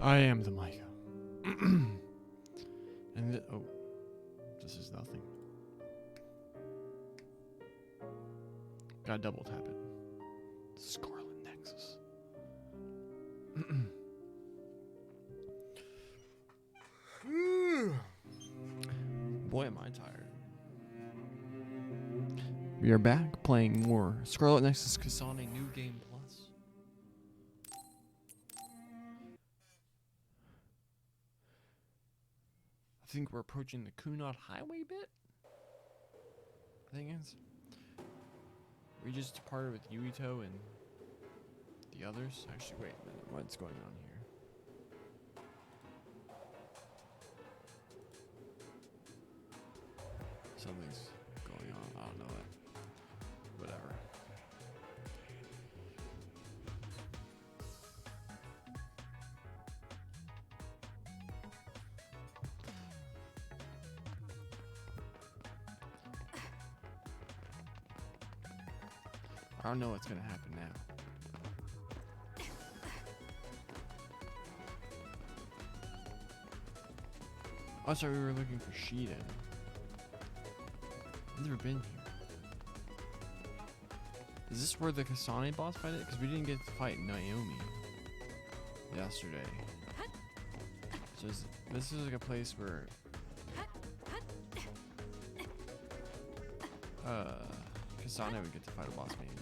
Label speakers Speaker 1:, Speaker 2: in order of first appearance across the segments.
Speaker 1: I am the Micah. And oh, this is nothing. Gotta double tap it. Scarlet Nexus. Boy, am I tired. We are back playing more Scarlet Nexus Kasane New Game Plus. I think we're approaching the Kunad Highway bit. I think it's. We just departed with Yuito and the others. Actually, wait a minute. What's going on here? Something's going on. I don't know it. Whatever. I don't know what's gonna happen now. Oh, sorry, we were looking for Shiden. I've never been here. Is this where the Kasane boss fight is? Because we didn't get to fight Naomi yesterday. So this is like a place where Kasane would get to fight a boss maybe.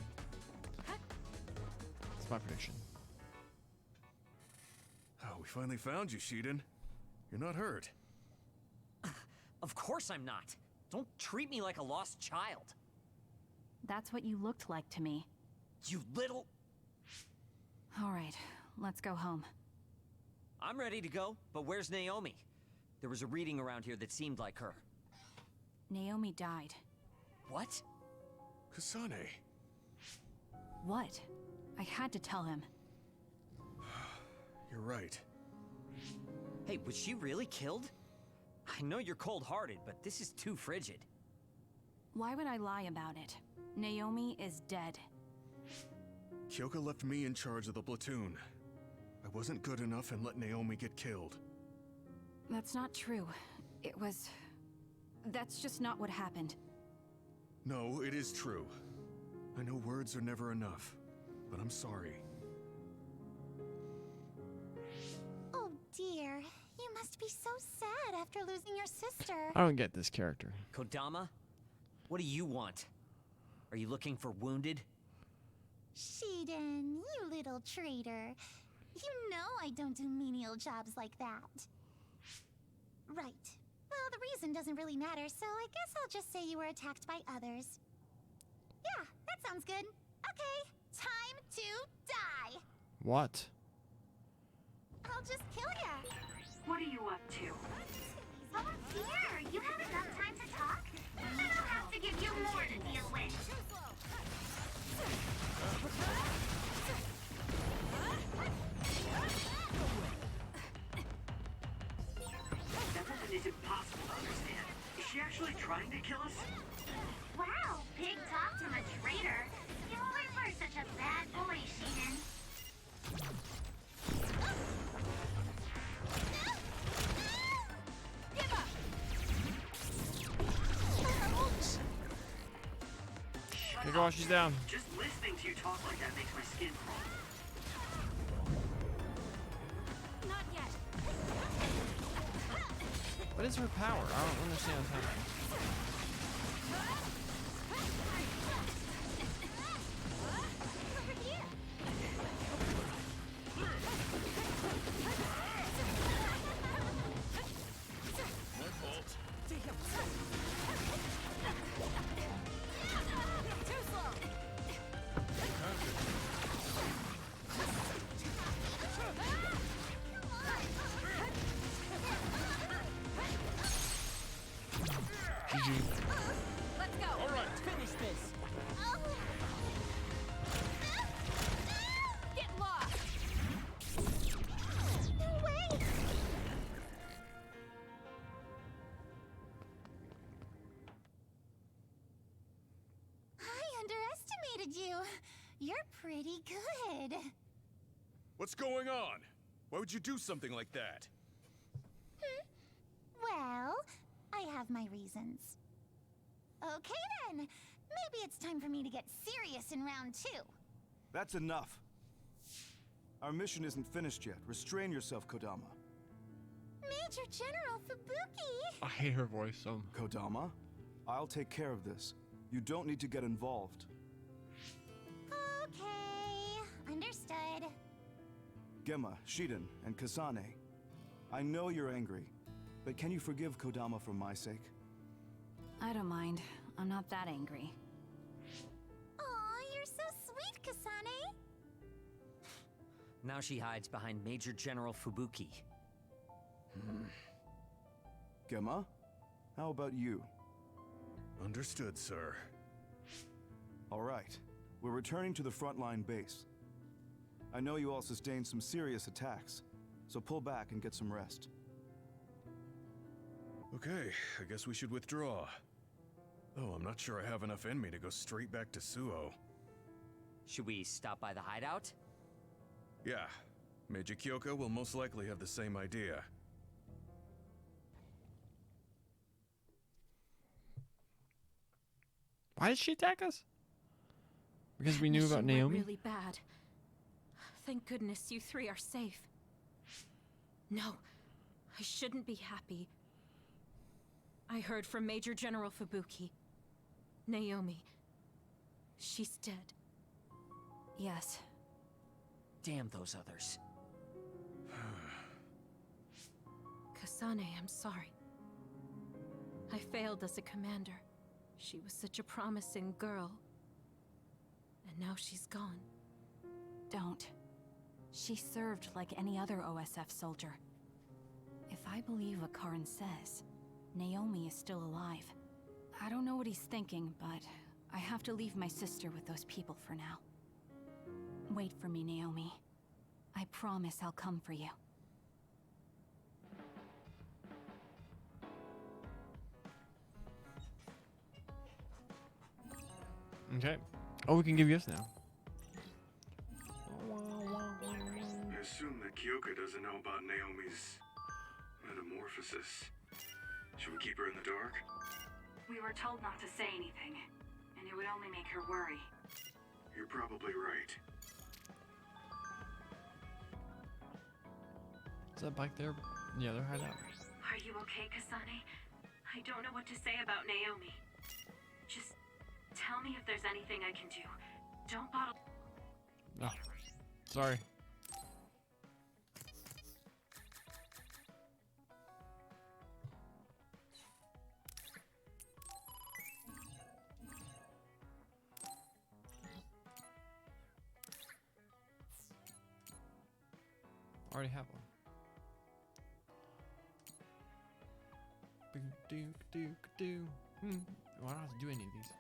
Speaker 1: That's my prediction.
Speaker 2: Oh, we finally found you, Shiden. You're not hurt.
Speaker 3: Of course I'm not. Don't treat me like a lost child.
Speaker 4: That's what you looked like to me.
Speaker 3: You little...
Speaker 4: All right, let's go home.
Speaker 3: I'm ready to go, but where's Naomi? There was a reading around here that seemed like her.
Speaker 4: Naomi died.
Speaker 3: What?
Speaker 2: Kasane.
Speaker 4: What? I had to tell him.
Speaker 2: You're right.
Speaker 3: Hey, was she really killed? I know you're cold-hearted, but this is too frigid.
Speaker 4: Why would I lie about it? Naomi is dead.
Speaker 2: Kyoka left me in charge of the platoon. I wasn't good enough and let Naomi get killed.
Speaker 4: That's not true. It was... That's just not what happened.
Speaker 2: No, it is true. I know words are never enough, but I'm sorry.
Speaker 5: Oh dear, you must be so sad after losing your sister.
Speaker 1: I don't get this character.
Speaker 3: Kodama? What do you want? Are you looking for wounded?
Speaker 5: Shiden, you little traitor. You know I don't do menial jobs like that. Right. Well, the reason doesn't really matter, so I guess I'll just say you were attacked by others. Yeah, that sounds good. Okay, time to die.
Speaker 1: What?
Speaker 5: I'll just kill ya.
Speaker 6: What are you up to?
Speaker 5: Oh dear, you have enough time to talk? Then I'll have to give you more to deal with.
Speaker 6: That is impossible to understand. Is she actually trying to kill us?
Speaker 5: Wow, big talk to the traitor. You always were such a bad boy, Shiden. Give up!
Speaker 1: Here go, she's down.
Speaker 6: Just listening to you talk like that makes my skin crawl.
Speaker 4: Not yet.
Speaker 1: What is her power? I don't understand what's happening.
Speaker 4: Let's go.
Speaker 3: All right, finish this.
Speaker 4: Get lost.
Speaker 5: No way! I underestimated you. You're pretty good.
Speaker 2: What's going on? Why would you do something like that?
Speaker 5: Well, I have my reasons. Okay then. Maybe it's time for me to get serious in round 2.
Speaker 7: That's enough. Our mission isn't finished yet. Restrain yourself, Kodama.
Speaker 5: Major General Fubuki!
Speaker 1: I hate her voice so.
Speaker 7: Kodama, I'll take care of this. You don't need to get involved.
Speaker 5: Okay, understood.
Speaker 7: Gemma, Shiden, and Kasane. I know you're angry, but can you forgive Kodama for my sake?
Speaker 4: I don't mind. I'm not that angry.
Speaker 5: Aw, you're so sweet, Kasane!
Speaker 3: Now she hides behind Major General Fubuki.
Speaker 7: Gemma, how about you?
Speaker 2: Understood, sir.
Speaker 7: All right, we're returning to the frontline base. I know you all sustained some serious attacks, so pull back and get some rest.
Speaker 2: Okay, I guess we should withdraw. Though I'm not sure I have enough in me to go straight back to Suo.
Speaker 3: Should we stop by the hideout?
Speaker 2: Yeah, Major Kyoko will most likely have the same idea.
Speaker 1: Why did she attack us? Because we
Speaker 4: That
Speaker 1: knew
Speaker 4: mission
Speaker 1: about
Speaker 4: went
Speaker 1: Naomi?
Speaker 4: really bad. Thank goodness you 3 are safe. No, I shouldn't be happy. I heard from Major General Fubuki. Naomi. She's dead. Yes.
Speaker 3: Damn those others.
Speaker 4: Kasane, I'm sorry. I failed as a commander. She was such a promising girl. And now she's gone. Don't. She served like any other OSF soldier. If I believe what Karin says, Naomi is still alive. I don't know what he's thinking, but I have to leave my sister with those people for now. Wait for me, Naomi. I promise I'll come for you.
Speaker 1: Okay. Oh, we can give gifts now.
Speaker 2: I assume that Kyoko doesn't know about Naomi's metamorphosis. Should we keep her in the dark?
Speaker 8: We were told not to say anything, and it would only make her worry.
Speaker 2: You're probably right.
Speaker 1: Is that bike there? Yeah, they're hideout.
Speaker 8: Are you okay, Kasane? I don't know what to say about Naomi. Just tell me if there's anything I can do. Don't bottle.
Speaker 1: Oh, sorry. Already have one. Do. Well, I don't have to do any of these.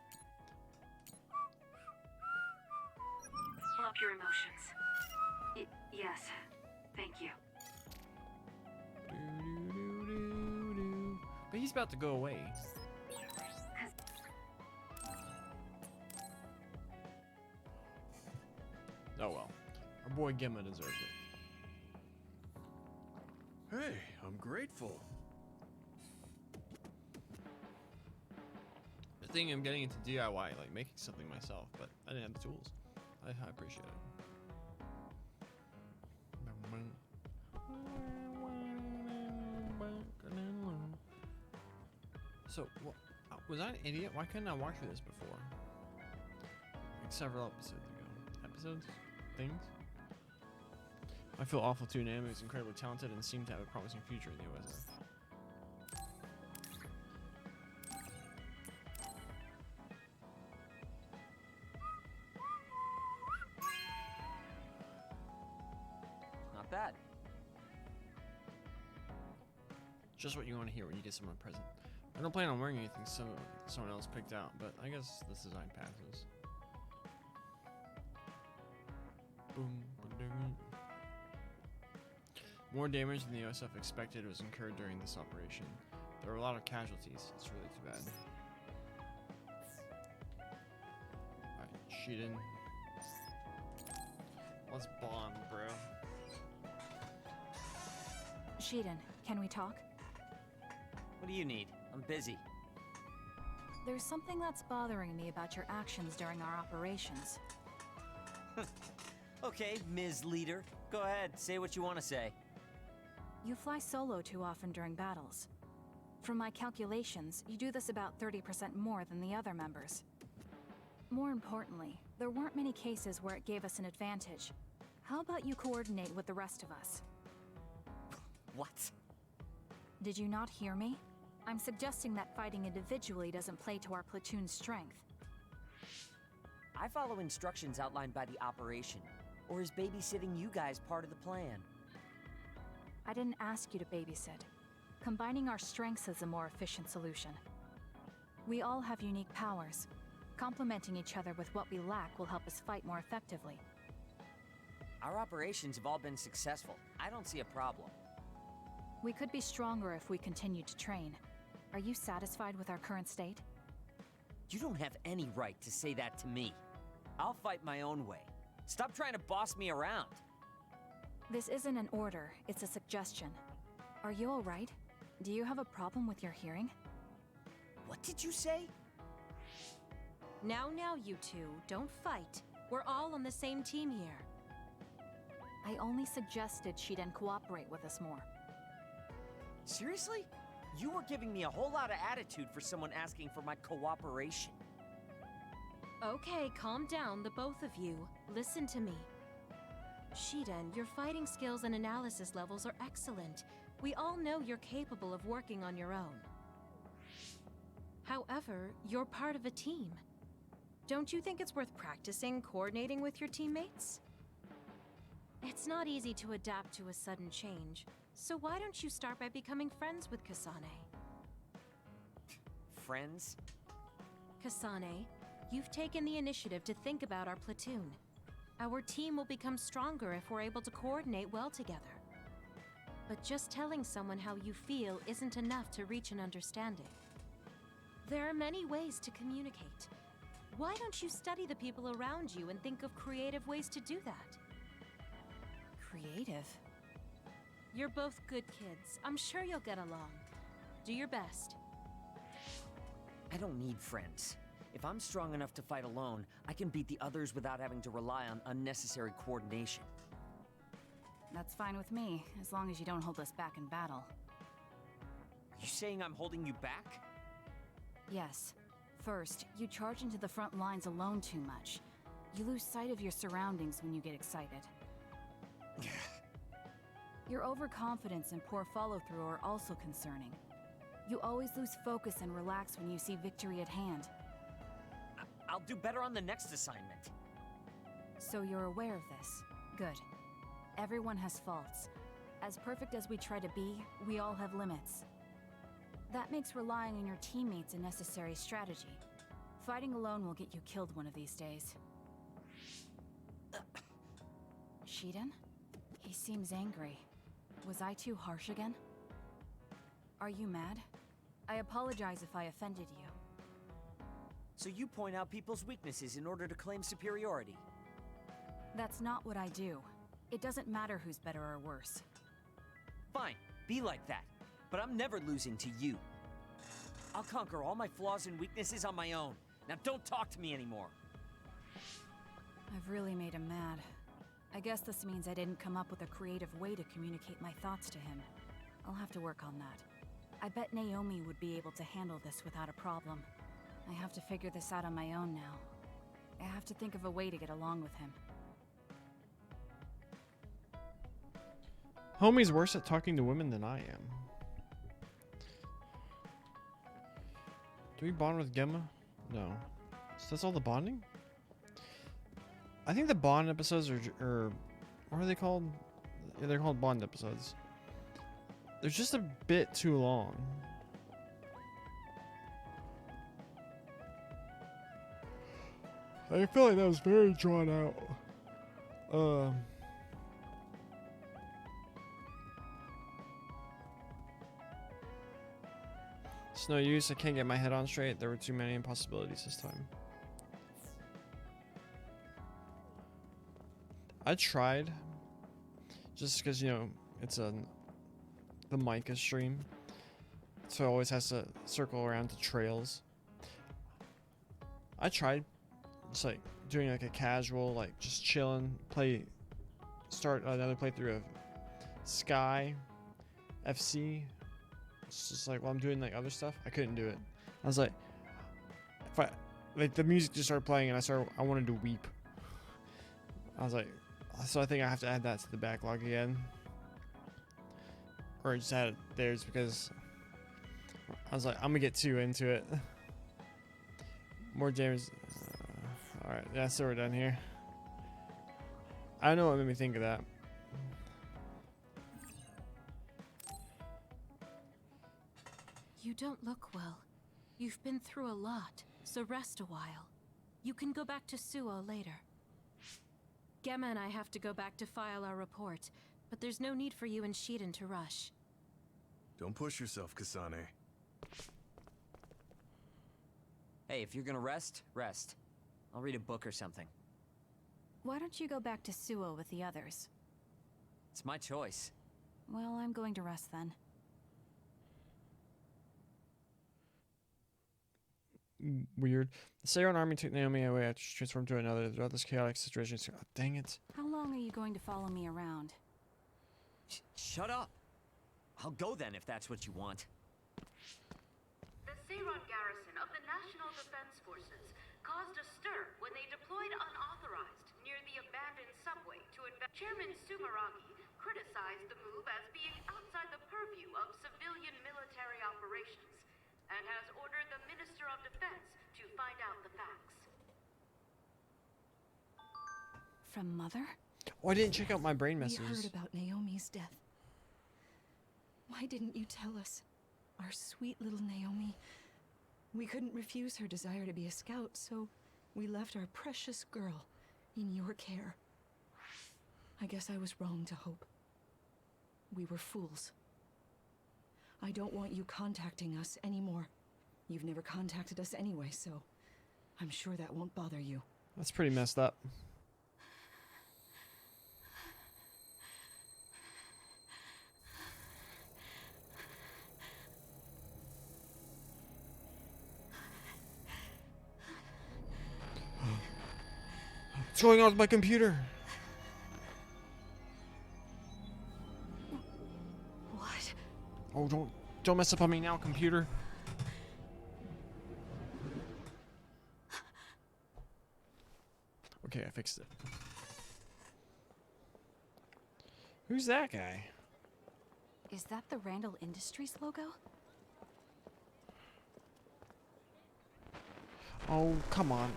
Speaker 8: Pull up your emotions. Yes. Thank you.
Speaker 1: But he's about to go away. Oh well. Our boy Gemma deserves it.
Speaker 2: Hey, I'm grateful.
Speaker 1: The thing I'm getting into DIY, like making something myself, but I didn't have the tools. I appreciate it. So, was I an idiot? Why couldn't I watch this before? Like several episodes ago. Episodes? Things? I feel awful too. Naomi is incredibly talented and seemed to have a promising future in the OSF.
Speaker 3: Not bad.
Speaker 1: Just what you want to hear when you get someone a present. I don't plan on wearing anything someone else picked out, but I guess this design passes. Boom, ba-ding. More damage than the OSF expected was incurred during this operation. There were a lot of casualties. It's really too bad. Alright, Shiden. Let's bond, bro.
Speaker 9: Shiden, can we talk?
Speaker 3: What do you need? I'm busy.
Speaker 9: There's something that's bothering me about your actions during our operations.
Speaker 3: Okay, Ms. Leader. Go ahead, say what you want to say.
Speaker 9: You fly solo too often during battles. From my calculations, you do this about 30% more than the other members. More importantly, there weren't many cases where it gave us an advantage. How about you coordinate with the rest of us?
Speaker 3: What?
Speaker 9: Did you not hear me? I'm suggesting that fighting individually doesn't play to our platoon's strength.
Speaker 3: I follow instructions outlined by the operation. Or is babysitting you guys part of the plan?
Speaker 9: I didn't ask you to babysit. Combining our strengths is a more efficient solution. We all have unique powers. Complementing each other with what we lack will help us fight more effectively.
Speaker 3: Our operations have all been successful. I don't see a problem.
Speaker 9: We could be stronger if we continued to train. Are you satisfied with our current state?
Speaker 3: You don't have any right to say that to me. I'll fight my own way. Stop trying to boss me around.
Speaker 9: This isn't an order, it's a suggestion. Are you alright? Do you have a problem with your hearing?
Speaker 3: What did you say?
Speaker 4: Now, you two, don't fight. We're all on the same team here.
Speaker 9: I only suggested Shiden cooperate with us more.
Speaker 3: Seriously? You were giving me a whole lot of attitude for someone asking for my cooperation.
Speaker 4: Okay, calm down, the both of you. Listen to me. Shiden, your fighting skills and analysis levels are excellent. We all know you're capable of working on your own. However, you're part of a team. Don't you think it's worth practicing coordinating with your teammates? It's not easy to adapt to a sudden change, so why don't you start by becoming friends with Kasane?
Speaker 3: Friends?
Speaker 4: Kasane, you've taken the initiative to think about our platoon. Our team will become stronger if we're able to coordinate well together. But just telling someone how you feel isn't enough to reach an understanding. There are many ways to communicate. Why don't you study the people around you and think of creative ways to do that?
Speaker 9: Creative?
Speaker 4: You're both good kids. I'm sure you'll get along. Do your best.
Speaker 3: I don't need friends. If I'm strong enough to fight alone, I can beat the others without having to rely on unnecessary coordination.
Speaker 9: That's fine with me, as long as you don't hold us back in battle.
Speaker 3: You saying I'm holding you back?
Speaker 9: Yes. First, you charge into the front lines alone too much. You lose sight of your surroundings when you get excited. Your overconfidence and poor follow-through are also concerning. You always lose focus and relax when you see victory at hand.
Speaker 3: I'll do better on the next assignment.
Speaker 9: So you're aware of this. Good. Everyone has faults. As perfect as we try to be, we all have limits. That makes relying on your teammates a necessary strategy. Fighting alone will get you killed one of these days. Shiden? He seems angry. Was I too harsh again? Are you mad? I apologize if I offended you.
Speaker 3: So you point out people's weaknesses in order to claim superiority?
Speaker 9: That's not what I do. It doesn't matter who's better or worse.
Speaker 3: Fine, be like that. But I'm never losing to you. I'll conquer all my flaws and weaknesses on my own. Now don't talk to me anymore.
Speaker 9: I've really made him mad. I guess this means I didn't come up with a creative way to communicate my thoughts to him. I'll have to work on that. I bet Naomi would be able to handle this without a problem. I have to figure this out on my own now. I have to think of a way to get along with him.
Speaker 1: Homie's worse at talking to women than I am. Do we bond with Gemma? No. So that's all the bonding? I think the Bond episodes are what are they called? Yeah, they're called Bond episodes. They're just a bit too long. I feel like that was very drawn out. It's no use, I can't get my head on straight. There were too many impossibilities this time. I tried. Just because, you know, it's a the Micah stream, so it always has to circle around to trails. I tried just like doing like a casual, like just chilling, start another playthrough of Sky FC. It's just like while I'm doing like other stuff, I couldn't do it. I was like, like the music just started playing and I wanted to weep. I was like, so I think I have to add that to the backlog again, or just add it there because I was like, I'm gonna get too into it. More damage. Alright, yeah, so we're done here. I don't know what made me think of that.
Speaker 4: You don't look well. You've been through a lot, so rest a while. You can go back to Suo later. Gemma and I have to go back to file our report, but there's no need for you and Shiden to rush.
Speaker 10: Don't push yourself, Kasane.
Speaker 3: Hey, if you're gonna rest, rest. I'll read a book or something.
Speaker 9: Why don't you go back to Suo with the others?
Speaker 3: It's my choice.
Speaker 9: Well, I'm going to rest then.
Speaker 1: Weird. The Seiron army took Naomi away after she transformed to another. Throughout this chaotic situation, oh, dang it.
Speaker 9: How long are you going to follow me around?
Speaker 3: Shut up. I'll go then if that's what you want.
Speaker 8: The Seiron garrison of the National Defense Forces caused a stir when they deployed unauthorized near the abandoned subway to invest. Chairman Sumeragi criticized the move as being outside the purview of civilian military operations and has ordered the Minister of Defense to find out the facts.
Speaker 9: From Mother?
Speaker 1: Oh, I didn't check out my brain
Speaker 11: We
Speaker 1: messages.
Speaker 11: heard about Naomi's death. Why didn't you tell us? Our sweet little Naomi. We couldn't refuse her desire to be a scout, so we left our precious girl in your care. I guess I was wrong to hope. We were fools. I don't want you contacting us anymore. You've never contacted us anyway, so I'm sure that won't bother you.
Speaker 1: That's pretty messed up. What's going on with my computer?
Speaker 11: What?
Speaker 1: Oh, don't mess up on me now, computer. Okay, I fixed it. Who's that guy?
Speaker 9: Is that the Randall Industries logo?
Speaker 1: Oh, come on.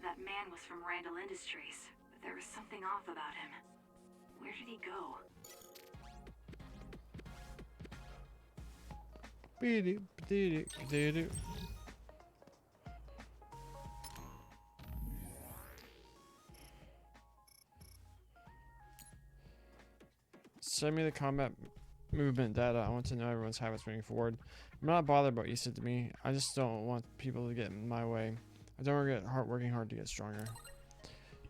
Speaker 8: That man was from Randall Industries, but there was something off about him. Where did he go?
Speaker 1: Send me the combat movement data. I want to know everyone's habits moving forward. I'm not bothered about what you said to me. I just don't want people to get in my way. I don't regret working hard to get stronger.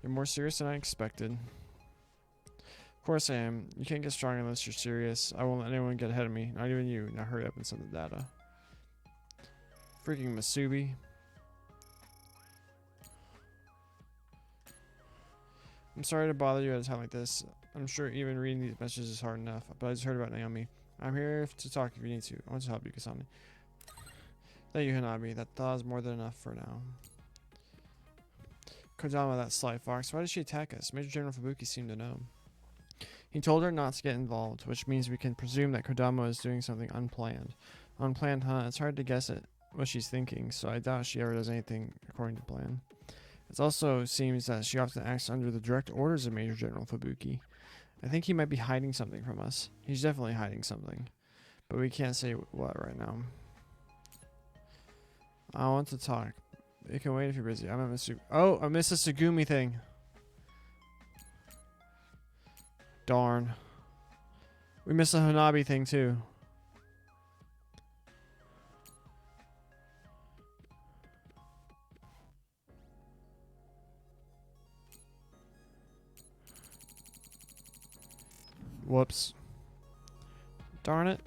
Speaker 1: You're more serious than I expected. Of course I am. You can't get strong unless you're serious. I won't let anyone get ahead of me. Not even you. Now hurry up and send the data. Freaking Masubi. I'm sorry to bother you at a time like this. I'm sure even reading these messages is hard enough, but I just heard about Naomi. I'm here to talk if you need to. I want to help you, Kasane. Thank you, Hanabi. That thought is more than enough for now. Kodama, that sly fox. Why did she attack us? Major General Fubuki seemed to know. He told her not to get involved, which means we can presume that Kodama is doing something unplanned. Unplanned, huh? It's hard to guess what she's thinking, so I doubt she ever does anything according to plan. It also seems that she often acts under the direct orders of Major General Fubuki. I think he might be hiding something from us. He's definitely hiding something. But we can't say what right now. I want to talk. It can wait if you're busy. I'm at Masugi. Oh, I missed the Sugumi thing. Darn. We missed the Hanabi thing too. Whoops. Darn it.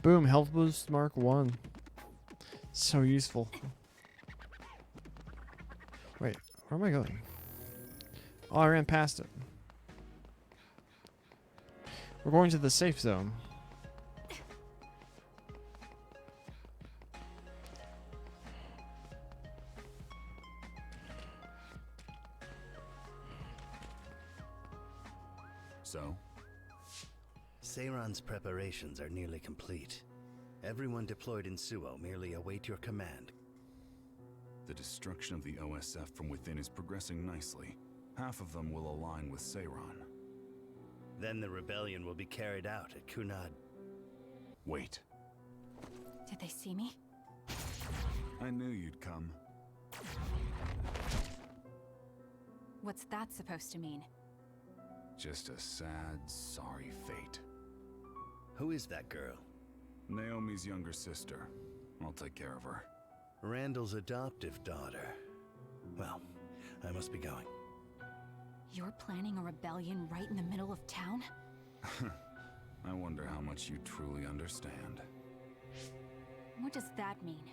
Speaker 1: Boom, health boost Mark 1. So useful. Wait, where am I going? Oh, I ran past it. We're going to the safe zone.
Speaker 10: So?
Speaker 12: Seiron's preparations are nearly complete. Everyone deployed in Suo merely await your command.
Speaker 10: The destruction of the OSF from within is progressing nicely. Half of them will align with Seiron.
Speaker 12: Then the rebellion will be carried out at Kunad.
Speaker 10: Wait.
Speaker 9: Did they see me?
Speaker 10: I knew you'd come.
Speaker 9: What's that supposed to mean?
Speaker 10: Just a sad, sorry fate.
Speaker 12: Who is that girl?
Speaker 10: Naomi's younger sister. I'll take care of her.
Speaker 12: Randall's adoptive daughter. Well, I must be going.
Speaker 9: You're planning a rebellion right in the middle of town?
Speaker 10: I wonder how much you truly understand.
Speaker 9: What does that mean?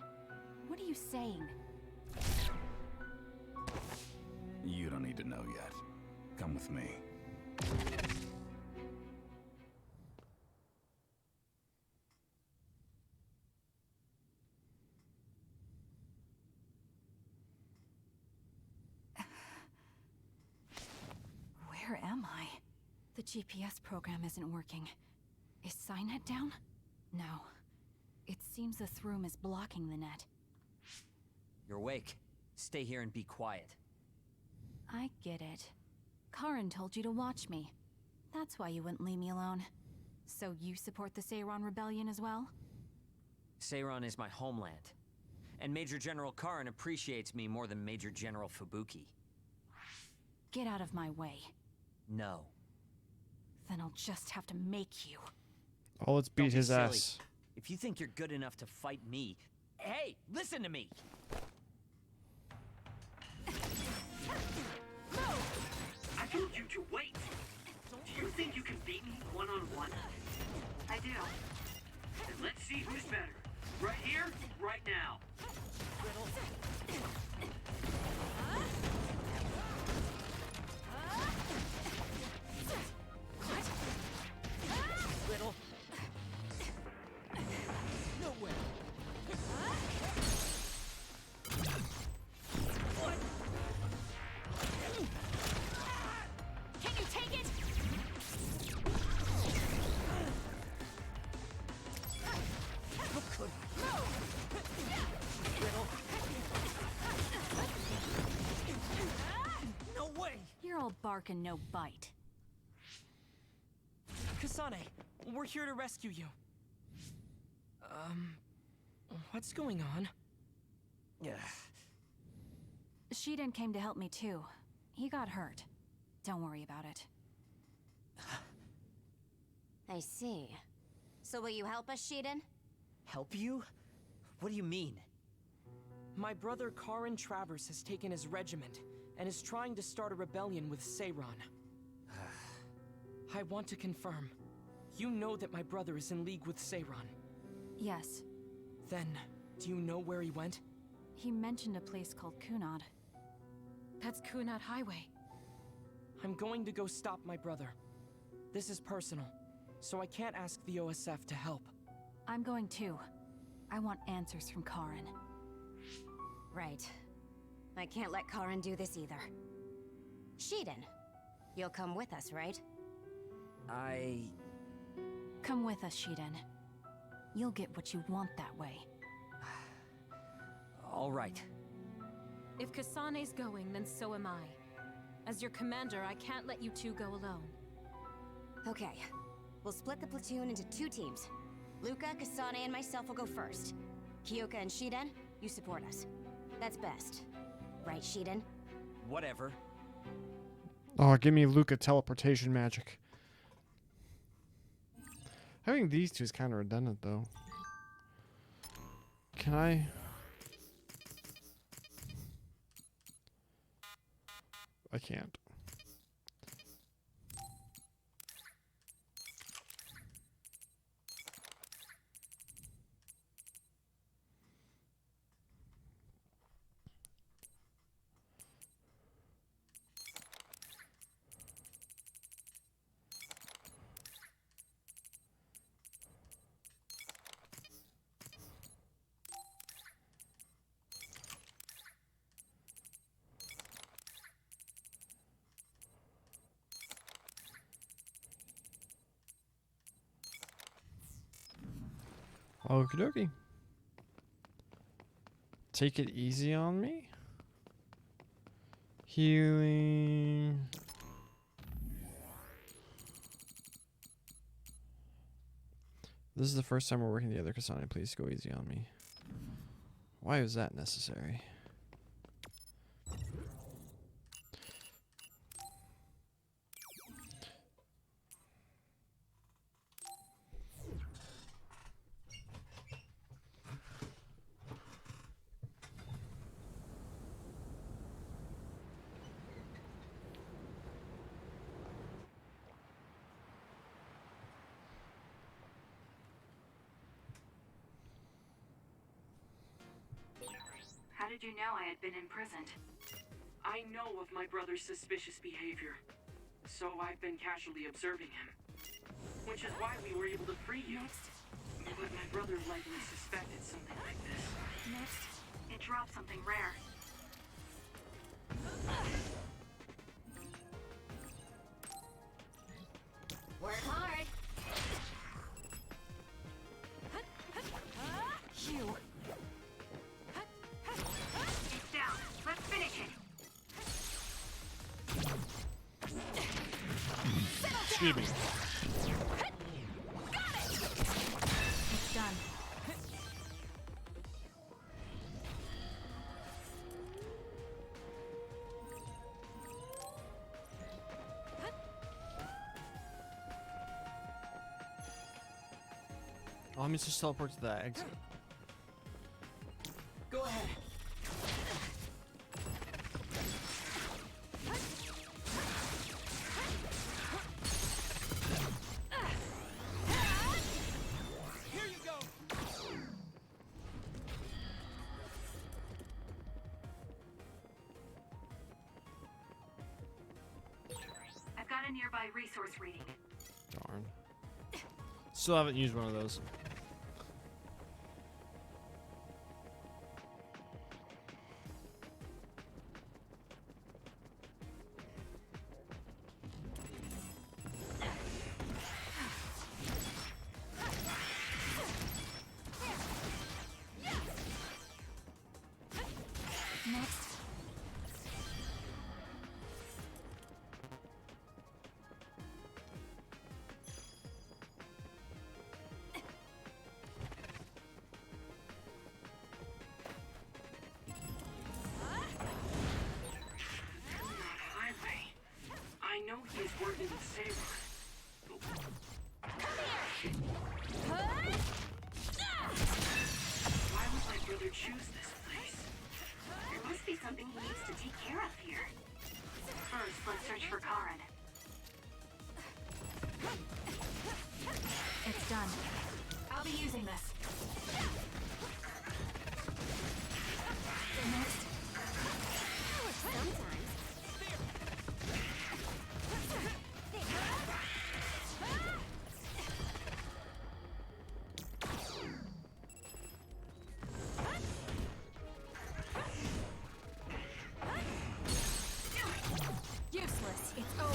Speaker 9: What are you saying?
Speaker 10: You don't need to know yet. Come with me.
Speaker 9: Where am I? The GPS program isn't working. Is Signet down? No. It seems the Throom is blocking the net.
Speaker 3: You're awake. Stay here and be quiet.
Speaker 9: I get it. Karin told you to watch me. That's why you wouldn't leave me alone. So you support the Seiron Rebellion as well?
Speaker 3: Seiron is my homeland. And Major General Karin appreciates me more than Major General Fubuki.
Speaker 9: Get out of my way.
Speaker 3: No.
Speaker 9: Then I'll just have to make you.
Speaker 1: Oh, let's beat
Speaker 3: Don't be
Speaker 1: his
Speaker 3: silly.
Speaker 1: ass.
Speaker 3: If you think you're good enough to fight me... Hey, listen to me!
Speaker 6: I told you to wait! Do you think you can beat me one-on-one? I do. Then let's see who's better. Right here, right now.
Speaker 3: Little... No way!
Speaker 9: Can you take it?
Speaker 3: How could I? Little... No way!
Speaker 9: You're all bark and no bite.
Speaker 13: Kasane, we're here to rescue you. What's going on?
Speaker 9: Shiden came to help me too. He got hurt. Don't worry about it.
Speaker 14: I see. So will you help us, Shiden?
Speaker 3: Help you? What do you mean?
Speaker 13: My brother Karin Travers has taken his regiment and is trying to start a rebellion with Seiron. I want to confirm. You know that my brother is in league with Seiron.
Speaker 9: Yes.
Speaker 13: Then, do you know where he went?
Speaker 9: He mentioned a place called Kunad.
Speaker 4: That's Kunad Highway.
Speaker 13: I'm going to go stop my brother. This is personal, so I can't ask the OSF to help.
Speaker 9: I'm going too. I want answers from Karin.
Speaker 14: Right. I can't let Karin do this either. Shiden, you'll come with us, right?
Speaker 9: Come with us, Shiden. You'll get what you want that way.
Speaker 3: All right.
Speaker 4: If Kasane's going, then so am I. As your commander, I can't let you two go alone.
Speaker 14: Okay. We'll split the platoon into 2 teams. Luca, Kasane, and myself will go first. Kyoka and Shiden, you support us. That's best. Right, Shiden?
Speaker 3: Whatever.
Speaker 1: Oh, give me Luca teleportation magic. Having these two is kind of redundant, though. Can I? I can't. Okie dokie. Take it easy on me. Healing. This is the first time we're working together, Kasane. Please go easy on me. Why is that necessary?
Speaker 8: How did you know I had been imprisoned?
Speaker 6: I know of my brother's suspicious behavior, so I've been casually observing him. Which is why we were able to free you.
Speaker 8: Next.
Speaker 6: But my brother likely suspected something like this.
Speaker 8: Next, it dropped something rare.
Speaker 14: Work hard.
Speaker 8: Phew. It's down. Let's finish it.
Speaker 1: Excuse me.
Speaker 9: It's done.
Speaker 1: Oh, let me just teleport to that exit.
Speaker 6: Go ahead. Here you go.
Speaker 8: I've got a nearby resource reading.
Speaker 1: Darn. Still haven't used one of those.
Speaker 9: Next.
Speaker 6: Highway. I know he is working with Saber. Why would my brother choose this place?
Speaker 8: There must be something he needs to take care of here. First, let's search for Karen.
Speaker 9: It's done. I'll be using this. Next.
Speaker 14: Sometimes.
Speaker 9: Useless. It's over.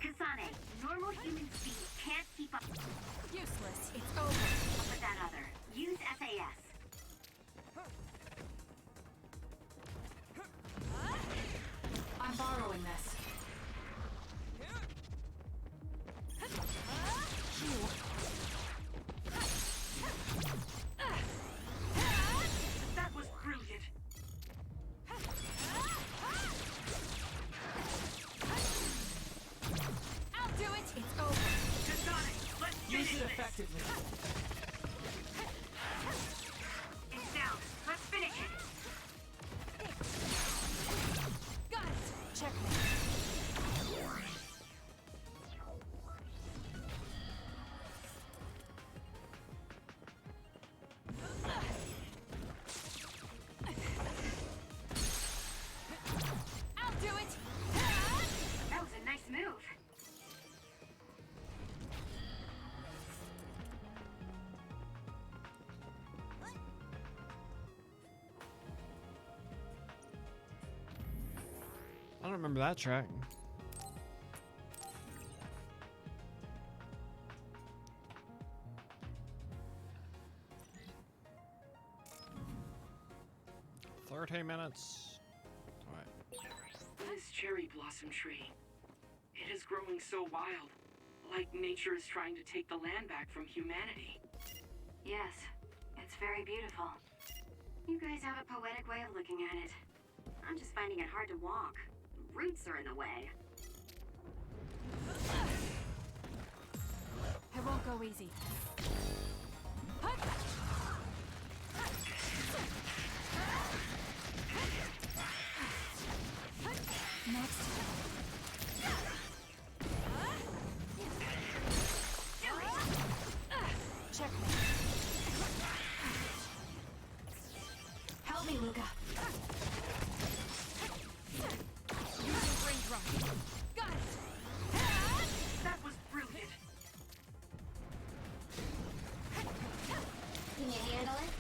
Speaker 8: Kasane, normal human speed can't keep up.
Speaker 9: Useless. It's over.
Speaker 8: Up with that other. Use SAS.
Speaker 9: I'm borrowing this. Phew. do it! It's over!
Speaker 6: Kasane, let's
Speaker 13: Use
Speaker 6: finish
Speaker 13: it
Speaker 6: this!
Speaker 13: effectively.
Speaker 6: It's down. Let's finish it!
Speaker 9: Got it! Checkmate. I'll do it!
Speaker 6: That was a nice move.
Speaker 1: I don't remember that track. $30 Alright.
Speaker 6: This cherry blossom tree. It is growing so wild. Like nature is trying to take the land back from humanity.
Speaker 15: Yes, it's very beautiful. You guys have a poetic way of looking at it. I'm just finding it hard to walk. Roots are in the way.
Speaker 9: I won't go easy. Next. Checkmate. Help me, Luca. Using brain drum. Got it.
Speaker 6: That was brilliant.
Speaker 5: Can you handle it?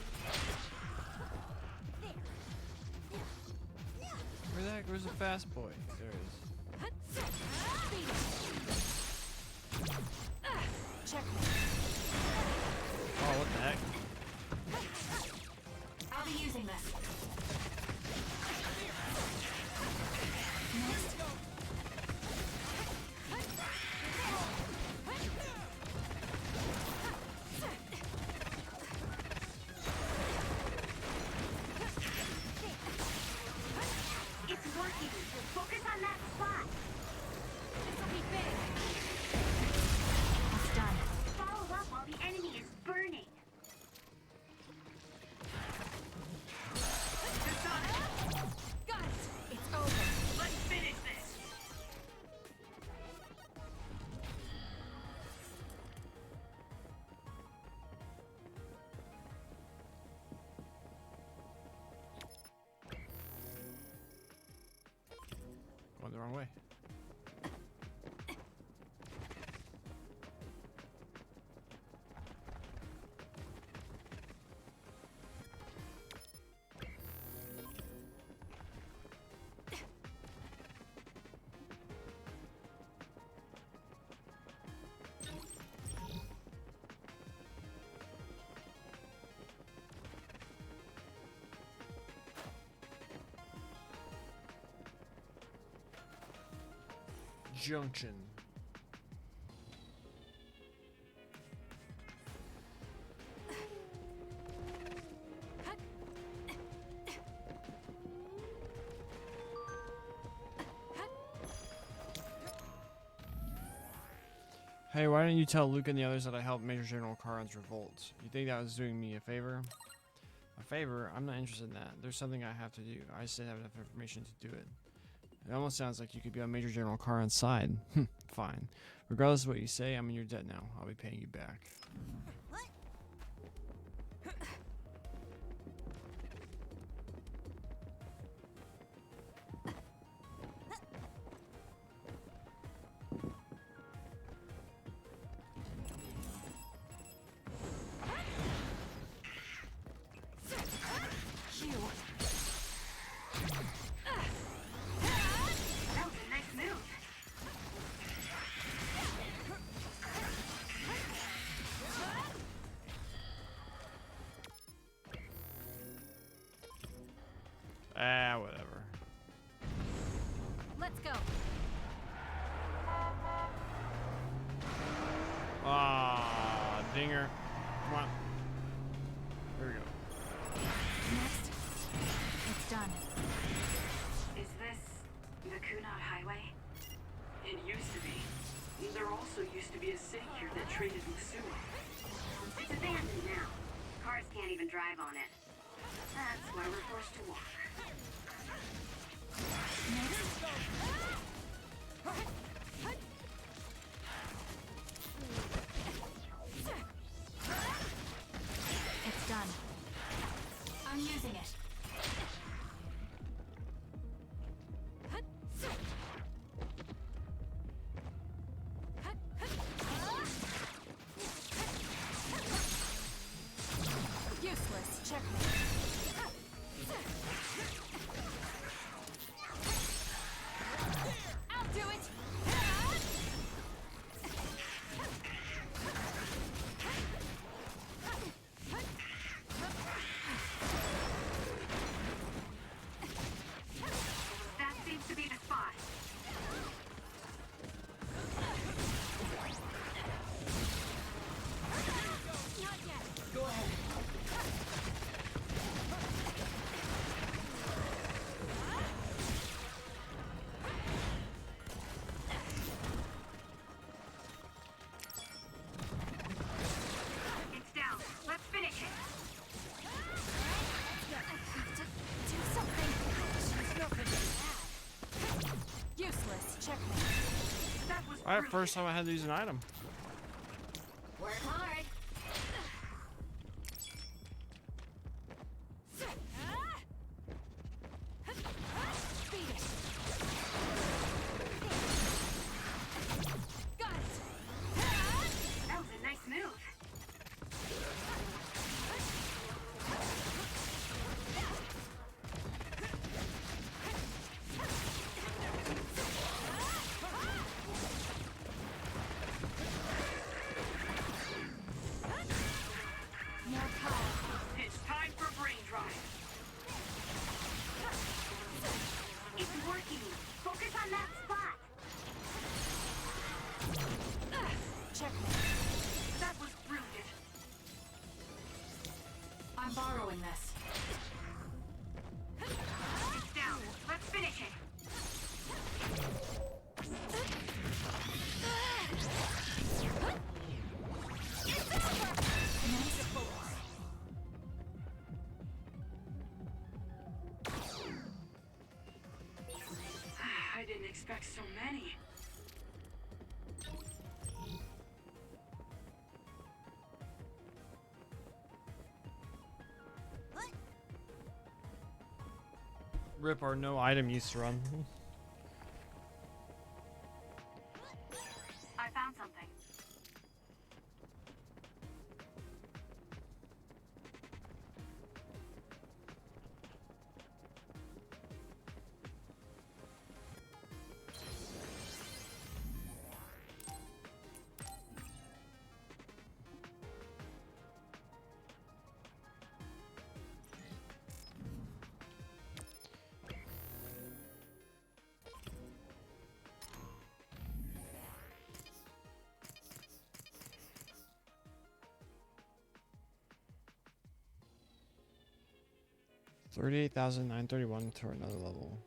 Speaker 1: Where the heck was the fast boy? There it is.
Speaker 9: Checkmate.
Speaker 1: Oh, what the heck?
Speaker 9: I'll be using this. Next.
Speaker 15: It's working. Focus on that spot.
Speaker 9: This'll be big. It's done.
Speaker 15: Follow up while the enemy is burning.
Speaker 9: Got it. It's over.
Speaker 6: Let's finish this.
Speaker 1: Going the wrong way. Junction. Hey, why didn't you tell Luke and the others that I helped Major General Karan's revolt? You think that was doing me a favor? A favor? I'm not interested in that. There's something I have to do. I just didn't have enough information to do it. It almost sounds like you could be on Major General Karan's side. Fine. Regardless of what you say, I'm in your debt now. I'll be paying you back.
Speaker 15: That was a nice move.
Speaker 1: Ah, whatever.
Speaker 4: Let's go.
Speaker 1: Ah, dinger. Come on. There we go.
Speaker 9: Next. It's done.
Speaker 15: Is this the Kunad Highway?
Speaker 6: It used to be. They're all traded with Sumo.
Speaker 15: It's abandoned now. Cars can't even drive on it. That's why we're forced to walk.
Speaker 9: It's done. I'm using it. Useless. Checkmate. I'll do it.
Speaker 15: That seems to be the spot.
Speaker 9: Not yet.
Speaker 13: Go ahead.
Speaker 15: It's down. Let's finish it.
Speaker 9: Do something. Useless. Checkmate.
Speaker 15: That was
Speaker 1: Alright,
Speaker 15: brilliant.
Speaker 1: first time I had to use an item.
Speaker 15: Work hard.
Speaker 9: Beat it. Got it.
Speaker 15: That was a nice move.
Speaker 9: More power.
Speaker 6: It's time for brain drive.
Speaker 15: It's working. Focus on that spot.
Speaker 9: Checkmate.
Speaker 15: That was brilliant.
Speaker 9: I'm borrowing this.
Speaker 15: It's down. Let's finish it.
Speaker 9: Nice focus.
Speaker 6: I didn't expect so many.
Speaker 1: Rip our no item use run.
Speaker 15: I found something.
Speaker 1: $38,931 to another level.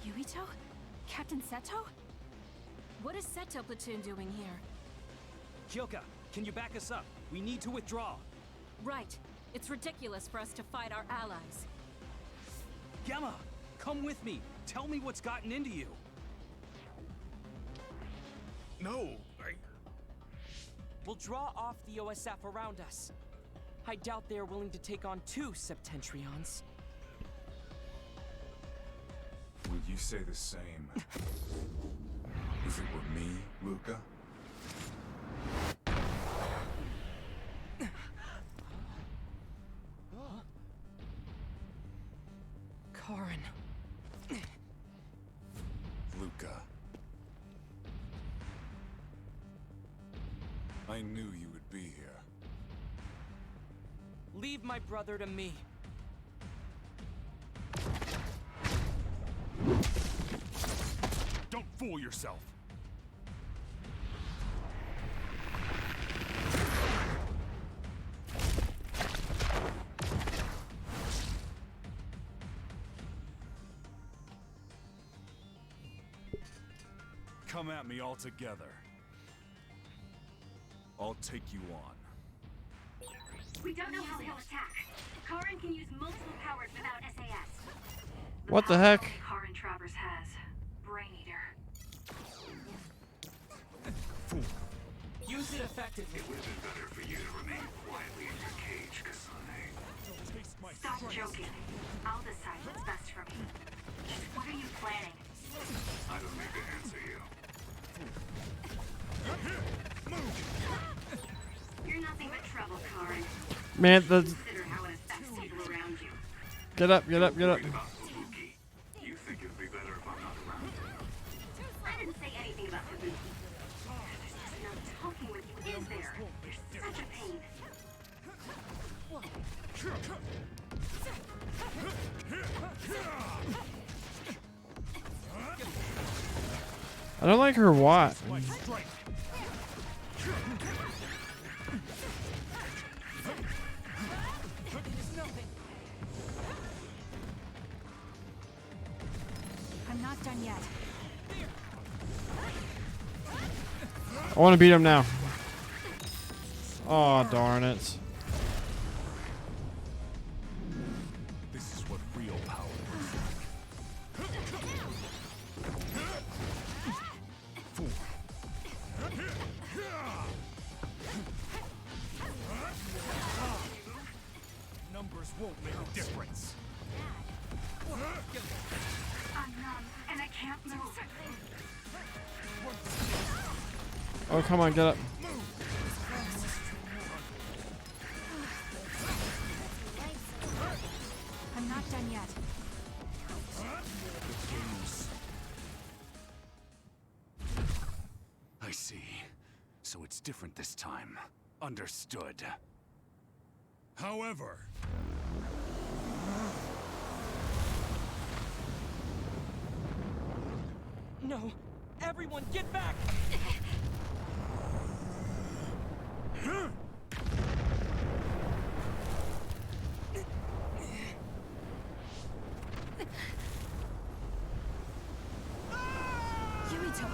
Speaker 4: Yuito? Captain Seto? What is Seto platoon doing here?
Speaker 3: Kyoka, can you back us up? We need to withdraw.
Speaker 4: Right. It's ridiculous for us to fight our allies.
Speaker 3: Gemma, come with me. Tell me what's gotten into you.
Speaker 10: No,
Speaker 13: We'll draw off the OSF around us. I doubt they're willing to take on 2 Septentrions.
Speaker 10: Would you say the same if it were me, Luca?
Speaker 13: Karin.
Speaker 10: Luca. I knew you would be here.
Speaker 13: Leave my brother to me.
Speaker 10: Don't fool yourself. Come at me all together. I'll take you on.
Speaker 15: We don't know how he'll attack. Karin can use multiple powers without SAS.
Speaker 1: What the heck?
Speaker 15: Karin Travers has. Brain Eater.
Speaker 13: Use it effectively.
Speaker 2: It would have been better for you to remain quietly in your cage, Kasane.
Speaker 15: Stop joking. I'll decide what's best for me. Just what are you planning?
Speaker 2: I don't need to answer you.
Speaker 15: You're nothing but trouble, Karin.
Speaker 1: Man, the
Speaker 15: Consider how it affects people around you.
Speaker 1: get up, get up, get up.
Speaker 2: You think it'd be better if I'm not around?
Speaker 15: I didn't say anything about Kabuki. There's just no talking with you, is there? You're such a pain.
Speaker 1: I don't like her what?
Speaker 9: I'm not done yet.
Speaker 1: I want to beat him now. Oh, darn it.
Speaker 10: This is what real power looks like. Fool. Numbers won't make a difference.
Speaker 15: I'm numb, and I can't move.
Speaker 1: Oh, come on, get up.
Speaker 9: I'm not done yet.
Speaker 10: I see. So it's different this time. Understood. However...
Speaker 13: No! Everyone, get back!
Speaker 9: Yurito!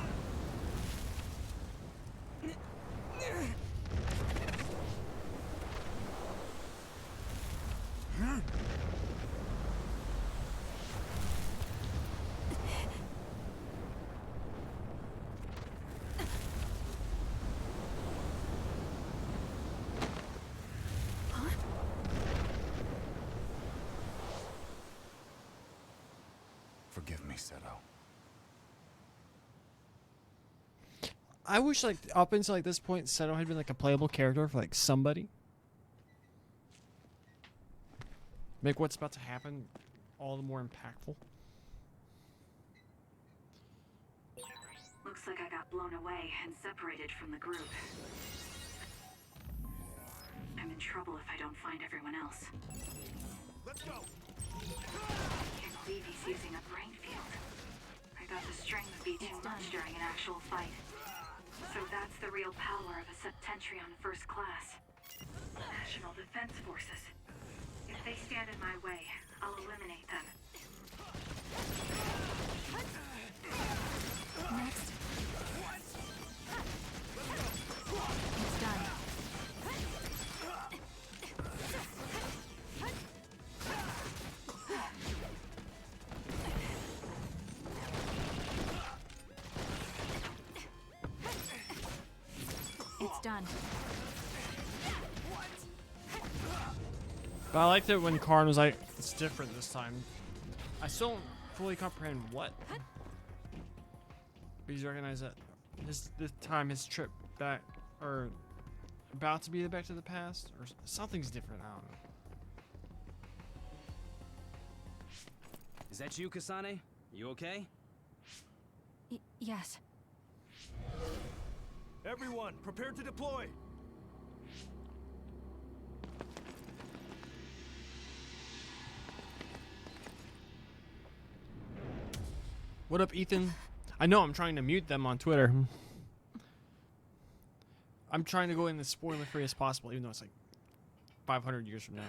Speaker 10: Forgive me, Seto.
Speaker 1: I wish, like, up until like this point, Seto had been like a playable character for like somebody. Make what's about to happen all the more impactful.
Speaker 15: Looks like I got blown away and separated from the group. I'm in trouble if I don't find everyone else.
Speaker 10: Let's go.
Speaker 15: Can't believe he's using a brain field. I thought the strain would be too much during an actual fight. So that's the real power of a Septentrion First Class. National Defense Forces. If they stand in my way, I'll eliminate them.
Speaker 9: Next. It's done. It's done.
Speaker 1: But I liked it when Karn was like, it's different this time. I still don't fully comprehend what. But he's recognized that this time his trip back, or about to be back to the past, or something's different, I don't know.
Speaker 16: Is that you, Kasane? You okay?
Speaker 9: Yes.
Speaker 7: Everyone, prepare to deploy.
Speaker 1: What up, Ethan? I know I'm trying to mute them on Twitter. I'm trying to go in as spoiler-free as possible, even though it's like 500 years from now.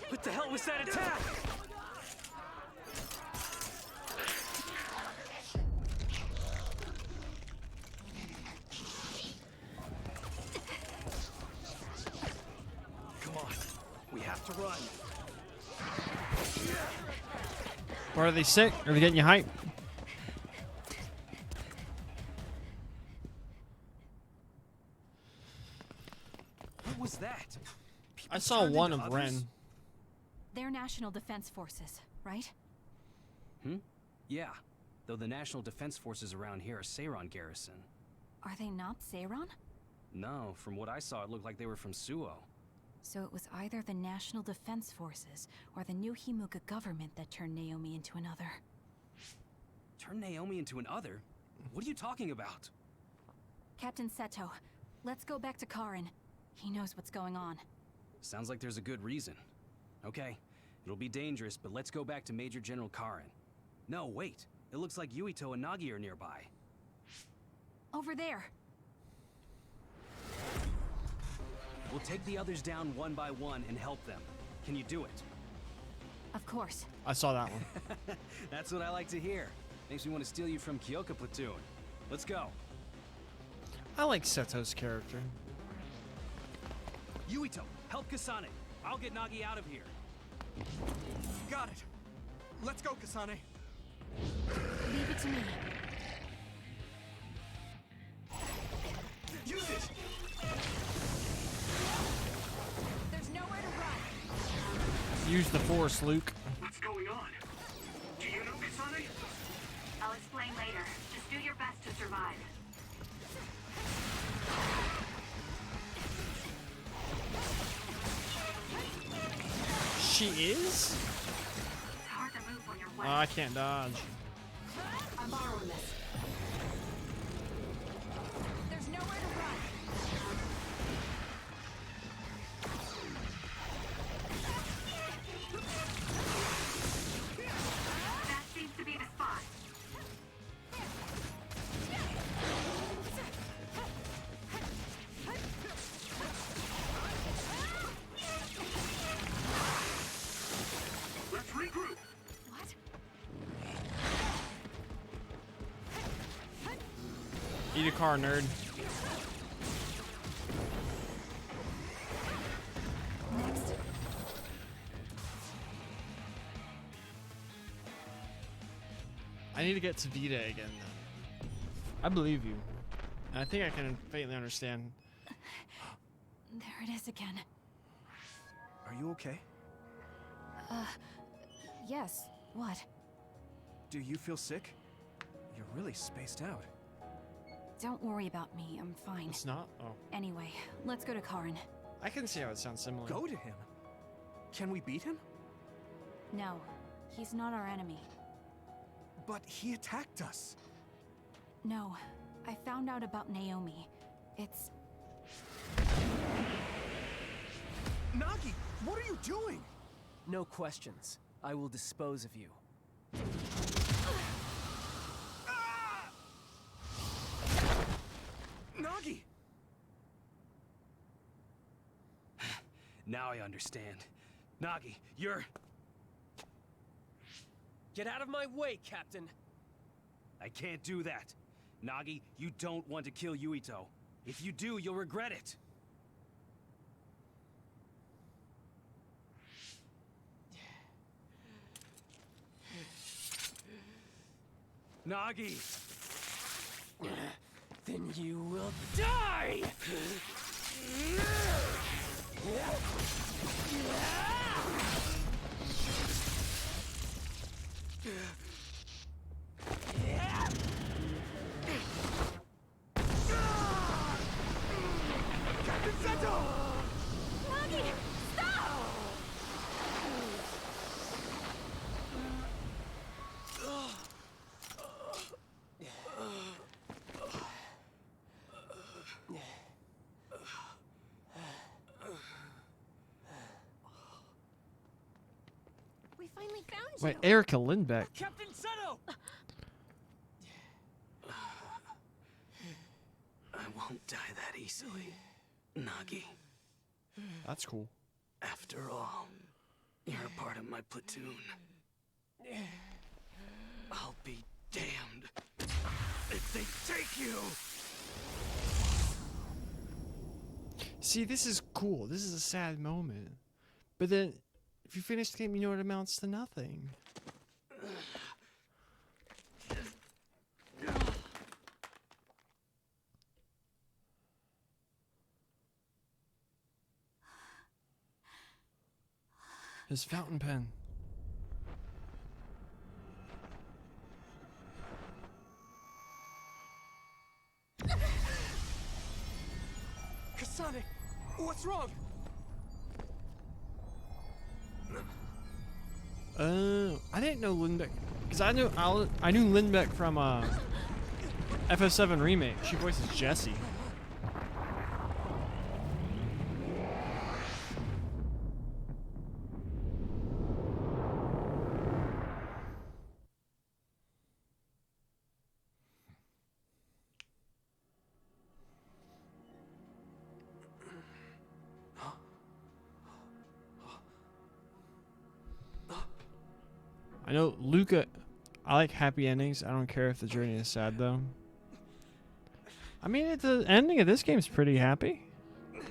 Speaker 16: What the hell was that attack? Come on, we have to run.
Speaker 1: Or are they sick? Are they getting you hyped?
Speaker 16: What was that?
Speaker 1: I saw
Speaker 16: turned
Speaker 1: one
Speaker 16: into
Speaker 1: of
Speaker 16: others?
Speaker 1: Ren.
Speaker 9: They're National Defense Forces, right?
Speaker 16: Yeah, though the National Defense Forces around here are Seiron Garrison.
Speaker 9: Are they not Seiron?
Speaker 16: No, from what I saw, it looked like they were from Suo.
Speaker 9: So it was either the National Defense Forces or the new Himuka government that turned Naomi into an other.
Speaker 16: Turn Naomi into an other? What are you talking about?
Speaker 9: Captain Seto, let's go back to Karin. He knows what's going on.
Speaker 16: Sounds like there's a good reason. Okay, it'll be dangerous, but let's go back to Major General Karin. No, wait. It looks like Yuito and Nagi are nearby.
Speaker 9: Over there.
Speaker 16: We'll take the others down one by one and help them. Can you do it?
Speaker 9: Of course.
Speaker 1: I saw that one.
Speaker 16: That's what I like to hear. Makes me want to steal you from Kyoka Platoon. Let's go.
Speaker 1: I like Seto's character.
Speaker 16: Yuito, help Kasane. I'll get Nagi out of here.
Speaker 17: Got it. Let's go, Kasane.
Speaker 9: Leave it to me.
Speaker 17: Use it!
Speaker 9: There's nowhere to run.
Speaker 1: Use the Force, Luke.
Speaker 6: What's going on? Do you know Kasane?
Speaker 15: I'll explain later. Just do your best to survive.
Speaker 1: She is?
Speaker 15: It's hard to move when you're wet.
Speaker 1: Oh, I can't dodge.
Speaker 9: I'm borrowing this. There's nowhere to run.
Speaker 15: That seems to be the spot.
Speaker 6: Let's regroup.
Speaker 9: What?
Speaker 1: Eat a car, nerd.
Speaker 9: Next.
Speaker 1: I need to get to Vita again, then. I believe you. And I think I can faintly understand.
Speaker 9: There it is again.
Speaker 17: Are you okay?
Speaker 9: Yes. What?
Speaker 17: Do you feel sick? You're really spaced out.
Speaker 9: Don't worry about me. I'm fine.
Speaker 1: It's not? Oh.
Speaker 9: Anyway, let's go to Karin.
Speaker 1: I can see how it sounds similar.
Speaker 17: Go to him. Can we beat him?
Speaker 9: No, he's not our enemy.
Speaker 17: But he attacked us.
Speaker 9: No, I found out about Naomi. It's...
Speaker 17: Nagi, what are you doing?
Speaker 13: No questions. I will dispose of you.
Speaker 17: Nagi!
Speaker 16: Now I understand. Nagi, you're...
Speaker 13: Get out of my way, Captain!
Speaker 16: I can't do that. Nagi, you don't want to kill Yuito. If you do, you'll regret it. Nagi!
Speaker 13: Then you will die!
Speaker 17: Captain Seto!
Speaker 9: Nagi! Stop!
Speaker 4: finally found you.
Speaker 1: Wait, Erica Lindbeck.
Speaker 3: Captain Seto!
Speaker 16: I won't die that easily, Nagi.
Speaker 1: That's cool.
Speaker 16: After all, you're a part of my platoon. I'll be damned if they take you!
Speaker 1: See, this is cool. This is a sad moment. But then, if you finish the game, you know it amounts to nothing. His fountain pen.
Speaker 13: Kasane, what's wrong?
Speaker 1: I didn't know Lindbeck, because I knew Lindbeck from FF7 Remake. She voices Jessie. I know Luca. I like happy endings. I don't care if the journey is sad, though. I mean, the ending of this game is pretty happy. It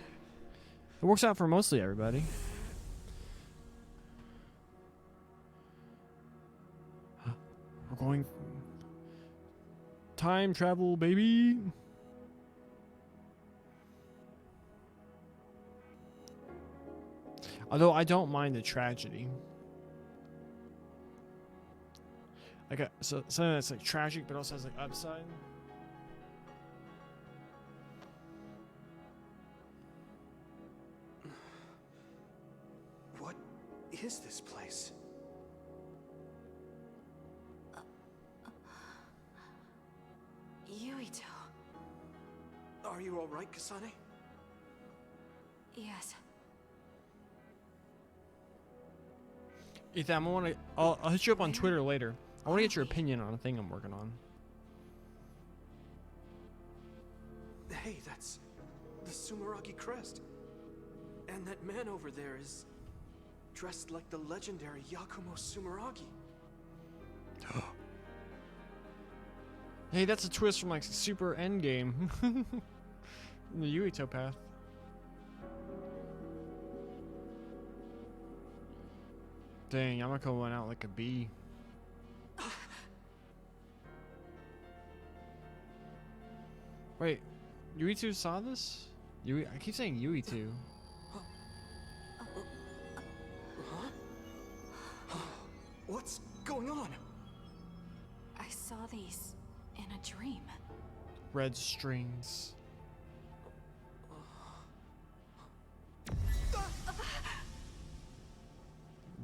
Speaker 1: works out for mostly everybody. We're going time travel, baby. Although I don't mind the tragedy. Like so something that's like tragic but also has like upside.
Speaker 17: What is this place?
Speaker 9: Yuito.
Speaker 17: Are you all right, Kasane?
Speaker 9: Yes.
Speaker 1: Ethan, I'll hit you up on Twitter later. I want to get your opinion on a thing I'm working on.
Speaker 17: Hey, that's the Sumeragi crest. And that man over there is dressed like the legendary Yakumo Sumeragi.
Speaker 1: Hey, that's a twist from like Super Endgame. In the Yuito path. Dang, Yamako went out like a bee. Wait, Yuito saw this? I keep saying Yuito.
Speaker 17: What's going on?
Speaker 9: I saw these in a dream.
Speaker 1: Red strings.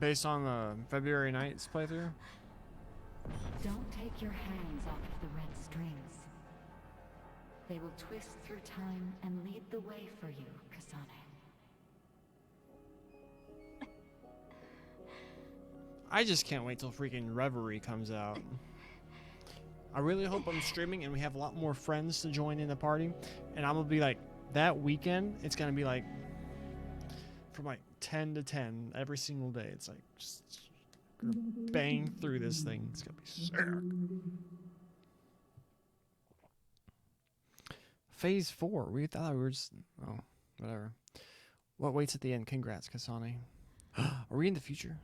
Speaker 1: Based on the February 9th playthrough?
Speaker 18: Don't take your hands off the red strings. They will twist through time and lead the way for you, Kasane.
Speaker 1: I just can't wait till freaking Reverie comes out. I really hope I'm streaming and we have a lot more friends to join in the party. And I'm gonna be like, that weekend, it's gonna be like, from like 10 to 10 every single day. It's like, just gonna bang through this thing. It's gonna be sick. Phase 4. We thought we were just, oh, whatever. What waits at the end? Congrats, Kasane. Are we in the future?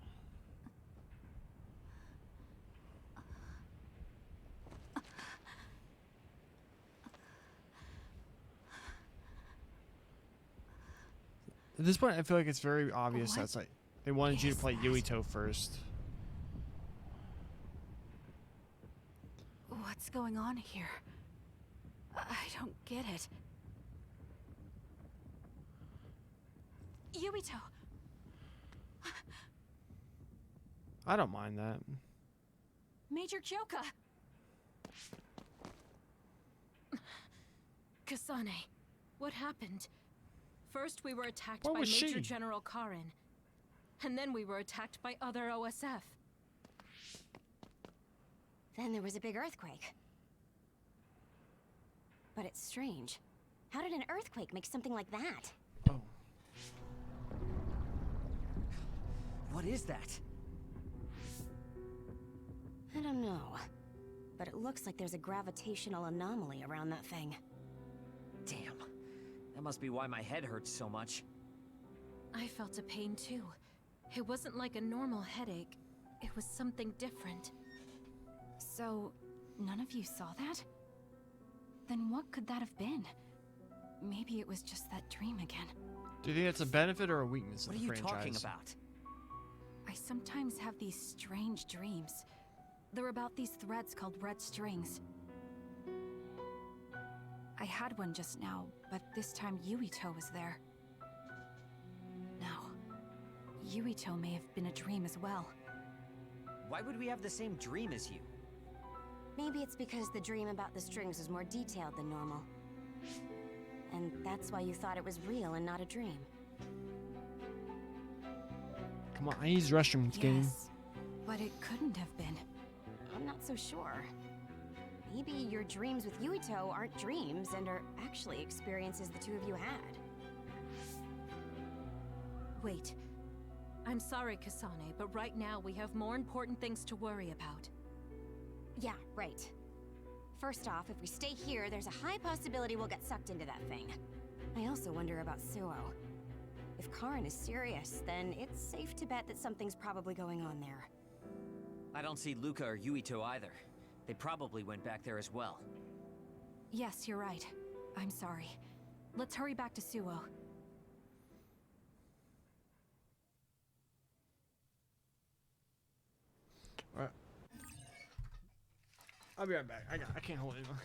Speaker 1: At this point, I feel like it's very obvious that's like they wanted you to play Yuito first.
Speaker 9: What's going on here? I don't get it. Yuito!
Speaker 1: I don't mind that.
Speaker 9: Major Kyoka!
Speaker 4: Kasane, what happened? First we were attacked
Speaker 1: What
Speaker 4: by
Speaker 1: was
Speaker 4: Major
Speaker 1: she?
Speaker 4: General Karin. And then we were attacked by other OSF.
Speaker 14: Then there was a big earthquake. But it's strange. How did an earthquake make something like that?
Speaker 1: Oh.
Speaker 3: What is that?
Speaker 14: I don't know. But it looks like there's a gravitational anomaly around that thing.
Speaker 3: Damn. That must be why my head hurts so much.
Speaker 4: I felt a pain too. It wasn't like a normal headache. It was something different.
Speaker 9: So, none of you saw that? Then what could that have been? Maybe it was just that dream again.
Speaker 1: Do you think that's a benefit or a weakness of
Speaker 3: What are
Speaker 1: the
Speaker 3: you
Speaker 1: franchise?
Speaker 3: talking about?
Speaker 9: I sometimes have these strange dreams. They're about these threads called red strings. I had one just now, but this time Yuito was there. No. Yuito may have been a dream as well.
Speaker 3: Why would we have the same dream as you?
Speaker 14: Maybe it's because the dream about the strings was more detailed than normal. And that's why you thought it was real and not a dream.
Speaker 1: Come on, I use restrooms, game.
Speaker 9: Yes, but it couldn't have been.
Speaker 14: I'm not so sure. Maybe your dreams with Yuito aren't dreams and are actually experiences the two of you had.
Speaker 4: Wait. I'm sorry, Kasane, but right now we have more important things to worry about.
Speaker 14: Yeah, right. First off, if we stay here, there's a high possibility we'll get sucked into that thing. I also wonder about Suo. If Karin is serious, then it's safe to bet that something's probably going on there.
Speaker 3: I don't see Luca or Yuito either. They probably went back there as well.
Speaker 9: Yes, you're right. I'm sorry. Let's hurry back to Suo.
Speaker 1: Alright. I'll be right back. I can't hold it anymore.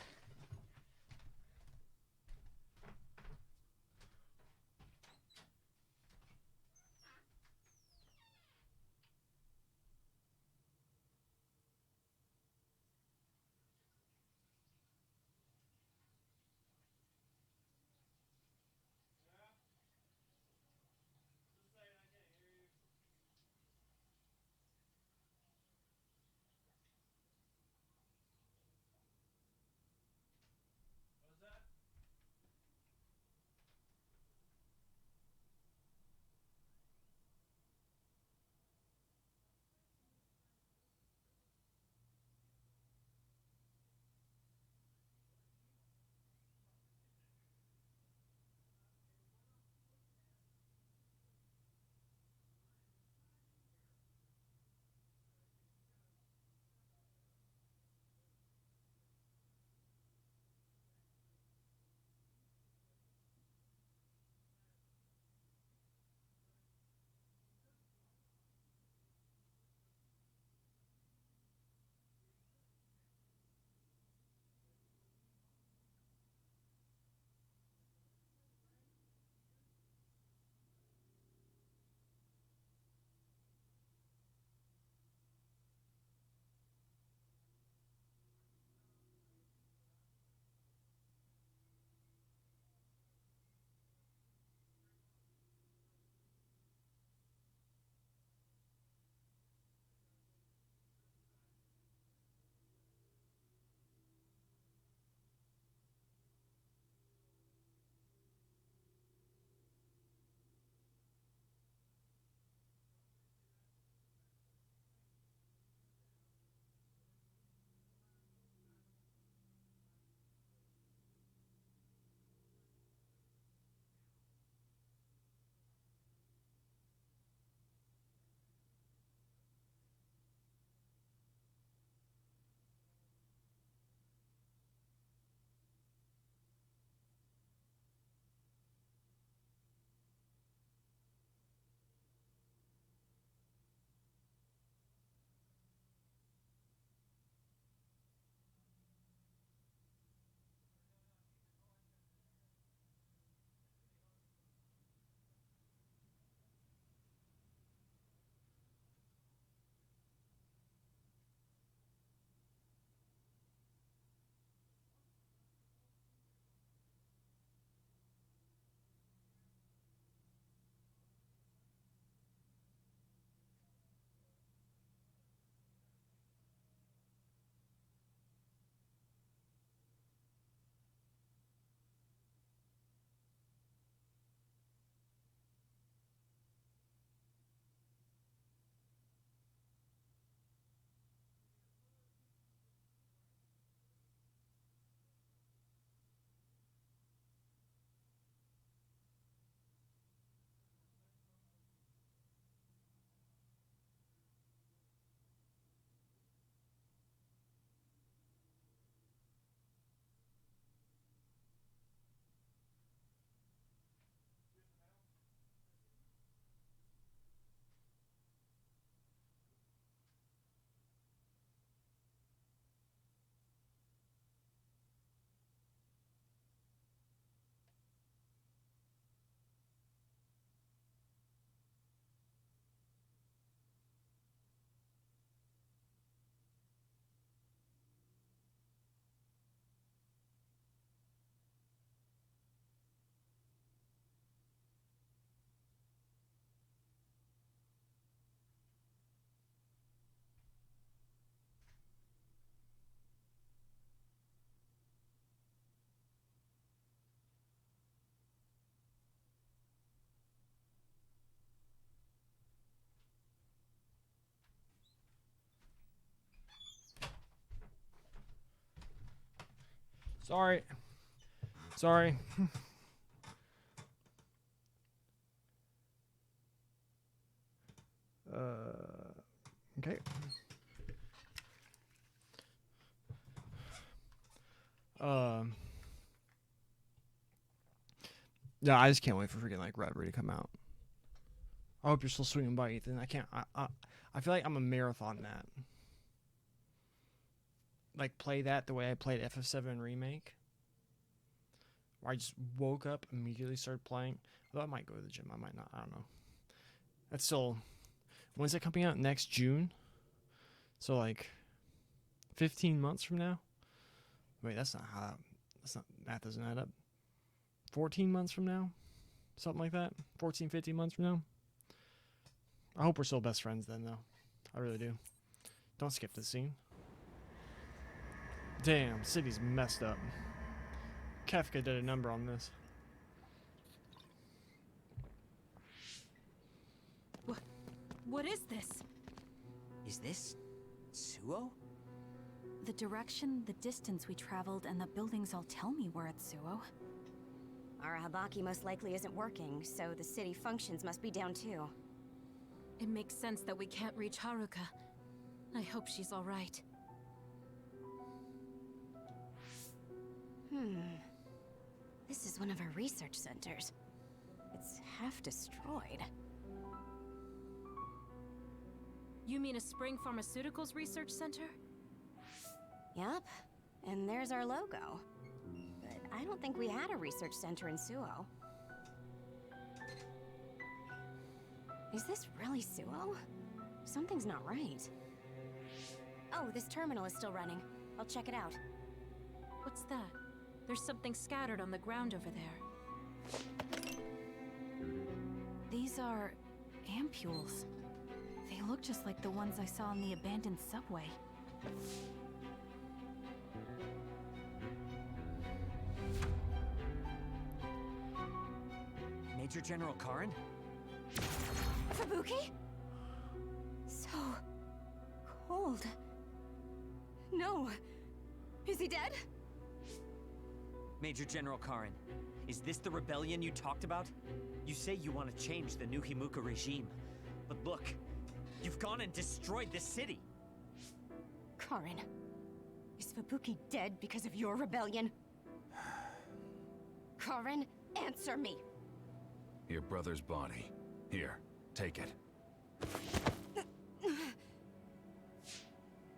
Speaker 1: Sorry. Sorry. Okay. Yeah, I just can't wait for freaking like Reverie to come out. I hope you're still swinging by, Ethan. I can't. I feel like I'm a marathon that. Like play that the way I played FF7 Remake. Where I just woke up, immediately started playing. Although I might go to the gym, I might not. I don't know. That's still. When's it coming out? Next June. So like 15 months from now. Wait, that's not how. That's not. Math doesn't add up. 14 months from now, something like that. 14, 15 months from now. I hope we're still best friends then, though. I really do. Don't skip this scene. Damn, city's messed up. Kefka did a number on this.
Speaker 4: What is this?
Speaker 3: Is this Suo?
Speaker 9: The direction, the distance we traveled, and the buildings all tell me we're at Suo.
Speaker 14: Our Habaki most likely isn't working, so the city functions must be down too.
Speaker 4: It makes sense that we can't reach Haruka. I hope she's all right.
Speaker 14: This is one of our research centers. It's half destroyed.
Speaker 4: You mean a Spring Pharmaceuticals Research Center?
Speaker 14: Yup. And there's our logo. But I don't think we had a research center in Suo. Is this really Suo? Something's not right. Oh, this terminal is still running. I'll check it out.
Speaker 4: What's that? There's something scattered on the ground over there.
Speaker 9: These are ampules. They look just like the ones I saw in the abandoned subway.
Speaker 3: Major General Karin?
Speaker 14: Fubuki? So cold. No. Is he dead?
Speaker 3: Major General Karin, is this the rebellion you talked about? You say you want to change the new Himuka regime, but look, you've gone and destroyed the city.
Speaker 14: Karin, is Fubuki dead because of your rebellion? Karin, answer me.
Speaker 10: Your brother's body. Here, take it.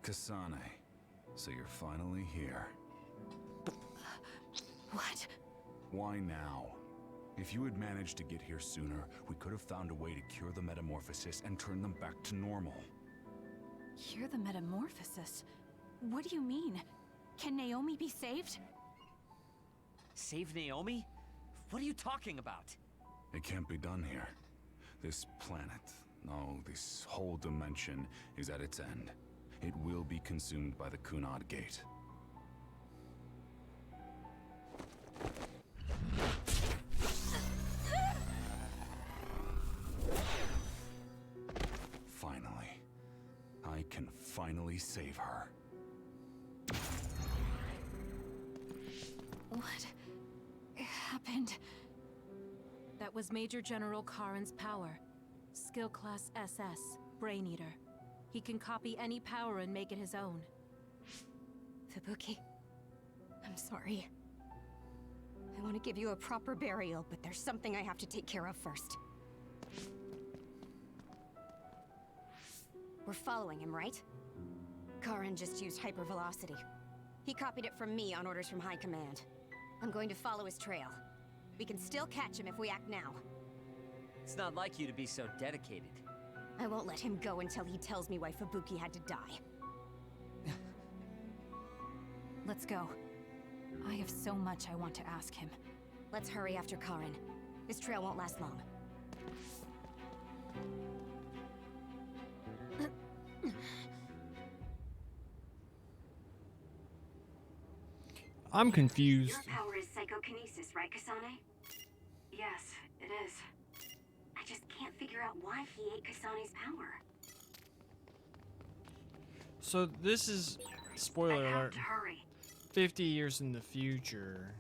Speaker 10: Kasane, so you're finally here.
Speaker 14: What?
Speaker 10: Why now? If you had managed to get here sooner, we could have found a way to cure the metamorphosis and turn them back to normal.
Speaker 9: Cure the metamorphosis? What do you mean? Can Naomi be saved?
Speaker 3: Save Naomi? What are you talking about?
Speaker 10: It can't be done here. This planet, no, this whole dimension is at its end. It will be consumed by the Kunad Gate. Finally. I can finally save her.
Speaker 9: What happened?
Speaker 4: That was Major General Karin's power. Skill class SS, Brain Eater. He can copy any power and make it his own.
Speaker 14: Fubuki, I'm sorry. I want to give you a proper burial, but there's something I have to take care of first. We're following him, right? Karin just used hypervelocity. He copied it from me on orders from High Command. I'm going to follow his trail. We can still catch him if we act now.
Speaker 3: It's not like you to be so dedicated.
Speaker 14: I won't let him go until he tells me why Fubuki had to die.
Speaker 9: Let's go. I have so much I want to ask him.
Speaker 14: Let's hurry after Karin. This trail won't last long.
Speaker 1: I'm confused.
Speaker 15: Your power is psychokinesis, right, Kasane? Yes, it is. I just can't figure out why he ate Kasane's power.
Speaker 1: So this is spoiler alert.
Speaker 15: Hurry.
Speaker 1: 50 years in the future.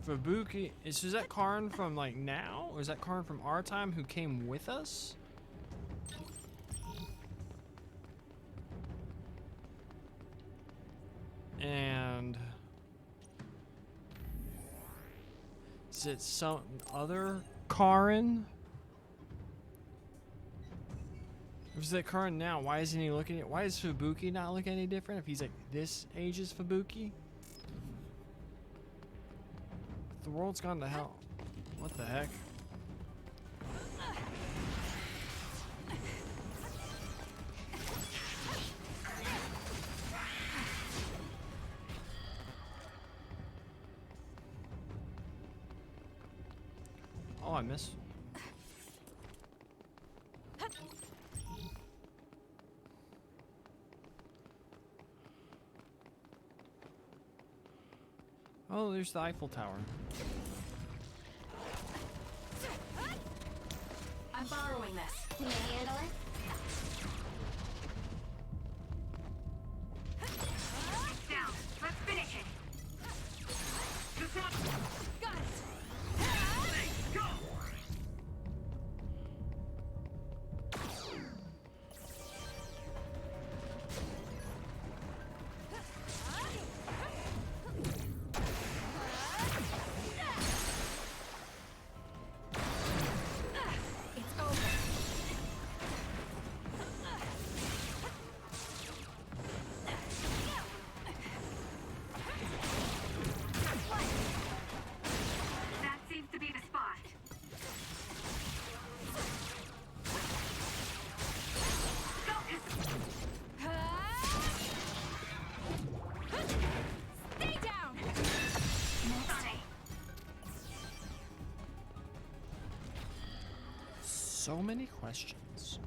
Speaker 1: Fubuki, is that Karn from like now? Or is that Karn from our time who came with us? And is it some other Karn? If it's that Karn now, why isn't he looking at? Why does Fubuki not look any different? If he's like this age as Fubuki, the world's gone to hell. What the heck? Oh, I missed. Oh, there's the Eiffel Tower.
Speaker 9: I'm borrowing this.
Speaker 5: Can you handle it?
Speaker 15: Down. Let's finish it.
Speaker 9: Got it.
Speaker 6: Go!
Speaker 9: It's over.
Speaker 15: That seems to be the spot.
Speaker 9: Stay down.
Speaker 1: So many questions.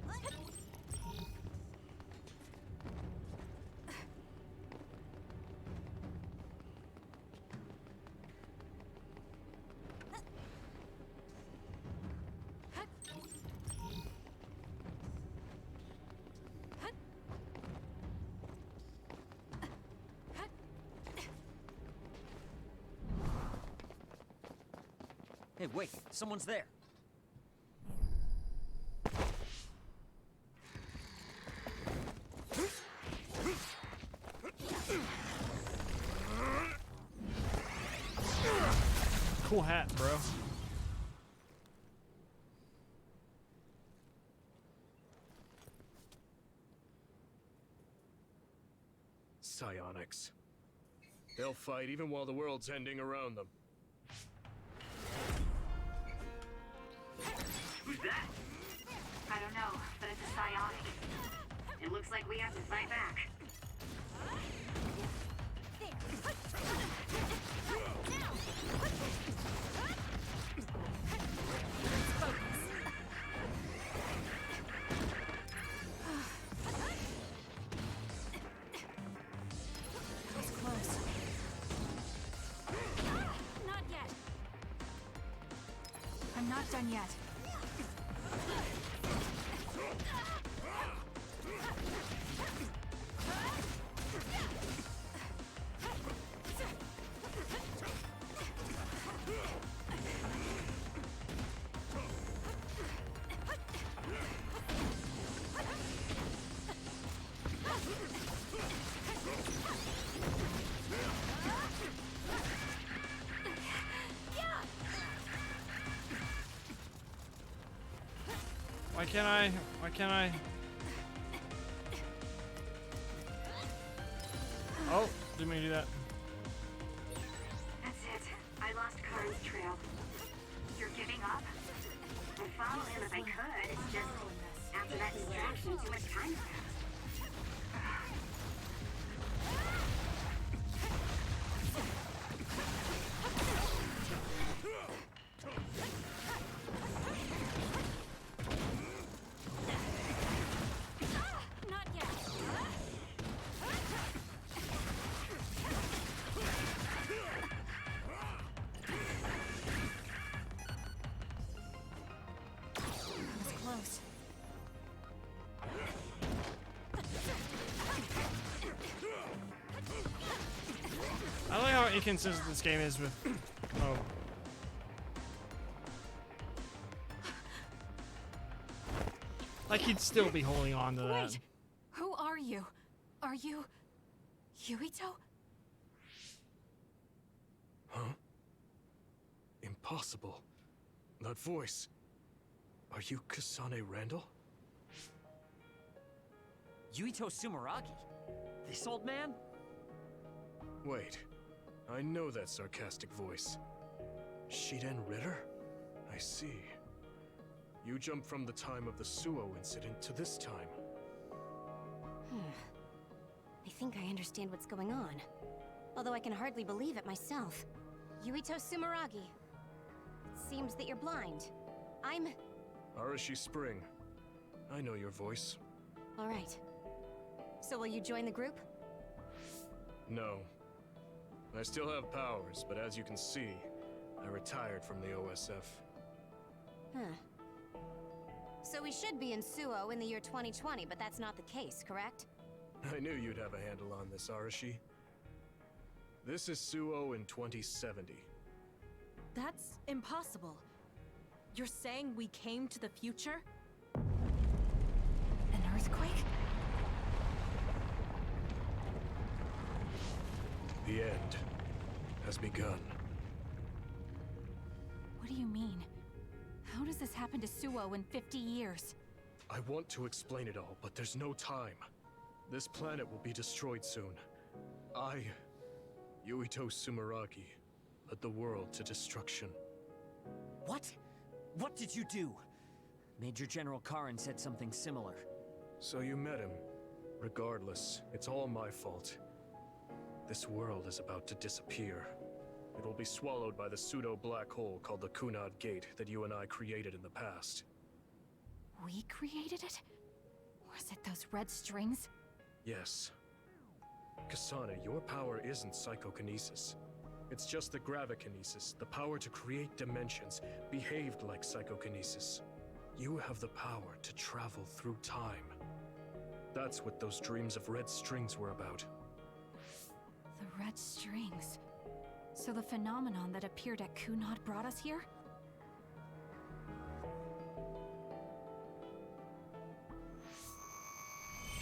Speaker 3: Hey, wait, someone's there.
Speaker 1: Cool hat, bro.
Speaker 19: Psionics. They'll fight even while the world's ending around them.
Speaker 6: Who's that?
Speaker 15: I don't know, but it's a psionic. It looks like we have to fight back.
Speaker 9: That was close. Not yet. I'm not done yet.
Speaker 1: Why can't I? Why can't I? Oh, didn't mean to do that.
Speaker 15: That's it. I lost Karin's trail. You're giving up? I'd follow him if I could. It's just, after that distraction, too much time passed.
Speaker 9: Not yet. That was close.
Speaker 1: inconsistent this game is with. Oh. Like he'd still be holding on to that.
Speaker 9: Wait! Who are you? Are you... Yuito?
Speaker 19: Huh? Impossible. That voice. Are you Kasane Randall?
Speaker 3: Yuito Sumeragi? This old man?
Speaker 19: Wait. I know that sarcastic voice. Shiden Ritter? I see. You jumped from the time of the Suo incident to this time.
Speaker 14: I think I understand what's going on. Although I can hardly believe it myself. Yuito Sumeragi. It seems that you're blind. I'm...
Speaker 19: Arashi Spring. I know your voice.
Speaker 14: All right. So will you join the group?
Speaker 19: No. I still have powers, but as you can see, I retired from the OSF.
Speaker 14: Huh. So we should be in Suo in the year 2020, but that's not the case, correct?
Speaker 19: I knew you'd have a handle on this, Arashi. This is Suo in 2070.
Speaker 4: That's impossible. You're saying we came to the future?
Speaker 9: An earthquake?
Speaker 19: The end has begun.
Speaker 9: What do you mean? How does this happen to Suo in 50 years?
Speaker 19: I want to explain it all, but there's no time. This planet will be destroyed soon. I, Yuito Sumeragi, led the world to destruction.
Speaker 3: What? What did you do? Major General Karin said something similar.
Speaker 19: So you met him. Regardless, it's all my fault. This world is about to disappear. It will be swallowed by the pseudo-black hole called the Kunad Gate that you and I created in the past.
Speaker 9: We created it? Was it those red strings?
Speaker 19: Yes. Kasane, your power isn't psychokinesis. It's just the gravikinesis, the power to create dimensions, behaved like psychokinesis. You have the power to travel through time. That's what those dreams of red strings were about.
Speaker 9: The red strings. So the phenomenon that appeared at Kunad brought us here?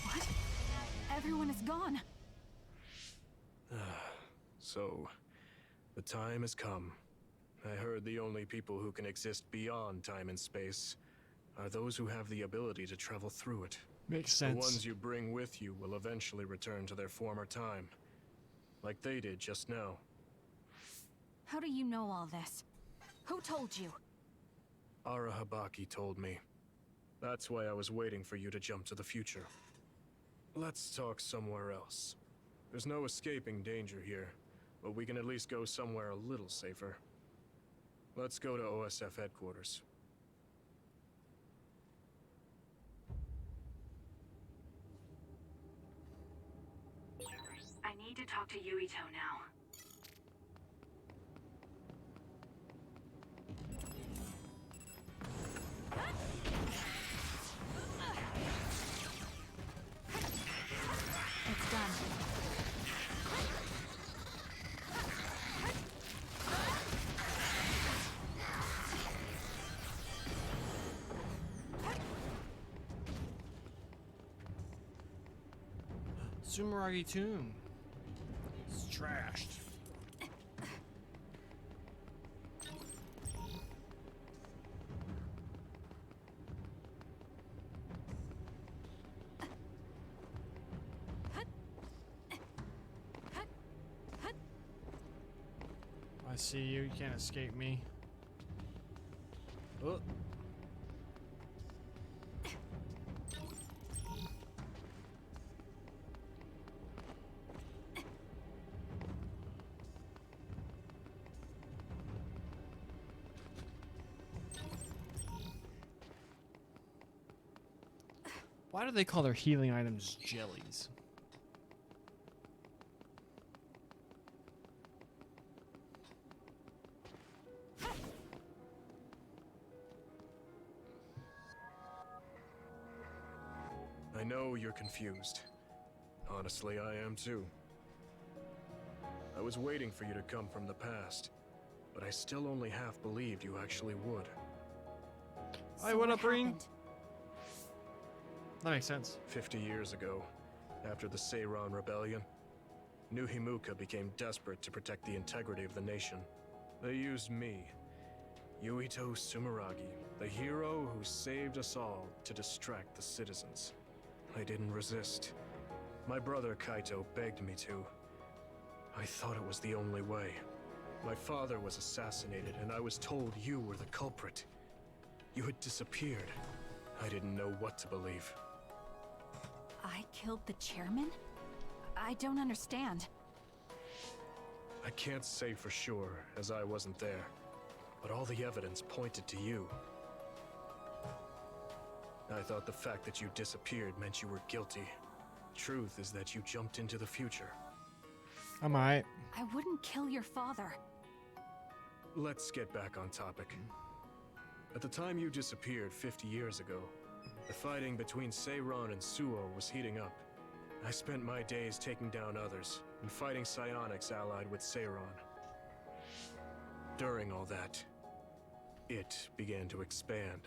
Speaker 9: What? Everyone is gone.
Speaker 19: So, the time has come. I heard the only people who can exist beyond time and space are those who have the ability to travel through it.
Speaker 1: Makes sense.
Speaker 19: The ones you bring with you will eventually return to their former time. Like they did just now.
Speaker 9: How do you know all this? Who told you?
Speaker 19: Ara Habaki told me. That's why I was waiting for you to jump to the future. Let's talk somewhere else. There's no escaping danger here, but we can at least go somewhere a little safer. Let's go to OSF headquarters.
Speaker 15: I need to talk to Yuito now.
Speaker 9: It's done.
Speaker 1: Sumeragi tomb. It's trashed. I see you. You can't escape me. Oh. Why do they call their healing items jellies?
Speaker 19: I know you're confused. Honestly, I am too. I was waiting for you to come from the past, but I still only half believed you actually would.
Speaker 1: Hi, what up, Reen? That makes sense.
Speaker 19: 50 years ago, after the Seiron Rebellion, New Himuka became desperate to protect the integrity of the nation. They used me, Yuito Sumeragi, the hero who saved us all, to distract the citizens. I didn't resist. My brother Kaito begged me to. I thought it was the only way. My father was assassinated, and I was told you were the culprit. You had disappeared. I didn't know what to believe.
Speaker 9: I killed the chairman? I don't understand.
Speaker 19: I can't say for sure, as I wasn't there, but all the evidence pointed to you. I thought the fact that you disappeared meant you were guilty. Truth is that you jumped into the future.
Speaker 1: I'm alright.
Speaker 9: I wouldn't kill your father.
Speaker 19: Let's get back on topic. At the time you disappeared 50 years ago, the fighting between Seiron and Suo was heating up. I spent my days taking down others and fighting psionics allied with Seiron. During all that, it began to expand.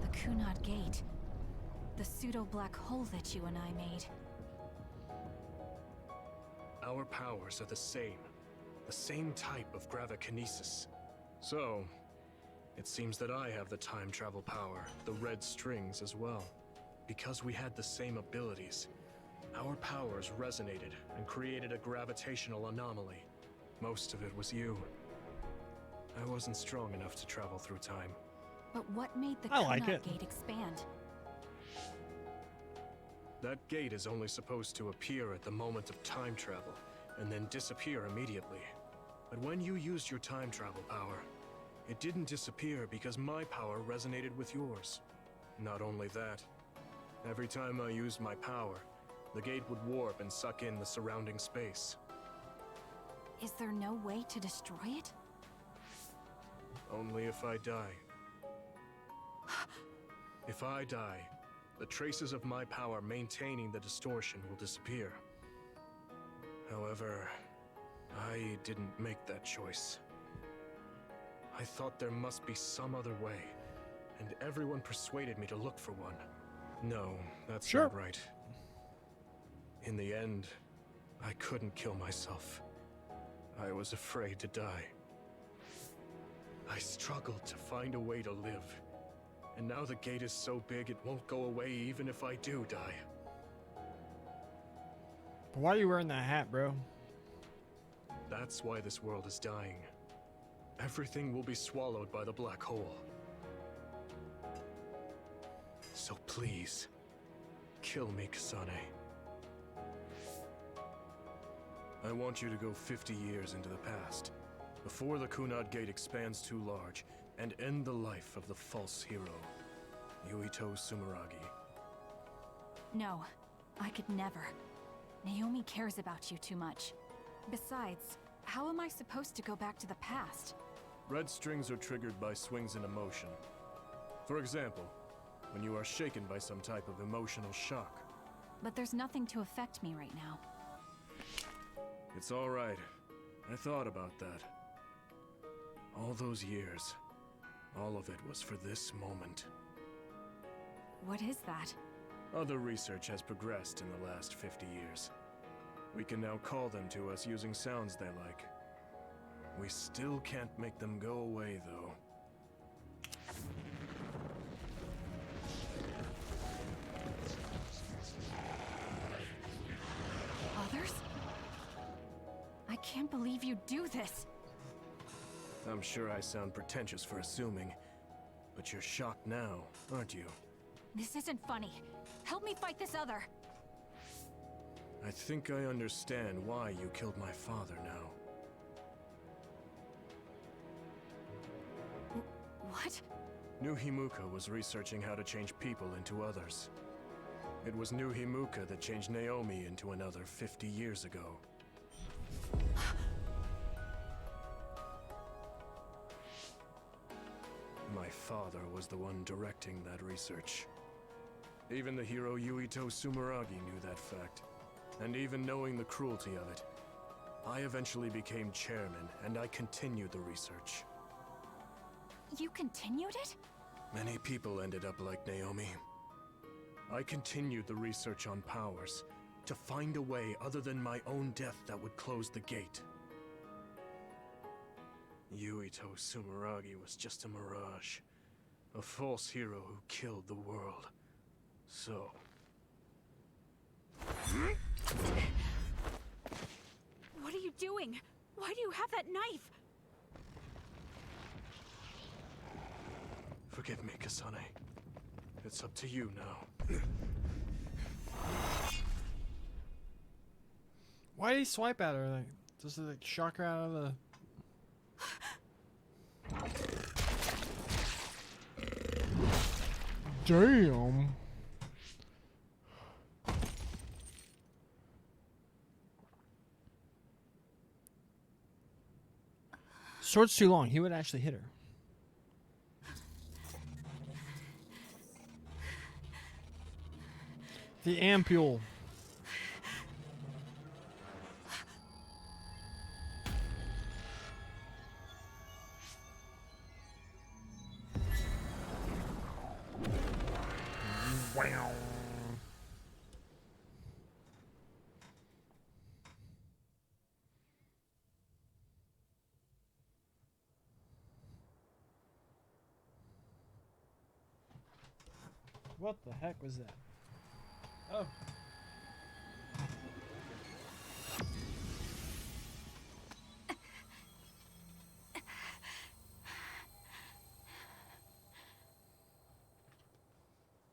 Speaker 9: The Kunad Gate. The pseudo-black hole that you and I made.
Speaker 19: Our powers are the same type of gravikinesis. So, it seems that I have the time travel power, the red strings as well. Because we had the same abilities, our powers resonated and created a gravitational anomaly. Most of it was you. I wasn't strong enough to travel through time.
Speaker 9: But what made the
Speaker 1: like
Speaker 9: Kunad
Speaker 1: it.
Speaker 9: Gate expand?
Speaker 19: That gate is only supposed to appear at the moment of time travel, and then disappear immediately. But when you used your time travel power, it didn't disappear because my power resonated with yours. Not only that, every time I used my power, the gate would warp and suck in the surrounding space.
Speaker 9: Is there no way to destroy it?
Speaker 19: Only if I die. If I die, the traces of my power maintaining the distortion will disappear. However, I didn't make that choice. I thought there must be some other way, and everyone persuaded me to look for one. No, that's not right. In the end, I couldn't kill myself. I was afraid to die. I struggled to find a way to live. And now the gate is so big it won't go away even if I do die.
Speaker 1: Why are you wearing that hat, bro?
Speaker 19: That's why this world is dying. Everything will be swallowed by the black hole. So please, kill me, Kasane. I want you to go 50 years into the past, before the Kunad Gate expands too large, and end the life of the false hero, Yuito Sumeragi.
Speaker 9: No, I could never. Naomi cares about you too much. Besides, how am I supposed to go back to the past?
Speaker 19: Red strings are triggered by swings in emotion. For example, when you are shaken by some type of emotional shock.
Speaker 9: But there's nothing to affect me right now.
Speaker 19: It's all right. I thought about that. All those years, all of it was for this moment.
Speaker 9: What is that?
Speaker 19: Other research has progressed in the last 50 years. We can now call them to us using sounds they like. We still can't make them go away, though.
Speaker 9: Others? I can't believe you do this.
Speaker 19: I'm sure I sound pretentious for assuming, but you're shocked now, aren't you?
Speaker 9: This isn't funny. Help me fight this other.
Speaker 19: I think I understand why you killed my father now.
Speaker 9: What?
Speaker 19: New Himuka was researching how to change people into others. It was New Himuka that changed Naomi into another 50 years ago. My father was the one directing that research. Even the hero Yuito Sumeragi knew that fact. And even knowing the cruelty of it, I eventually became chairman, and I continued the research.
Speaker 9: You continued it?
Speaker 19: Many people ended up like Naomi. I continued the research on powers, to find a way other than my own death that would close the gate. Yuito Sumeragi was just a mirage. A false hero who killed the world. So...
Speaker 9: What are you doing? Why do you have that knife?
Speaker 19: Forgive me, Kasane. It's up to you now.
Speaker 1: Why did he swipe at her? Like, just to like shock her out of the... Damn. Sword's too long. He would actually hit her. The ampule. Wow. What the heck was that? Oh.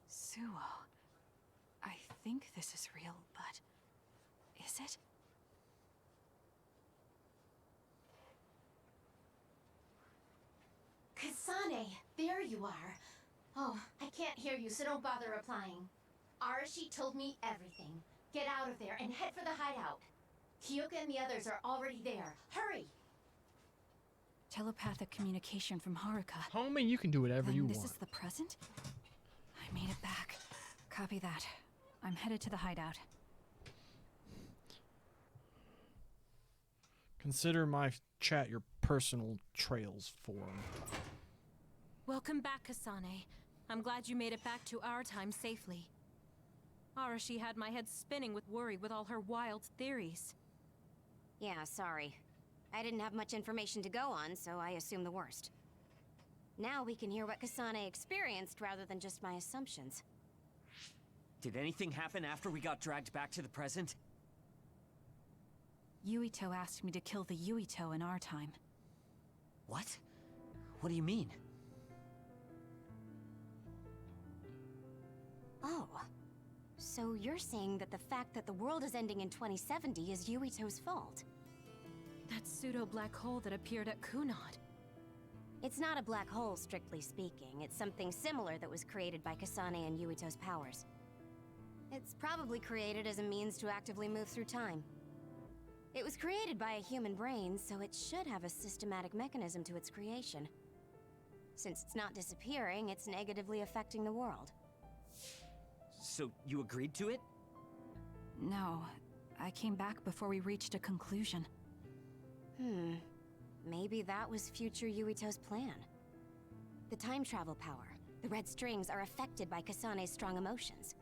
Speaker 9: Suo. I think this is real, but is it?
Speaker 20: Kasane, there you are. Oh, I can't hear you, so don't bother replying. Arashi told me everything. Get out of there and head for the hideout. Kyoka and the others are already there. Hurry!
Speaker 9: Telepathic communication from Haruka.
Speaker 1: Homie, you can do whatever you
Speaker 9: This
Speaker 1: want.
Speaker 9: is the present? I made it back. Copy that. I'm headed to the hideout.
Speaker 1: Consider my chat your personal trails forum.
Speaker 4: Welcome back, Kasane. I'm glad you made it back to our time safely. Arashi had my head spinning with worry with all her wild theories.
Speaker 14: Yeah, sorry. I didn't have much information to go on, so I assumed the worst. Now we can hear what Kasane experienced rather than just my assumptions.
Speaker 3: Did anything happen after we got dragged back to the present?
Speaker 9: Yuito asked me to kill the Yuito in our time.
Speaker 3: What? What do you mean?
Speaker 14: Oh. So you're saying that the fact that the world is ending in 2070 is Yuito's fault?
Speaker 4: That pseudo-black hole that appeared at Kunad.
Speaker 14: It's not a black hole, strictly speaking. It's something similar that was created by Kasane and Yuito's powers. It's probably created as a means to actively move through time. It was created by a human brain, so it should have a systematic mechanism to its creation. Since it's not disappearing, it's negatively affecting the world.
Speaker 3: So you agreed to it?
Speaker 9: No. I came back before we reached a conclusion.
Speaker 14: Maybe that was future Yuito's plan. The time travel power, the red strings, are affected by Kasane's strong emotions.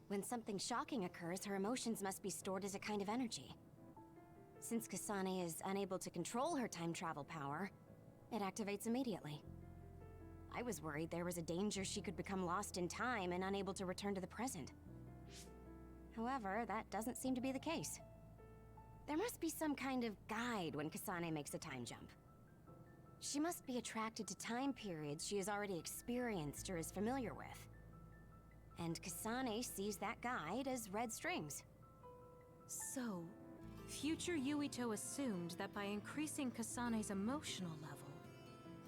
Speaker 14: When something shocking occurs, her emotions must be stored as a kind of energy. Since Kasane is unable to control her time travel power, it activates immediately. I was worried there was a danger she could become lost in time and unable to return to the present. However, that doesn't seem to be the case. There must be some kind of guide when Kasane makes a time jump. She must be attracted to time periods she has already experienced or is familiar with. And Kasane sees that guide as red strings.
Speaker 4: So, future Yuito assumed that by increasing Kasane's emotional level,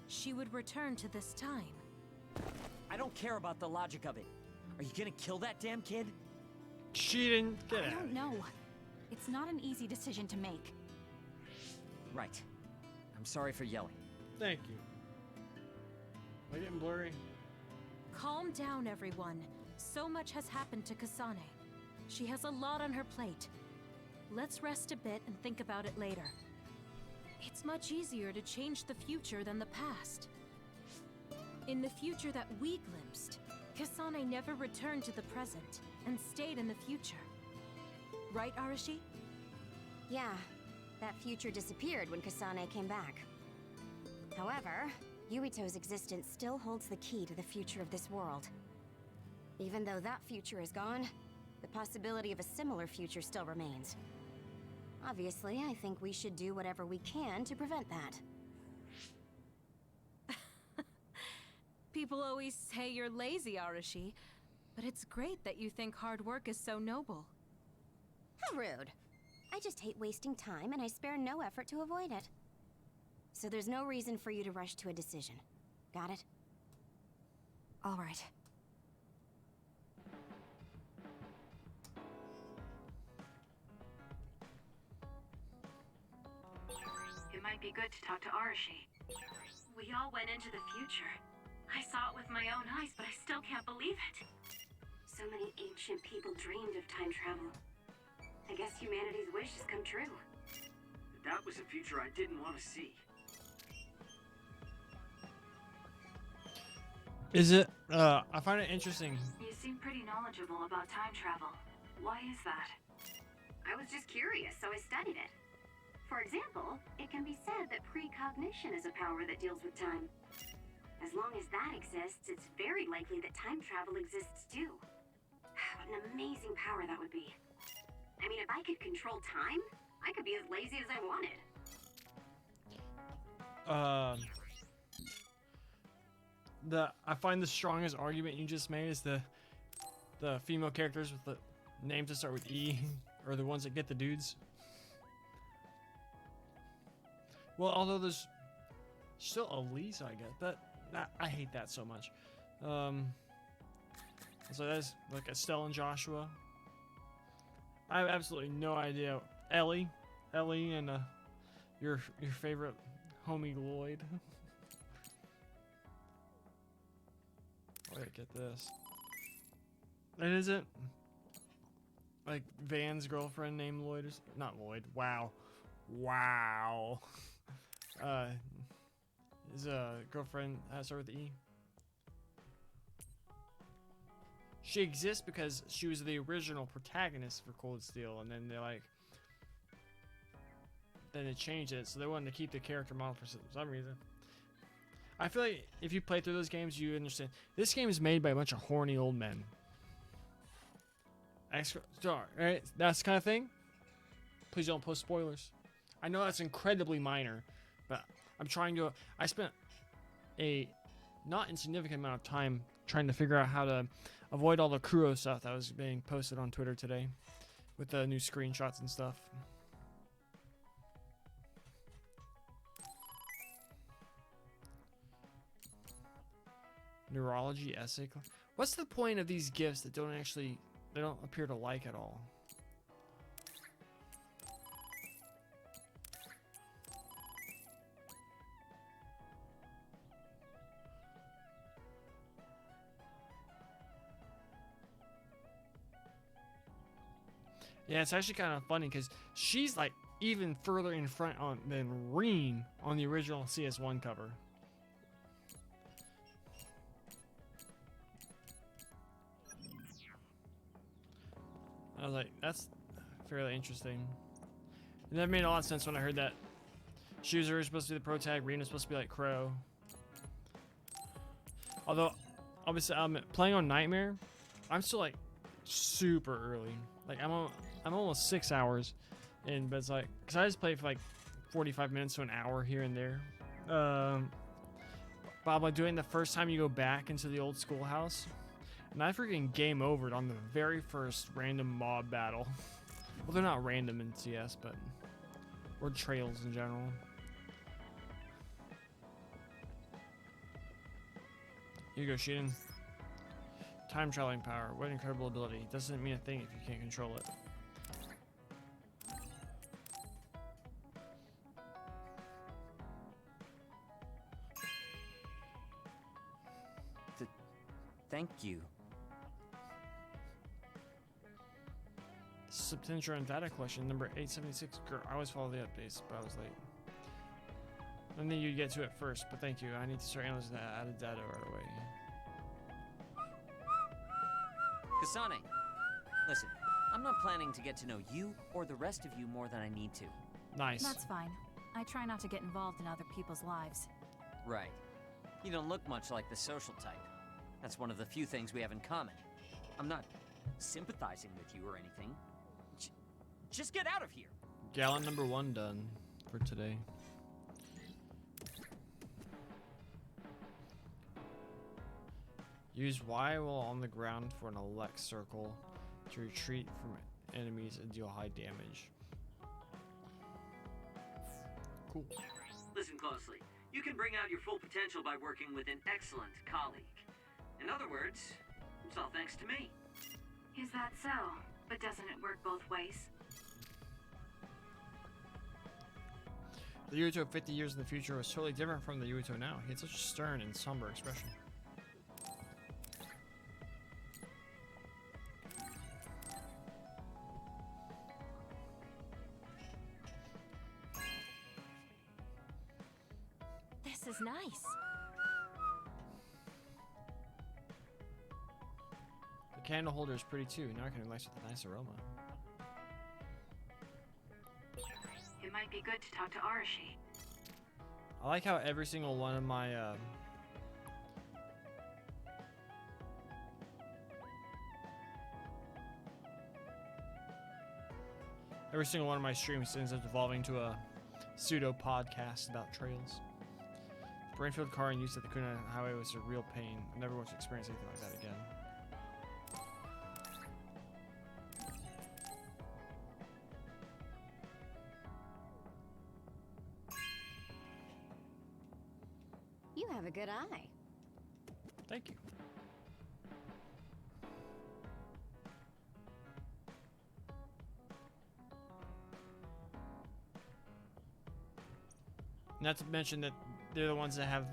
Speaker 4: she would return to this time.
Speaker 3: I don't care about the logic of it. Are you gonna kill that damn kid?
Speaker 1: She didn't get
Speaker 9: I don't know. It's not an easy decision to make.
Speaker 3: Right. I'm sorry for yelling.
Speaker 1: Thank you. Am I getting blurry?
Speaker 4: Calm down, everyone. So much has happened to Kasane. She has a lot on her plate. Let's rest a bit and think about it later. It's much easier to change the future than the past. In the future that we glimpsed, Kasane never returned to the present and stayed in the future. Right, Arashi?
Speaker 14: Yeah, that future disappeared when Kasane came back. However, Yuito's existence still holds the key to the future of this world. Even though that future is gone, the possibility of a similar future still remains. Obviously, I think we should do whatever we can to prevent that.
Speaker 4: People always say you're lazy, Arashi, but it's great that you think hard work is so noble.
Speaker 14: How rude. I just hate wasting time, and I spare no effort to avoid it. So there's no reason for you to rush to a decision. Got it?
Speaker 9: All right.
Speaker 15: It might be good to talk to Arashi. We all went into the future. I saw it with my own eyes, but I still can't believe it. So many ancient people dreamed of time travel. I guess humanity's wish has come true.
Speaker 6: That was a future I didn't want to see.
Speaker 1: Is it? I find it interesting.
Speaker 15: You seem pretty knowledgeable about time travel. Why is that? I was just curious, so I studied it. For example, it can be said that precognition is a power that deals with time. As long as that exists, it's very likely that time travel exists too. What an amazing power that would be. I mean, if I could control time, I could be as lazy as I wanted.
Speaker 1: I find the strongest argument you just made is the female characters with the names that start with E are the ones that get the dudes. Well, although there's still Elise, I get that. I hate that so much. So that's like Estelle and Joshua. I have absolutely no idea. Ellie, and your favorite homie Lloyd. Wait, get this. And is it like Van's girlfriend named Lloyd? Or not Lloyd. Wow. His girlfriend start with E. She exists because she was the original protagonist for Cold Steel, and then they changed it, so they wanted to keep the character model for some reason. I feel like if you play through those games, you understand. This game is made by a bunch of horny old men. Right? That's the kind of thing. Please don't post spoilers. I know that's incredibly minor, but I'm trying to. I spent a not insignificant amount of time trying to figure out how to avoid all the Kuro stuff that was being posted on Twitter today with the new screenshots and stuff. Neurology essay. What's the point of these gifts that they don't appear to like at all? Yeah, it's actually kind of funny because she's like even further in front than Reen on the original CS1 cover. I was like, that's fairly interesting. And that made a lot of sense when I heard that Shuzer was supposed to be the pro tag, Reen was supposed to be like Crow. Although, obviously, playing on Nightmare, I'm still like super early. Like I'm almost 6 hours in, but it's like, cause I just play for like 45 minutes to an hour here and there. Bob, like doing the first time you go back into the old schoolhouse, and I freaking game overed on the very first random mob battle. Well, they're not random in CS, but or trails in general. Here you go, Sheehan. Time traveling power. What incredible ability. Doesn't mean a thing if you can't control it.
Speaker 3: Thank you.
Speaker 1: September and data collection number 876. Girl, I always follow the updates, but I was late. I knew you'd get to it first, but thank you. I need to start analyzing that added data right away.
Speaker 3: Kasane, listen, I'm not planning to get to know you or the rest of you more than I need to.
Speaker 1: Nice.
Speaker 9: That's fine. I try not to get involved in other people's lives.
Speaker 3: Right. You don't look much like the social type. That's one of the few things we have in common. I'm not sympathizing with you or anything. Just get out of here.
Speaker 1: Gallon number 1 done for today. Use Y while on the ground for an elect circle to retreat from enemies and deal high damage. Cool.
Speaker 6: Listen closely. You can bring out your full potential by working with an excellent colleague. In other words, it's all thanks to me.
Speaker 15: Is that so? But doesn't it work both ways?
Speaker 1: The Yuito 50 years in the future was totally different from the Yuito now. He had such a stern and somber expression.
Speaker 4: This is nice.
Speaker 1: The candle holder is pretty too. Now I can relax with a nice aroma.
Speaker 15: It might be good to talk to Arashi.
Speaker 1: I like how every single one of my streams ends up evolving to a pseudo podcast about trails. Brainfield car and use of the Kuna Highway was a real pain. I never want to experience anything like that again.
Speaker 14: You have a good eye.
Speaker 1: Thank you. Not to mention that they're the ones that have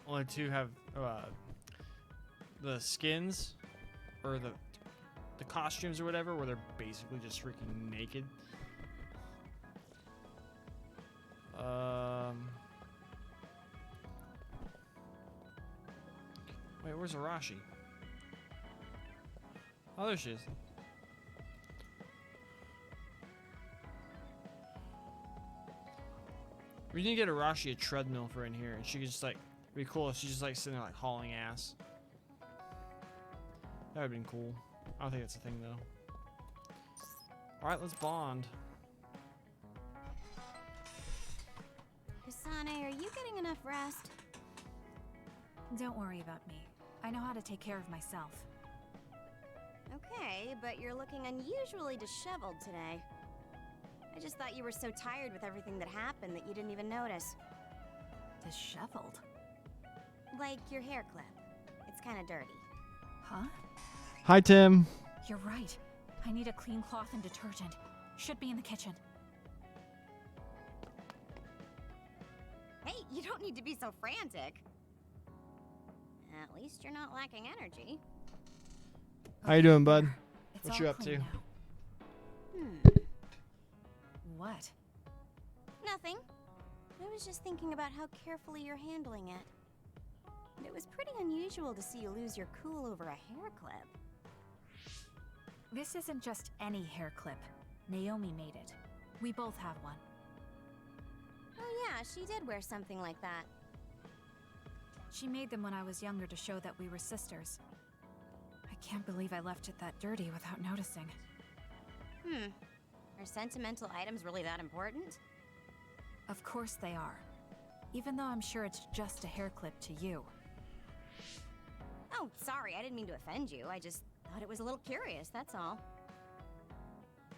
Speaker 1: only 2 have the skins or the costumes or whatever, where they're basically just freaking naked. Wait, where's Arashi? Oh, there she is. We need to get Arashi a treadmill for in here, and she could just like, it'd be cool if she's just like sitting there like hauling ass. That would've been cool. I don't think that's a thing though. Alright, let's bond.
Speaker 14: Kasane, are you getting enough rest?
Speaker 9: Don't worry about me. I know how to take care of myself.
Speaker 14: Okay, but you're looking unusually disheveled today. I just thought you were so tired with everything that happened that you didn't even notice.
Speaker 9: Disheveled?
Speaker 14: Like your hair clip. It's kind of dirty.
Speaker 9: Huh?
Speaker 1: Hi, Tim.
Speaker 9: You're right. I need a clean cloth and detergent. Should be in the kitchen.
Speaker 14: Hey, you don't need to be so frantic. At least you're not lacking energy.
Speaker 1: How you doing, bud?
Speaker 9: It's
Speaker 1: What
Speaker 9: all
Speaker 1: you up to?
Speaker 9: clean now. What?
Speaker 14: Nothing. I was just thinking about how carefully you're handling it. And it was pretty unusual to see you lose your cool over a hair clip.
Speaker 9: This isn't just any hair clip. Naomi made it. We both have one.
Speaker 14: Oh yeah, she did wear something like that.
Speaker 9: She made them when I was younger to show that we were sisters. I can't believe I left it that dirty without noticing.
Speaker 14: Are sentimental items really that important?
Speaker 9: Of course they are. Even though I'm sure it's just a hair clip to you.
Speaker 14: Oh, sorry, I didn't mean to offend you. I just thought it was a little curious, that's all.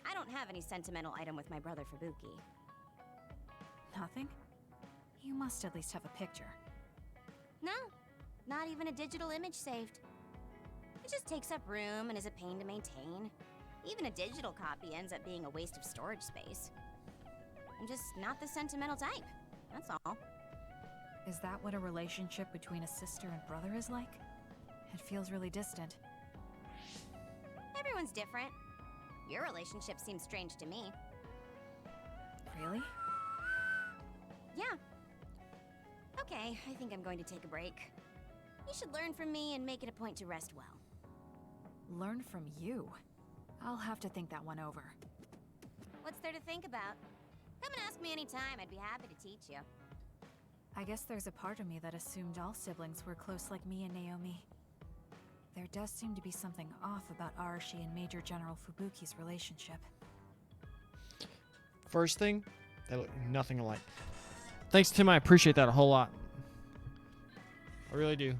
Speaker 14: I don't have any sentimental item with my brother Fubuki.
Speaker 9: Nothing? You must at least have a picture.
Speaker 14: No, not even a digital image saved. It just takes up room and is a pain to maintain. Even a digital copy ends up being a waste of storage space. I'm just not the sentimental type, that's all.
Speaker 9: Is that what a relationship between a sister and brother is like? It feels really distant.
Speaker 14: Everyone's different. Your relationship seems strange to me.
Speaker 9: Really?
Speaker 14: Yeah. Okay, I think I'm going to take a break. You should learn from me and make it a point to rest well.
Speaker 9: Learn from you? I'll have to think that one over.
Speaker 14: What's there to think about? Come and ask me anytime. I'd be happy to teach you.
Speaker 9: I guess there's a part of me that assumed all siblings were close like me and Naomi. There does seem to be something off about Arashi and Major General Fubuki's relationship.
Speaker 1: First thing, they look nothing alike. Thanks, Tim. I appreciate that a whole lot. I really do.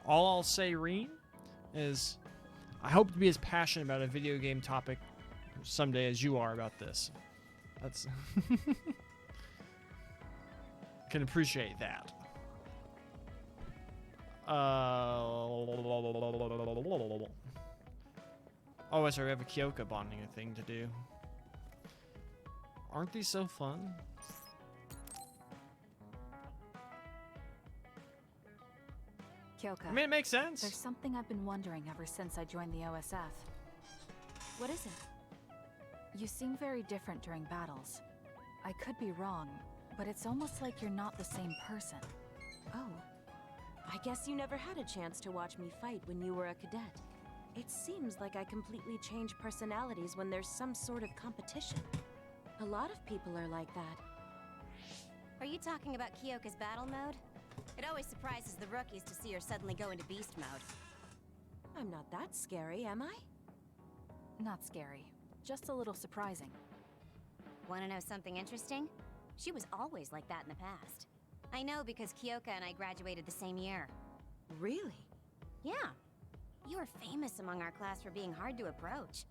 Speaker 1: All I'll say, Reen, is I hope to be as passionate about a video game topic someday as you are about this. That's can appreciate that. Oh, sorry, we have a Kyoka bonding thing to do. Aren't these so fun?
Speaker 9: Kyoka.
Speaker 1: I mean, it makes sense.
Speaker 9: There's something I've been wondering ever since I joined the OSF. What is it? You seem very different during battles. I could be wrong, but it's almost like you're not the same person.
Speaker 21: Oh. I guess you never had a chance to watch me fight when you were a cadet. It seems like I completely change personalities when there's some sort of competition. A lot of people are like that.
Speaker 14: Are you talking about Kyoka's battle mode? It always surprises the rookies to see her suddenly go into beast mode.
Speaker 21: I'm not that scary, am I?
Speaker 9: Not scary. Just a little surprising.
Speaker 14: Want to know something interesting? She was always like that in the past. I know because Kyoka and I graduated the same year.
Speaker 21: Really?
Speaker 14: Yeah. You were famous among our class for being hard to approach.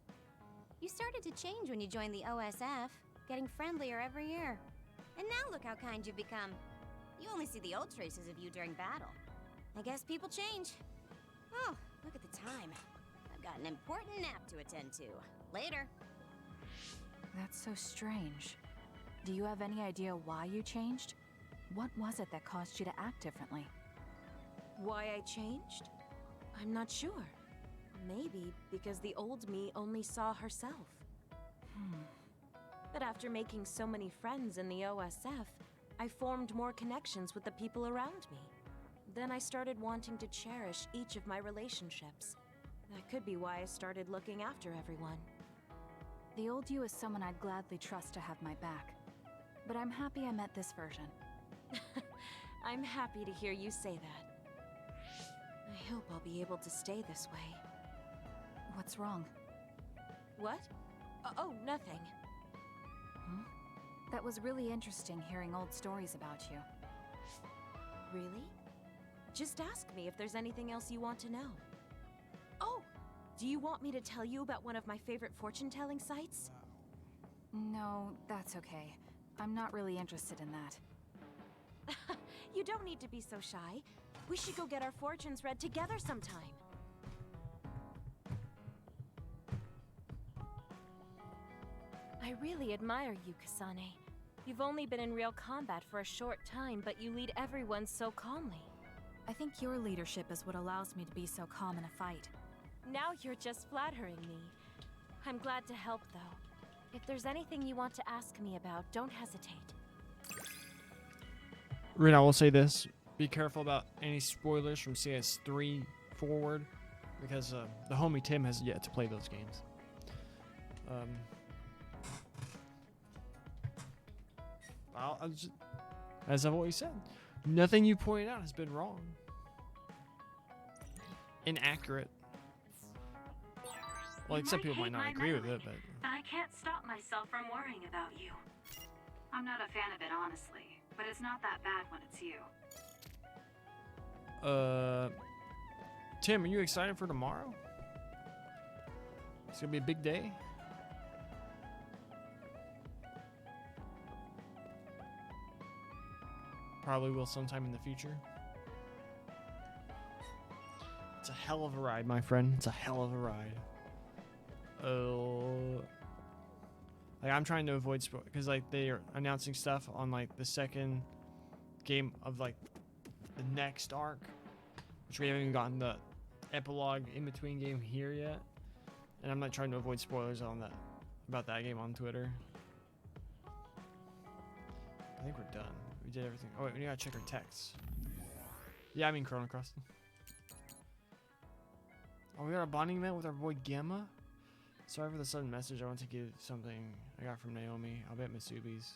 Speaker 14: You started to change when you joined the OSF, getting friendlier every year. And now look how kind you've become. You only see the old traces of you during battle. I guess people change. Oh, look at the time. I've got an important nap to attend to. Later.
Speaker 9: That's so strange. Do you have any idea why you changed? What was it that caused you to act differently?
Speaker 21: Why I changed? I'm not sure. Maybe because the old me only saw herself. But after making so many friends in the OSF, I formed more connections with the people around me. Then I started wanting to cherish each of my relationships. That could be why I started looking after everyone.
Speaker 9: The old you is someone I'd gladly trust to have my back. But I'm happy I met this version.
Speaker 21: I'm happy to hear you say that. I hope I'll be able to stay this way.
Speaker 9: What's wrong?
Speaker 21: What? Oh, nothing.
Speaker 9: That was really interesting hearing old stories about you.
Speaker 21: Really? Just ask me if there's anything else you want to know. Oh! Do you want me to tell you about one of my favorite fortune-telling sites?
Speaker 9: No, that's okay. I'm not really interested in that.
Speaker 21: You don't need to be so shy. We should go get our fortunes read together sometime. I really admire you, Kasane. You've only been in real combat for a short time, but you lead everyone so calmly.
Speaker 9: I think your leadership is what allows me to be so calm in a fight.
Speaker 21: Now you're just flattering me. I'm glad to help, though. If there's anything you want to ask me about, don't hesitate.
Speaker 1: Rin, I will say this. Be careful about any spoilers from CS3 forward, because the homie Tim has yet to play those games. As I've always said, nothing you pointed out has been wrong. Inaccurate. Well, except people might not agree with it, but
Speaker 15: I can't stop myself from worrying about you. I'm not a fan of it, honestly, but it's not that bad when it's you.
Speaker 1: Tim, are you excited for tomorrow? It's gonna be a big day. Probably will sometime in the future. It's a hell of a ride, my friend. It's a hell of a ride. Like, I'm trying to avoid spoil because like they are announcing stuff on like the second game of like the next arc, which we haven't even gotten the epilogue in between game here yet, and I'm not trying to avoid spoilers on that about that game on Twitter. I think we're done. We did everything. Oh wait, we gotta check our texts. Yeah, I mean Chrono Cross. Oh, we got a bonding event with our boy Gemma. Sorry for the sudden message. I want to give something I got from Naomi. I'll bet Masubi's.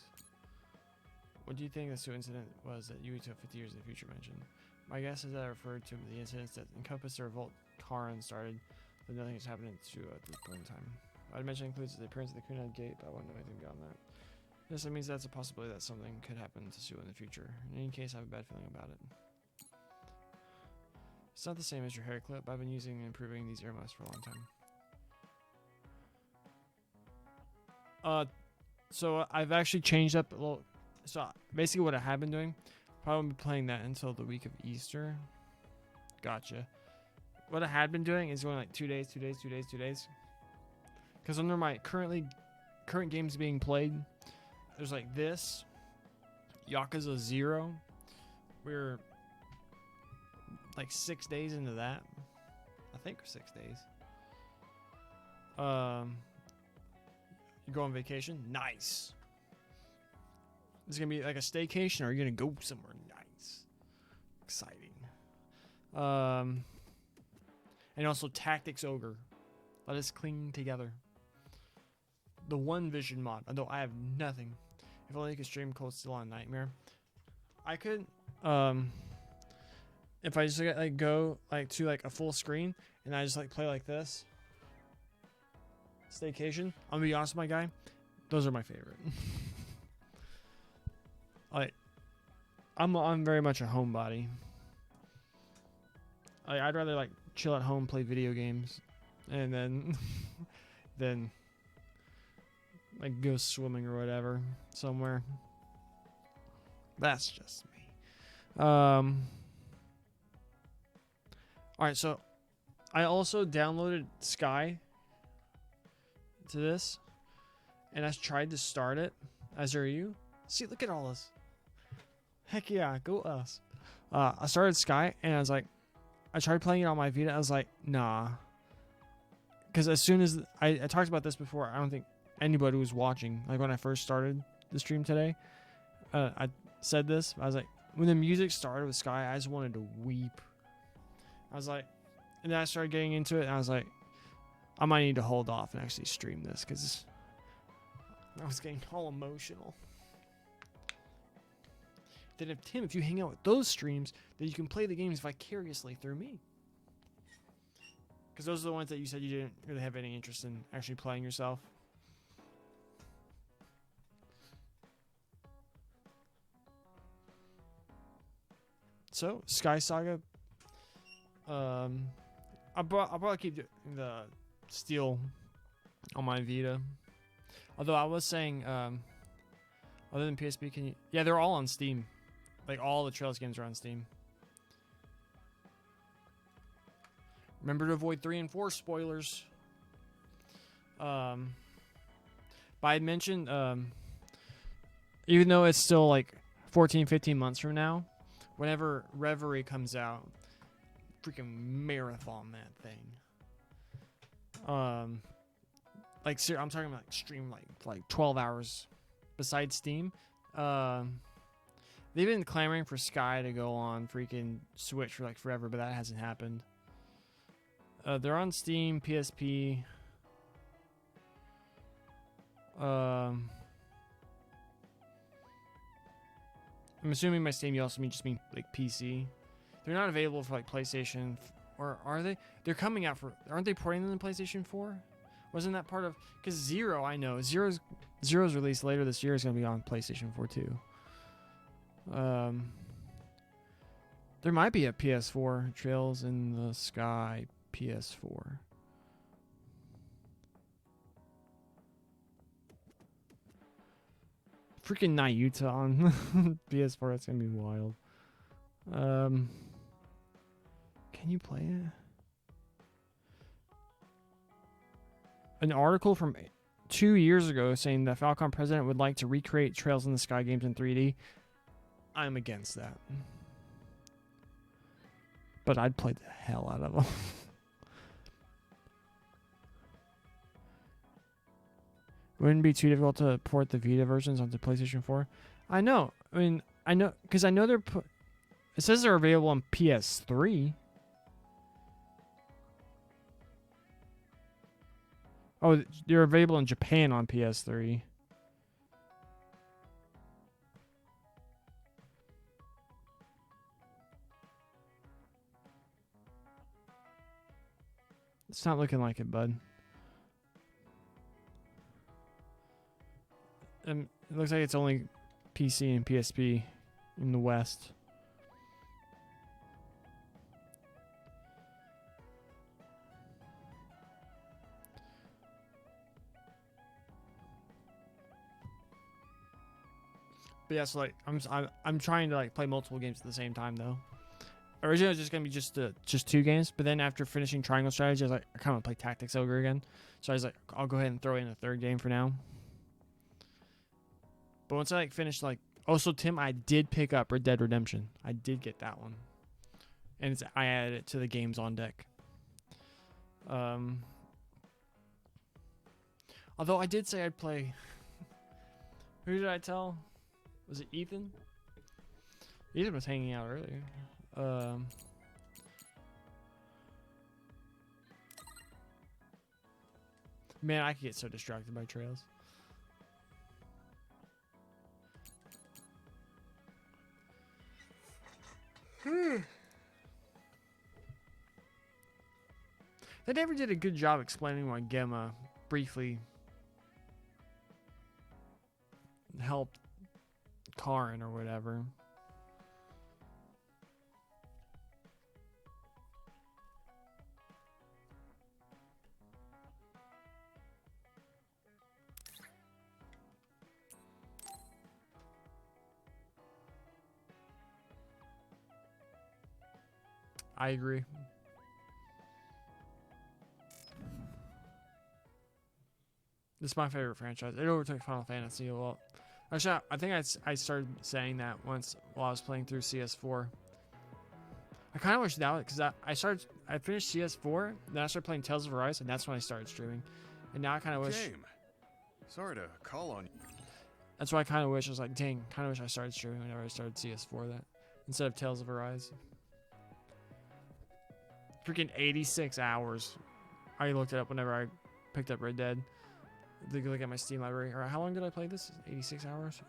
Speaker 1: What do you think the Suo incident was that Yuito 50 years in the future mentioned? My guess is that I referred to the incidents that encompass the revolt Karin started, but nothing has happened to at this point in time. I'd mention includes the appearance of the Kunai Gate, but I won't know anything beyond that. Yes, that means that's a possibility that something could happen to Suo in the future. In any case, I have a bad feeling about it. It's not the same as your hair clip. I've been using and improving these earmuffs for a long time. So I've actually changed up a little. So basically what I have been doing, probably won't be playing that until the week of Easter. Gotcha. What I had been doing is going like 2 days. Because under my current games being played, there's like this, Yakuza 0. We're like 6 days into that. I think 6 days. You go on vacation? Nice. Is it gonna be like a staycation, or are you gonna go somewhere nice? Exciting. And also Tactics Ogre. Let us cling together. The One Vision mod, although I have nothing. If only I could stream Cold Steel on Nightmare. I could, if I just like go like to like a full screen and I just like play like this. Staycation. I'm gonna be honest with my guy. Those are my favorite. I'm very much a homebody. I'd rather like chill at home, play video games, and then like go swimming or whatever somewhere. That's just me. All right, so I also downloaded Sky to this, and I tried to start it. As are you. See, look at all this. Heck yeah, go us. I started Sky, and I was like, I tried playing it on my Vita. I was like, nah. Because as soon as I talked about this before, I don't think anybody was watching. Like when I first started the stream today, I said this. I was like, when the music started with Sky, I just wanted to weep. I was like, and then I started getting into it, and I was like, I might need to hold off and actually stream this because I was getting all emotional. Then if Tim, if you hang out with those streams, then you can play the games vicariously through me. Because those are the ones that you said you didn't really have any interest in actually playing yourself. So, Sky Saga. I'll probably keep doing the Steel on my Vita. Although I was saying, other than PSP, can you? Yeah, they're all on Steam. Like all the Trails games are on Steam. Remember to avoid 3 and 4 spoilers. But I mentioned, even though it's still like 14, 15 months from now, whenever Reverie comes out, freaking marathon that thing. Like I'm talking about like stream like 12 hours besides Steam. They've been clamoring for Sky to go on freaking Switch for like forever, but that hasn't happened. They're on Steam, PSP. I'm assuming by Steam you also just mean like PC. They're not available for like PlayStation, or are they? They're coming out for. Aren't they porting them to PlayStation 4? Wasn't that part of? Because Zero, I know Zero's release later this year is going to be on PlayStation 4 too. There might be a PS4 Trails in the Sky PS4. Freaking Nayuta on PS4, that's gonna be wild. Can you play it? An article from 2 years ago saying that Falcon President would like to recreate Trails in the Sky games in 3D. I'm against that. But I'd play the hell out of them. Wouldn't it be too difficult to port the Vita versions onto PlayStation 4? I know. I mean, I know because I know they're. It says they're available on PS3. Oh, they're available in Japan on PS3. It's not looking like it, bud. It looks like it's only PC and PSP in the West. But yeah, so like I'm trying to like play multiple games at the same time though. Originally it was just gonna be just 2 games, but then after finishing Triangle Strategy, I was like, I kind of play Tactics Ogre again. So I was like, I'll go ahead and throw in a 3rd game for now. But once I like finished like, also Tim, I did pick up Red Dead Redemption. I did get that one, and I added it to the games on deck. Although I did say I'd play. Who did I tell? Was it Ethan? Ethan was hanging out earlier. Man, I could get so distracted by trails. They never did a good job explaining why Gemma briefly helped Karin or whatever. I agree. This is my favorite franchise. It overtook Final Fantasy a lot. Actually, I think I started saying that once while I was playing through CS4. I kind of wish that was because I finished CS4, then I started playing Tales of Arise, and that's when I started streaming. And now I kind of wish.
Speaker 2: Game. Sorry to call on you.
Speaker 1: That's why I kind of wish I was like, dang, kind of wish I started streaming whenever I started CS4 that instead of Tales of Arise. Freaking 86 hours. I looked it up whenever I picked up Red Dead. Look at my Steam library. All right, how long did I play this? 86 hours?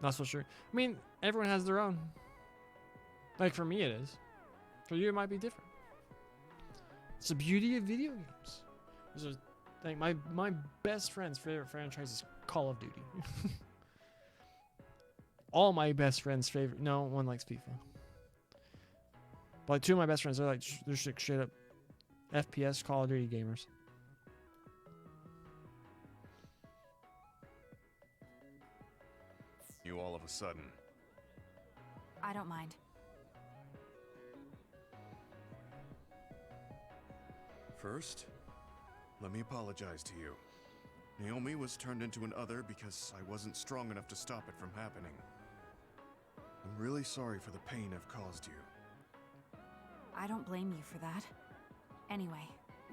Speaker 1: Not so sure. I mean, everyone has their own. Like, for me it is. For you it might be different. It's the beauty of video games. Like, my best friend's favorite franchise is Call of Duty. All my best friends' favorite... No, one likes FIFA. But like 2 of my best friends, they're straight up FPS Call of Duty gamers.
Speaker 2: You all of a sudden.
Speaker 9: I don't mind.
Speaker 2: First, let me apologize to you. Naomi was turned into an other because I wasn't strong enough to stop it from happening. I'm really sorry for the pain I've caused you.
Speaker 9: I don't blame you for that. Anyway,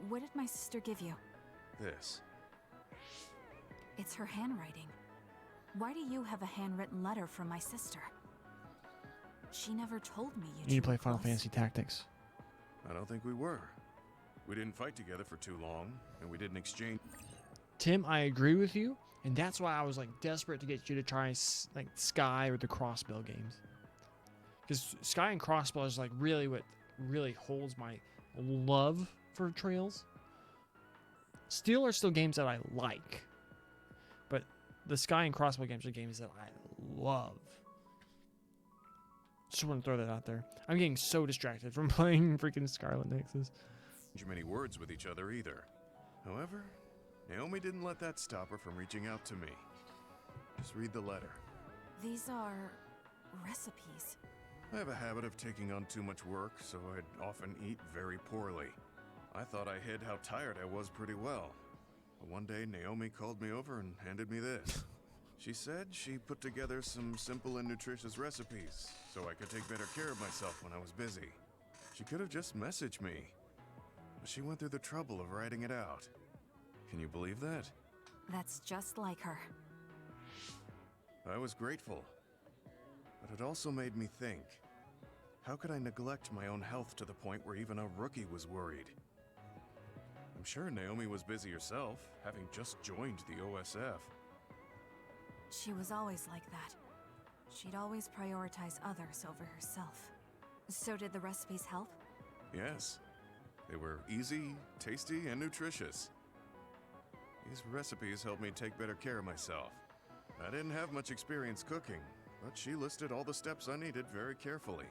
Speaker 9: what did my sister give you?
Speaker 2: This.
Speaker 9: It's her handwriting. Why do you have a handwritten letter from my sister? She never told me
Speaker 1: you need to play Final Fantasy Tactics.
Speaker 2: I don't think we were. We didn't fight together for too long, and we didn't exchange...
Speaker 1: Tim, I agree with you, and that's why I was like desperate to get you to try like Sky or the Crossbow games. Because Sky and Crossbow is like really what really holds my love for Trails. Steel are still games that I like, but the Sky and Crossbow games are games that I love. Just want to throw that out there. I'm getting so distracted from playing freaking Scarlet Nexus.
Speaker 2: Many words with each other either. However, Naomi didn't let that stop her from reaching out to me. Just read the letter.
Speaker 9: These are recipes.
Speaker 2: I have a habit of taking on too much work, so I'd often eat very poorly. I thought I hid how tired I was pretty well. But one day, Naomi called me over and handed me this. She said she put together some simple and nutritious recipes, so I could take better care of myself when I was busy. She could have just messaged me. But she went through the trouble of writing it out. Can you believe that?
Speaker 9: That's just like her.
Speaker 2: I was grateful. But it also made me think. How could I neglect my own health to the point where even a rookie was worried? I'm sure Naomi was busy herself, having just joined the OSF.
Speaker 9: She was always like that. She'd always prioritize others over herself. So did the recipes help?
Speaker 2: Yes. They were easy, tasty, and nutritious. These recipes helped me take better care of myself. I didn't have much experience cooking, but she listed all the steps I needed very carefully.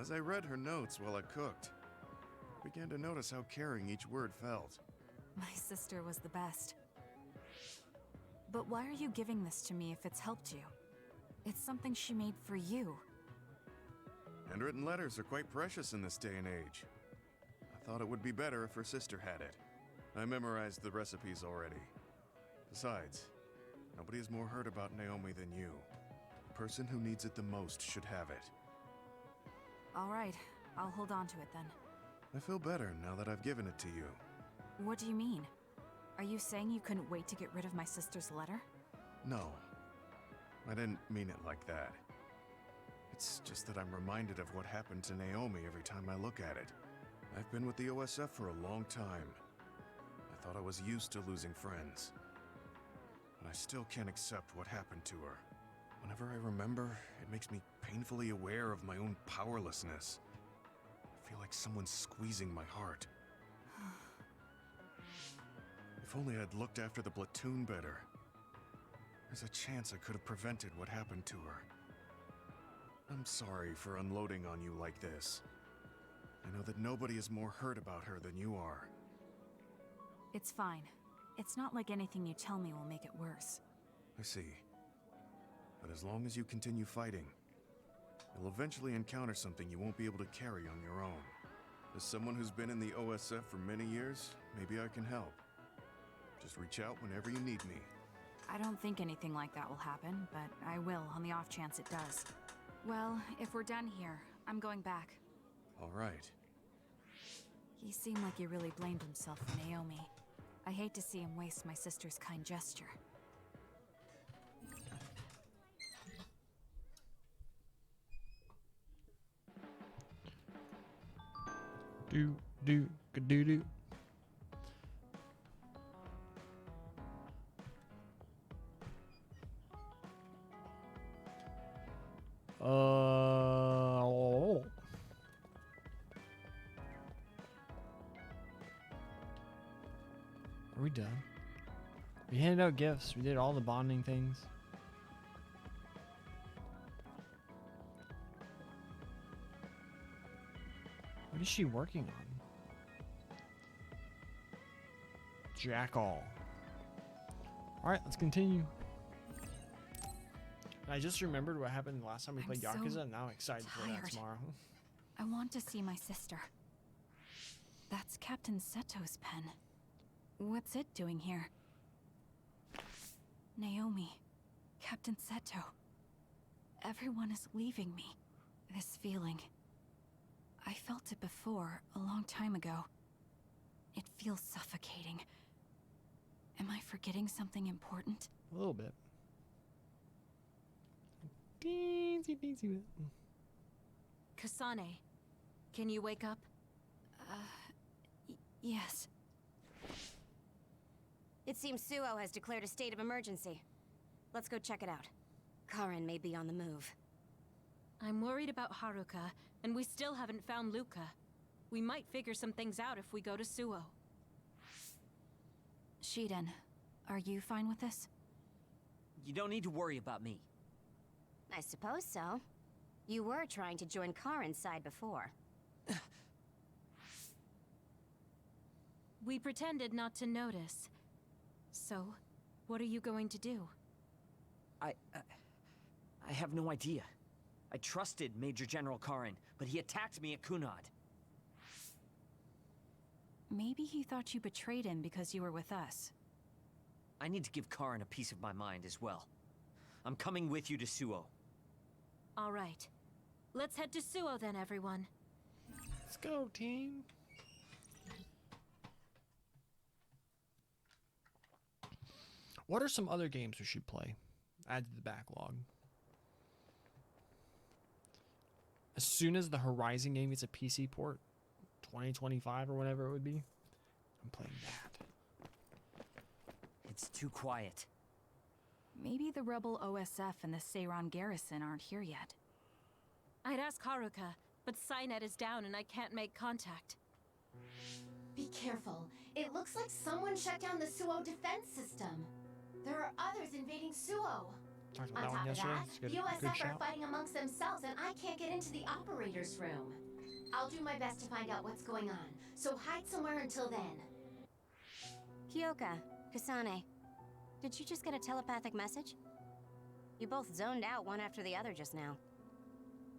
Speaker 2: As I read her notes while I cooked, I began to notice how caring each word felt.
Speaker 9: My sister was the best. But why are you giving this to me if it's helped you? It's something she made for you.
Speaker 2: Handwritten letters are quite precious in this day and age. I thought it would be better if her sister had it. I memorized the recipes already. Besides, nobody has more heard about Naomi than you. The person who needs it the most should have it.
Speaker 9: All right, I'll hold on to it then.
Speaker 2: I feel better now that I've given it to you.
Speaker 9: What do you mean? Are you saying you couldn't wait to get rid of my sister's letter?
Speaker 2: No. I didn't mean it like that. It's just that I'm reminded of what happened to Naomi every time I look at it. I've been with the OSF for a long time. I thought I was used to losing friends. But I still can't accept what happened to her. Whenever I remember, it makes me painfully aware of my own powerlessness. I feel like someone's squeezing my heart. If only I'd looked after the platoon better. There's a chance I could have prevented what happened to her. I'm sorry for unloading on you like this. I know that nobody is more hurt about her than you are.
Speaker 9: It's fine. It's not like anything you tell me will make it worse.
Speaker 2: I see. But as long as you continue fighting, you'll eventually encounter something you won't be able to carry on your own. As someone who's been in the OSF for many years, maybe I can help. Just reach out whenever you need me.
Speaker 9: I don't think anything like that will happen, but I will on the off chance it does. Well, if we're done here, I'm going back.
Speaker 2: All right.
Speaker 9: He seemed like he really blamed himself for Naomi. I hate to see him waste my sister's kind gesture.
Speaker 1: Do. Are we done? We handed out gifts. We did all the bonding things. What is she working on? Jackal. Alright, let's continue. I just remembered what happened the last time we played Yakuza, and now I'm excited for that tomorrow.
Speaker 9: I want to see my sister. That's Captain Seto's pen. What's it doing here? Naomi. Captain Seto. Everyone is leaving me. This feeling. I felt it before, a long time ago. It feels suffocating. Am I forgetting something important?
Speaker 1: A little bit. Teensy bit.
Speaker 4: Kasane, can you wake up?
Speaker 9: Yes.
Speaker 14: It seems Suo has declared a state of emergency. Let's go check it out. Karin may be on the move.
Speaker 4: I'm worried about Haruka, and we still haven't found Luca. We might figure some things out if we go to Suo.
Speaker 9: Shiden, are you fine with this?
Speaker 3: You don't need to worry about me.
Speaker 14: I suppose so. You were trying to join Karin's side before.
Speaker 4: We pretended not to notice. So, what are you going to do?
Speaker 3: I have no idea. I trusted Major General Karin, but he attacked me at Kunad.
Speaker 9: Maybe he thought you betrayed him because you were with us.
Speaker 3: I need to give Karin a piece of my mind as well. I'm coming with you to Suo.
Speaker 4: All right. Let's head to Suo then, everyone.
Speaker 1: Let's go, team. What are some other games we should play? Add to the backlog. As soon as the Horizon game gets a PC port, 2025 or whatever it would be, I'm playing that.
Speaker 3: It's too quiet.
Speaker 9: Maybe the rebel OSF and the Seiron garrison aren't here yet.
Speaker 21: I'd ask Haruka, but Skynet is down and I can't make contact.
Speaker 20: Be careful. It looks like someone shut down the Suo defense system. There are others invading Suo.
Speaker 1: Talked
Speaker 20: On
Speaker 1: about that one
Speaker 20: top of
Speaker 1: yesterday.
Speaker 20: that,
Speaker 1: It's good,
Speaker 20: the
Speaker 1: good
Speaker 20: OSF are
Speaker 1: shout.
Speaker 20: fighting amongst themselves and I can't get into the operator's room. I'll do my best to find out what's going on, so hide somewhere until then.
Speaker 14: Kyoka, Kasane, did you just get a telepathic message? You both zoned out one after the other just now.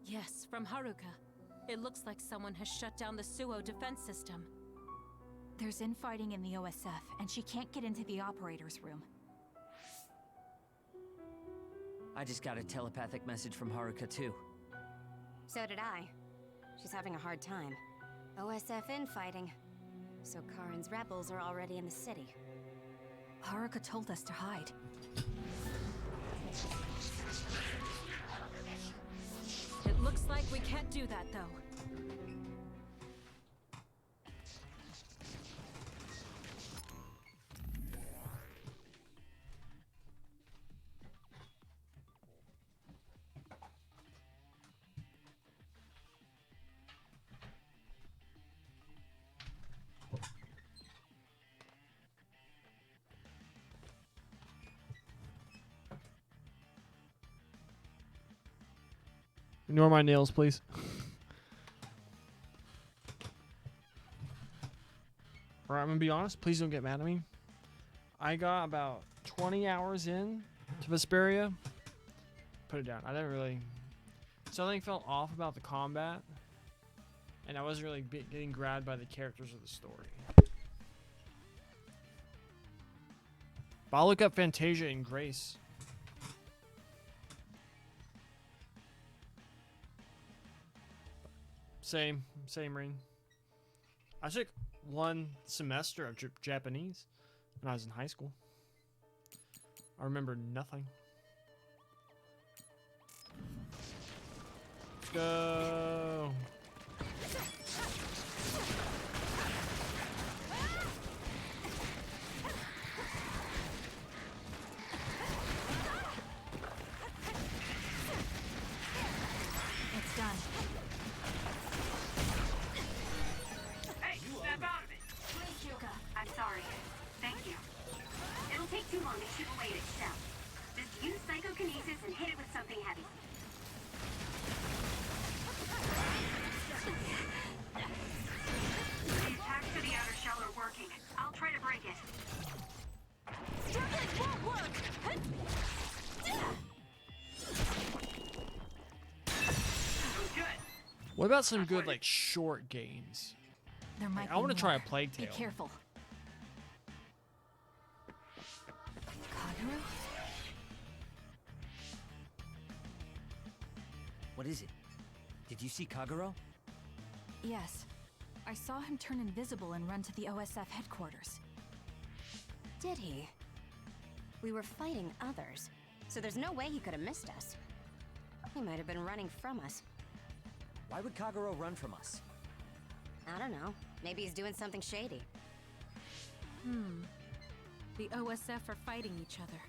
Speaker 21: Yes, from Haruka. It looks like someone has shut down the Suo defense system.
Speaker 9: There's infighting in the OSF, and she can't get into the operator's room.
Speaker 3: I just got a telepathic message from Haruka too.
Speaker 14: So did I. She's having a hard time. OSF infighting. So Karin's rebels are already in the city.
Speaker 9: Haruka told us to hide.
Speaker 21: It looks like we can't do that, though.
Speaker 1: Ignore my nails, please. Alright, I'm gonna be honest. Please don't get mad at me. I got about 20 hours in to Vesperia. Put it down. I didn't really... Something felt off about the combat. And I wasn't really getting grabbed by the characters of the story. But I'll look up Fantasia and Grace. Same ring. I took one semester of Japanese when I was in high school. I remember nothing. Let's go.
Speaker 9: It's done.
Speaker 6: Hey, snap out of it!
Speaker 15: Please, Kyoka. I'm sorry. Thank you. It'll take too long to chip away at its shell. Just use psychokinesis and hit it with something heavy. The attacks to the outer shell are working. I'll try to break it.
Speaker 21: Stargate won't work!
Speaker 1: What about some good, like, short games?
Speaker 9: There might
Speaker 1: Like,
Speaker 9: be
Speaker 1: I want to try a
Speaker 9: more.
Speaker 1: Plague
Speaker 9: Be
Speaker 1: Tale.
Speaker 9: careful. Kagero?
Speaker 3: What is it? Did you see Kagero?
Speaker 9: Yes. I saw him turn invisible and run to the OSF headquarters.
Speaker 14: Did he? We were fighting others, so there's no way he could have missed us. He might have been running from us.
Speaker 3: Why would Kagero run from us?
Speaker 14: I don't know. Maybe he's doing something shady.
Speaker 21: The OSF are fighting each other.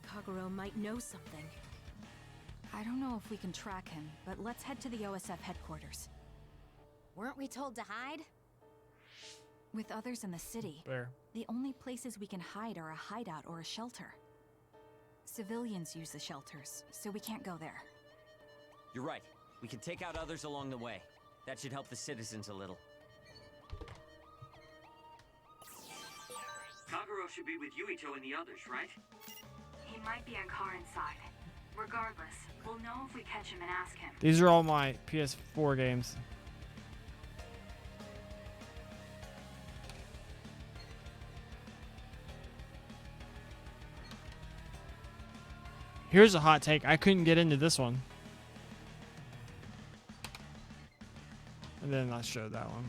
Speaker 21: Kagero might know something.
Speaker 9: I don't know if we can track him, but let's head to the OSF headquarters.
Speaker 14: Weren't we told to hide?
Speaker 9: With others in the city,
Speaker 1: There.
Speaker 9: the only places we can hide are a hideout or a shelter. Civilians use the shelters, so we can't go there.
Speaker 3: You're right. We can take out others along the way. That should help the citizens a little.
Speaker 6: Kagero should be with Yuito and the others, right?
Speaker 15: He might be on Karin's side. Regardless, we'll know if we catch him and ask him.
Speaker 1: These are all my PS4 games. Here's a hot take. I couldn't get into this one. And then I showed that one.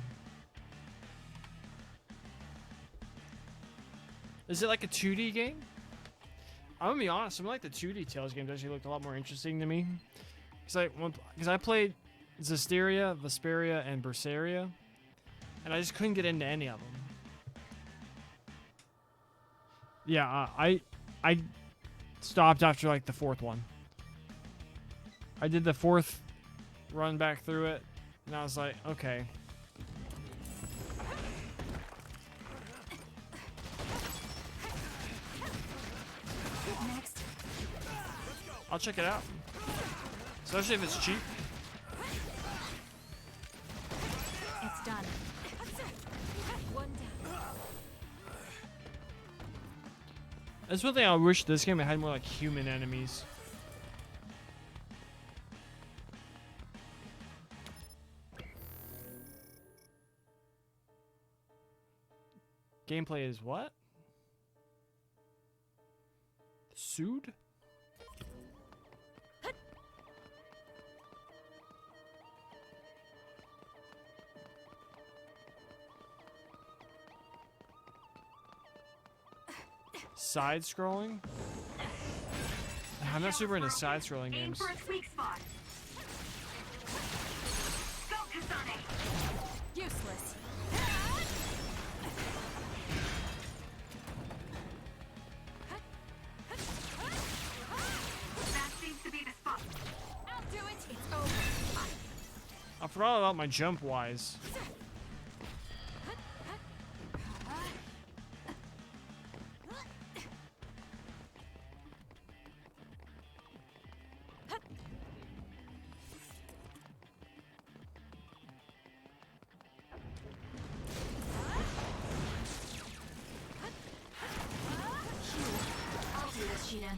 Speaker 1: Is it like a 2D game? I'm gonna be honest. Some of, like the 2D Tales games actually looked a lot more interesting to me. Because I played Zestiria, Vesperia, and Berseria, and I just couldn't get into any of them. Yeah, I stopped after like the 4th one. I did the 4th run back through it, and I was like, okay.
Speaker 14: Next.
Speaker 1: I'll check it out. Especially if it's cheap.
Speaker 9: It's done. One down.
Speaker 1: That's one thing I wish this game had more like human enemies. Gameplay is what? Sued? Side scrolling? I'm not super into side scrolling games.
Speaker 15: For its weak spot. Go, Kasane.
Speaker 9: Useless.
Speaker 15: That seems to be the spot.
Speaker 9: I'll do it. It's over.
Speaker 1: I forgot about my jump wise.
Speaker 20: I'll do this, Shiden.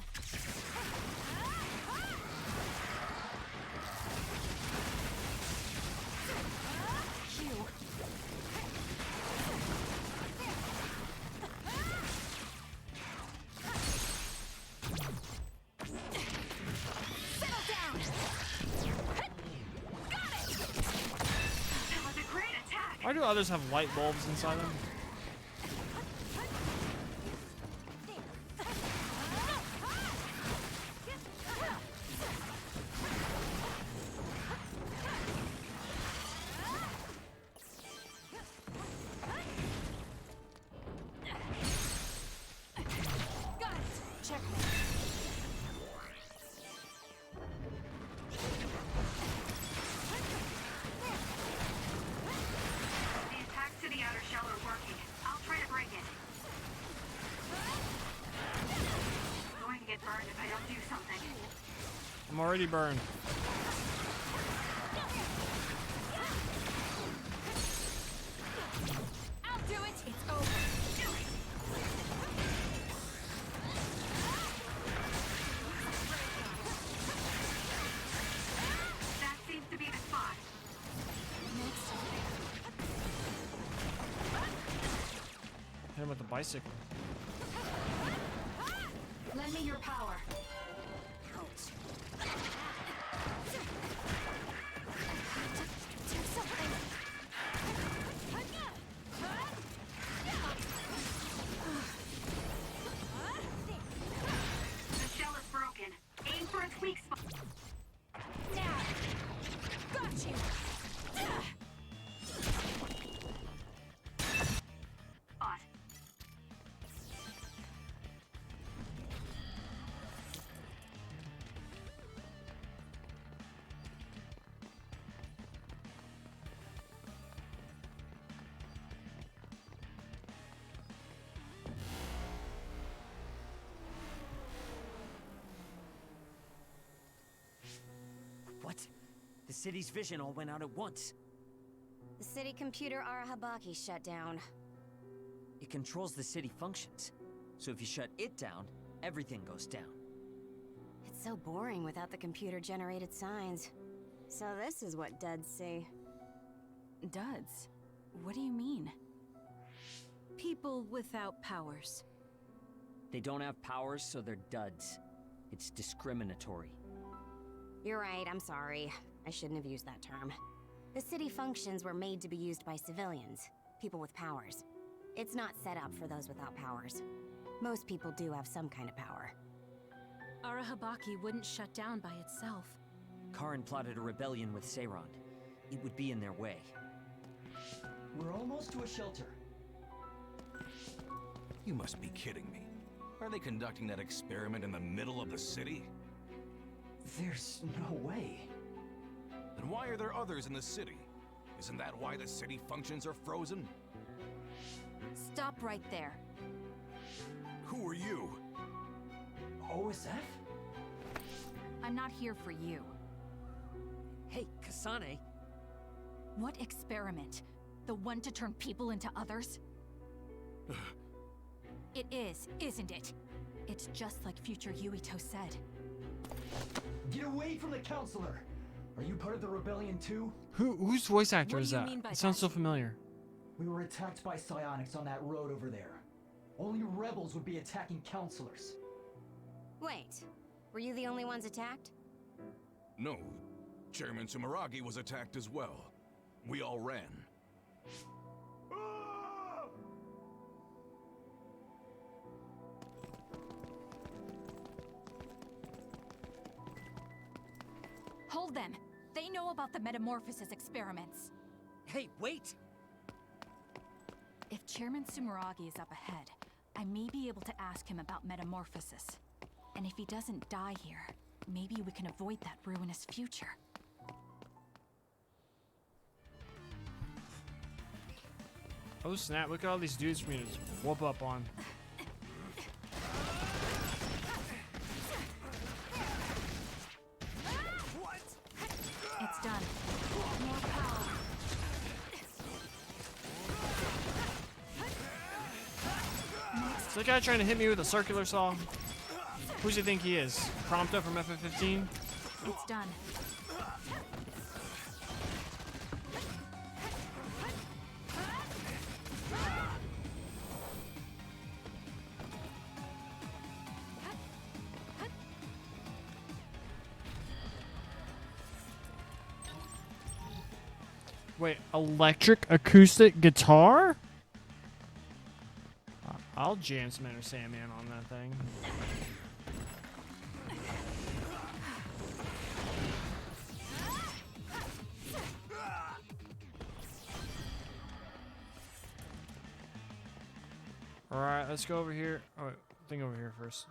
Speaker 1: Why do others have light bulbs inside them? I'm already burned.
Speaker 9: I'll do it. It's over. Do it.
Speaker 15: That seems to be the spot.
Speaker 1: Hit him with the bicycle.
Speaker 20: Lend me your power.
Speaker 15: The shell is broken. Aim for its weak spot.
Speaker 9: Now. Got you.
Speaker 15: Odd.
Speaker 3: What? The city's vision all went out at once.
Speaker 14: The city computer Arahabaki shut down.
Speaker 3: It controls the city functions. So if you shut it down, everything goes down.
Speaker 14: It's so boring without the computer-generated signs. So this is what duds see.
Speaker 9: Duds? What do you mean? People without powers.
Speaker 3: They don't have powers, so they're duds. It's discriminatory.
Speaker 14: You're right, I'm sorry. I shouldn't have used that term. The city functions were made to be used by civilians, people with powers. It's not set up for those without powers. Most people do have some kind of power.
Speaker 4: Arahabaki wouldn't shut down by itself.
Speaker 3: Karin plotted a rebellion with Seiron. It would be in their way.
Speaker 11: We're almost to a shelter.
Speaker 10: You must be kidding me. Are they conducting that experiment in the middle of the city?
Speaker 11: There's no way.
Speaker 10: Then why are there others in the city? Isn't that why the city functions are frozen?
Speaker 9: Stop right there.
Speaker 10: Who are you?
Speaker 11: OSF?
Speaker 9: I'm not here for you.
Speaker 3: Hey, Kasane.
Speaker 9: What experiment? The one to turn people into others? It is, isn't it? It's just like future Yuito said.
Speaker 11: Get away from the counselor! Are you part of the rebellion too?
Speaker 1: Whose voice actor is that? It sounds so familiar.
Speaker 11: We were attacked by psionics on that road over there. Only rebels would be attacking counselors.
Speaker 14: Wait, were you the only ones attacked?
Speaker 10: No. Chairman Sumeragi was attacked as well. We all ran.
Speaker 9: Hold them! They know about the metamorphosis experiments.
Speaker 3: Hey, wait!
Speaker 9: If Chairman Sumeragi is up ahead, I may be able to ask him about metamorphosis. And if he doesn't die here, maybe we can avoid that ruinous future.
Speaker 1: Oh snap, look at all these dudes for me to just whoop up on.
Speaker 9: It's done. More power.
Speaker 1: Is that guy trying to hit me with a circular saw? Who does he think he is? Prompto from FF15?
Speaker 9: It's done.
Speaker 1: Wait, electric acoustic guitar? I'll jam some Enter Sandman on that thing. Alright, let's go over here. Oh, wait, thing over here first.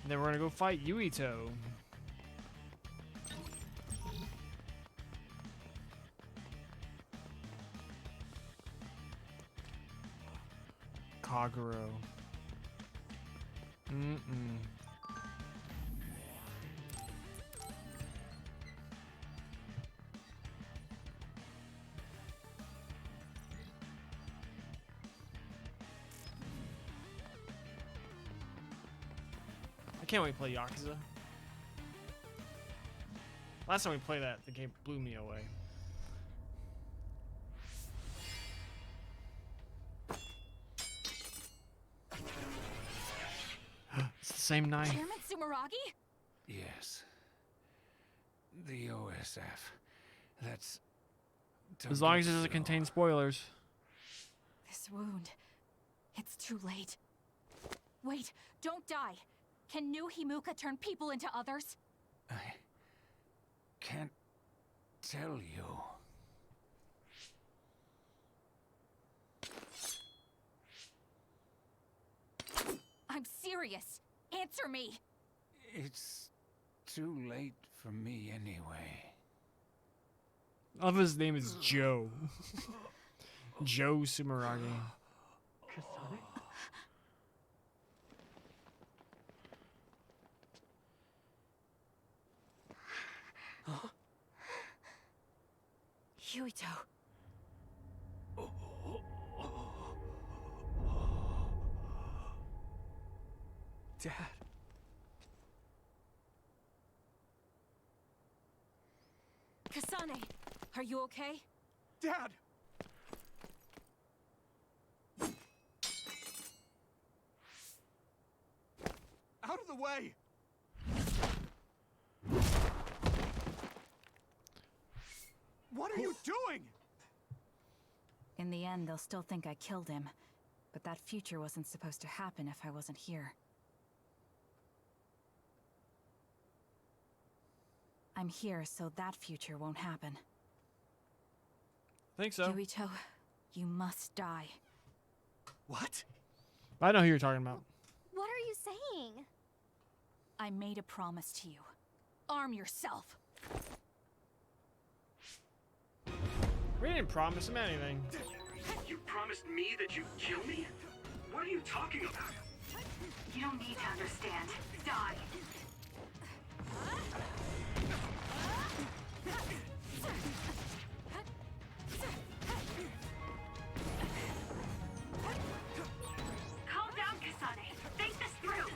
Speaker 1: And then we're gonna go fight Yuito. Kaguro. I can't wait to play Yakuza. Last time we played that, the game blew me away. It's the same knife.
Speaker 9: Chairman Sumeragi?
Speaker 10: Yes. The OSF. That's...
Speaker 1: As long as it doesn't contain spoilers.
Speaker 9: This wound. It's too late. Wait, don't die. Can new Himuka turn people into others?
Speaker 10: I can't tell you.
Speaker 9: I'm serious. Answer me.
Speaker 10: It's too late for me anyway.
Speaker 1: I love his name is Joe. Joe Sumeragi.
Speaker 11: Kasane?
Speaker 9: Huh? Yuito.
Speaker 17: Dad.
Speaker 9: Kasane, are you okay?
Speaker 17: Dad! Out of the way! What are you doing?
Speaker 9: In the end, they'll still think I killed him. But that future wasn't supposed to happen if I wasn't here. I'm here, so that future won't happen.
Speaker 1: Think so.
Speaker 9: Yuito, you must die.
Speaker 17: What?
Speaker 1: I know who you're talking about.
Speaker 12: What are you saying?
Speaker 9: I made a promise to you. Arm yourself.
Speaker 1: We didn't promise him anything.
Speaker 6: You promised me that you'd kill me? What are you talking about?
Speaker 15: You don't need to understand. Die.
Speaker 6: Calm down, Kasane. Think this through.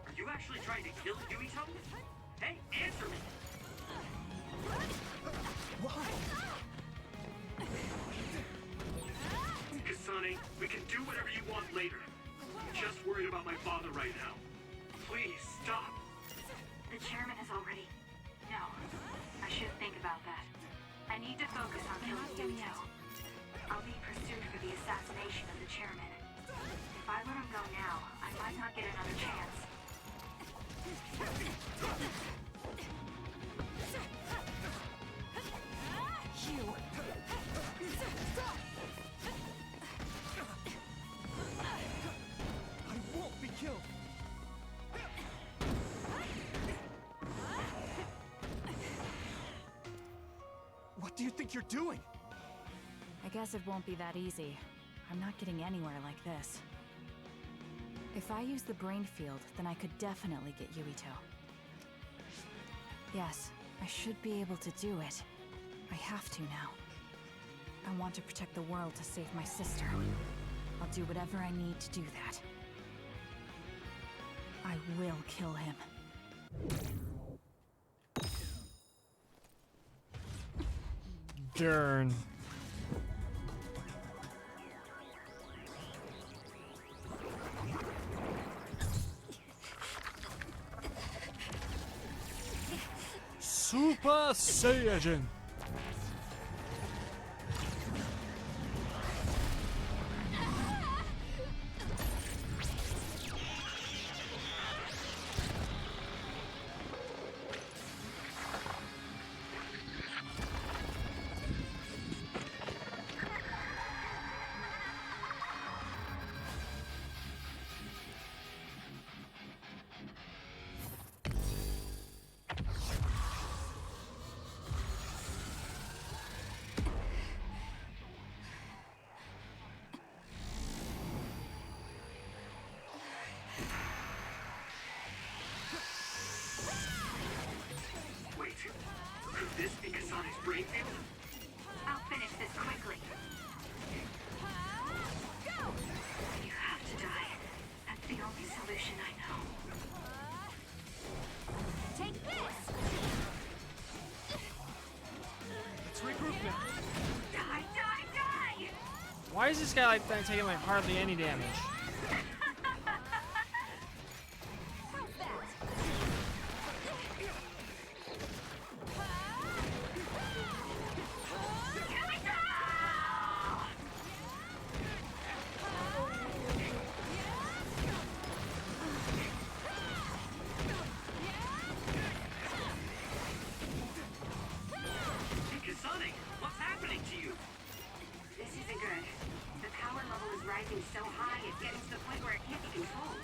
Speaker 6: Are you actually trying to kill Yuito? Hey, answer me. Kasane, we can do whatever you want later. I'm just worried about my father right now. Please, stop.
Speaker 15: The chairman is already... No. I should think about that. I need to focus on killing Yuito. I'll be pursued for the assassination of the chairman. If I let him go now, I might not get another chance.
Speaker 9: You.
Speaker 17: I won't be killed. What do you think you're doing?
Speaker 9: I guess it won't be that easy. I'm not getting anywhere like this. If I use the brain field, then I could definitely get Yuito. Yes, I should be able to do it. I have to now. I want to protect the world to save my sister. I'll do whatever I need to do that. I will kill him.
Speaker 1: Darn. Super Saiyan.
Speaker 6: Wait, could this be Kasane's brain field?
Speaker 15: I'll finish this quickly. You have to die. That's the only solution I know.
Speaker 12: Take this!
Speaker 17: Let's regroup now.
Speaker 15: Die, die, die!
Speaker 1: Why is this guy like that taking like hardly any damage?
Speaker 6: Kasane, what's happening to you?
Speaker 15: This isn't good. The power level is rising so high, it's getting to the point where it can't be controlled.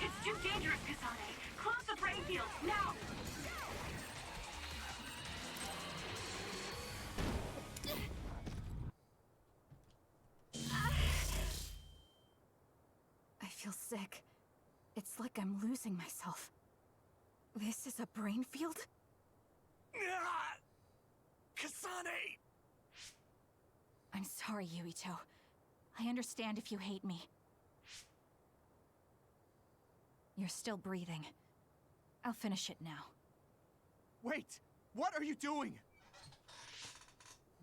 Speaker 15: It's too dangerous, Kasane. Close the brain field, now!
Speaker 9: I feel sick. It's like I'm losing myself. This is a brain field?
Speaker 17: Kasane!
Speaker 9: I'm sorry, Yuito. I understand if you hate me. You're still breathing. I'll finish it now.
Speaker 17: Wait! What are you doing?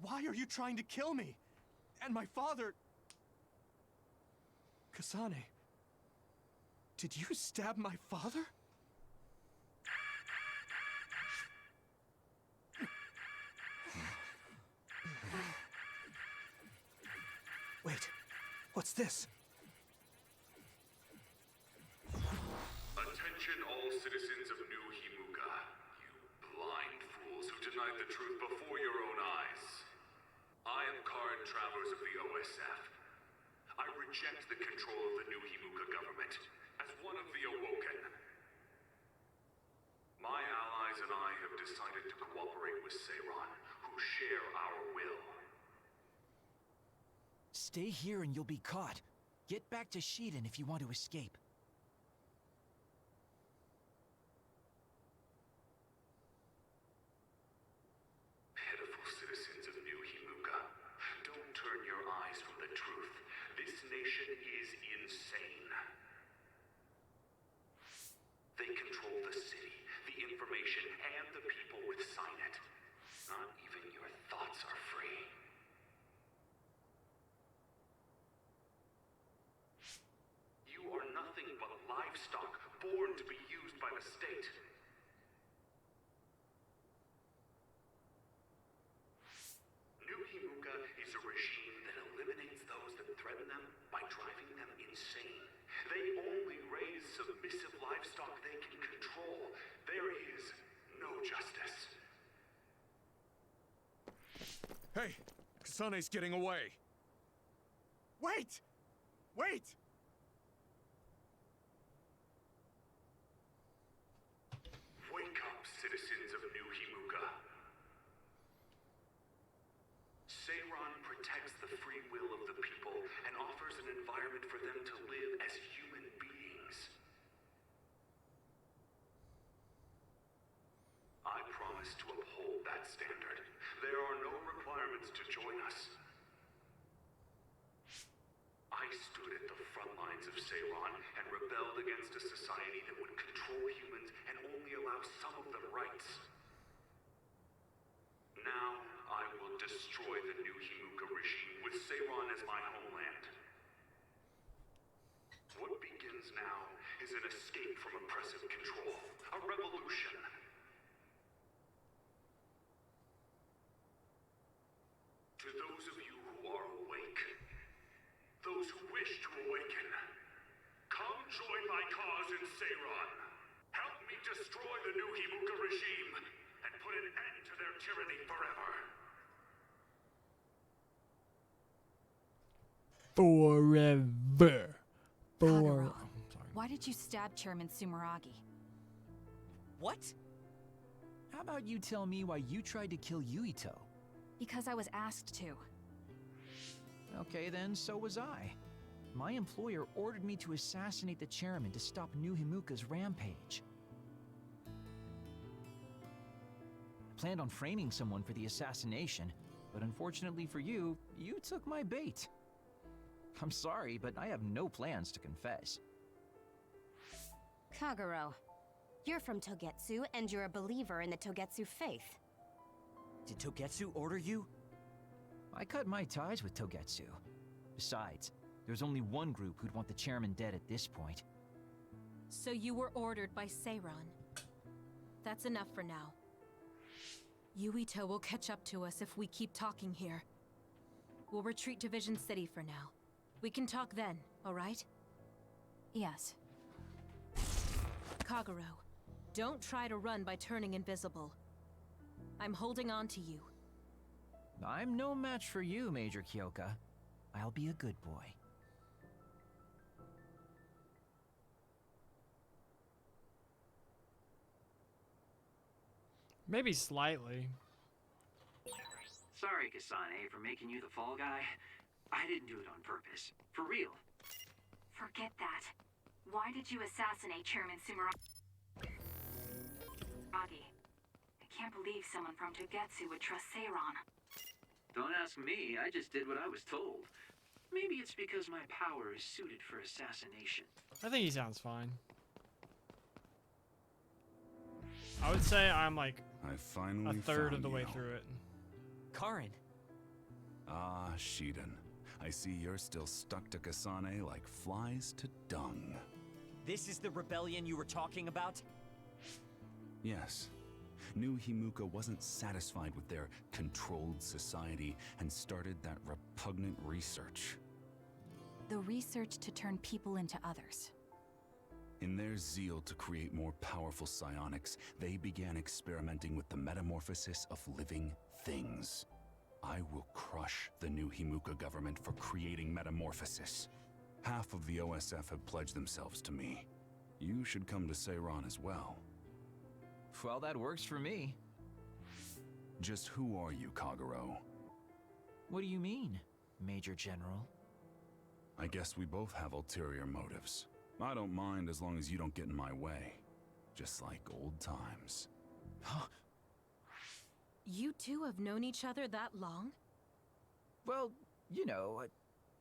Speaker 17: Why are you trying to kill me? And my father... Kasane... Did you stab my father? Wait, what's this?
Speaker 10: Attention all citizens of New Himuka, you blind OSF. I reject the control of the new Himuka government as one of the Awoken. My allies and I have decided to cooperate with Seiron, who share our will.
Speaker 8: Stay here and you'll be caught. Get back to Shiden if you want to escape.
Speaker 10: Pitiful citizens of New Himuka, don't turn your eyes from the truth. This nation is insane. They control the city, the information, and the people with Signet. Not even your thoughts are free. You are nothing but livestock, born to be used by the state. New Himuka is a regime that eliminates those that threaten them by driving them insane. They only raise submissive livestock they can control. There is no justice.
Speaker 2: Hey! Kasane's getting away! Wait! Wait!
Speaker 10: Wake up, citizens of New Himuka. Seiron protects the free will of the people and offers an environment for them to live as human beings. I promise to uphold that standard. There are no requirements to join us. I stood at the front lines of Seiron and rebelled against a society that would control humans and only allow some of them rights. Now, I will destroy the new Himuka regime with Seiron as my homeland. What begins now is an escape from oppressive control, a revolution. To those of you who are awake, those who wish to awaken, come join my cause in Seiron. Help me destroy the new Himuka regime and put an end to their tyranny forever.
Speaker 1: Forever.
Speaker 9: Kagero, why did you stab Chairman Sumeragi?
Speaker 8: What? How about you tell me why you tried to kill Yuito?
Speaker 9: Because I was asked to.
Speaker 8: Okay then, so was I. My employer ordered me to assassinate the chairman to stop New Himuka's rampage. I planned on framing someone for the assassination, but unfortunately for you, you took my bait. I'm sorry, but I have no plans to confess.
Speaker 14: Kagero, you're from Togetsu and you're a believer in the Togetsu faith.
Speaker 8: Did Togetsu order you? I cut my ties with Togetsu. Besides, there's only one group who'd want the chairman dead at this point.
Speaker 4: So you were ordered by Seiron. That's enough for now. Yuito will catch up to us if we keep talking here. We'll retreat to Vision City for now. We can talk then, alright?
Speaker 9: Yes.
Speaker 4: Kagero, don't try to run by turning invisible. I'm holding on to you.
Speaker 8: I'm no match for you, Major Kyoka. I'll be a good boy.
Speaker 1: Maybe slightly.
Speaker 6: Sorry, Kasane, for making you the fall guy. I didn't do it on purpose. For real.
Speaker 15: Forget that. Why did you assassinate Chairman Sumeragi? I can't believe someone from Togetsu would trust Seiron.
Speaker 6: Don't ask me, I just did what I was told. Maybe it's because my power is suited for assassination.
Speaker 1: I think he sounds fine. I would say I'm like
Speaker 10: I finally
Speaker 1: a third of
Speaker 10: found
Speaker 1: the way
Speaker 10: you.
Speaker 1: through it.
Speaker 8: Karin.
Speaker 10: Ah, Shiden. I see you're still stuck to Kasane like flies to dung.
Speaker 3: This is the rebellion you were talking about?
Speaker 10: Yes. New Himuka wasn't satisfied with their controlled society and started that repugnant research.
Speaker 9: The research to turn people into others.
Speaker 10: In their zeal to create more powerful psionics, they began experimenting with the metamorphosis of living things.
Speaker 7: I will crush the new Himuka government for creating metamorphosis. Half of the OSF have pledged themselves to me. You should come to Seiran as well.
Speaker 8: Well, that works for me.
Speaker 7: Just who are you, Kagero?
Speaker 8: What do you mean, Major General?
Speaker 7: I guess we both have ulterior motives. I don't mind as long as you don't get in my way. Just like old times.
Speaker 4: You two have known each other that long?
Speaker 8: Well, you know,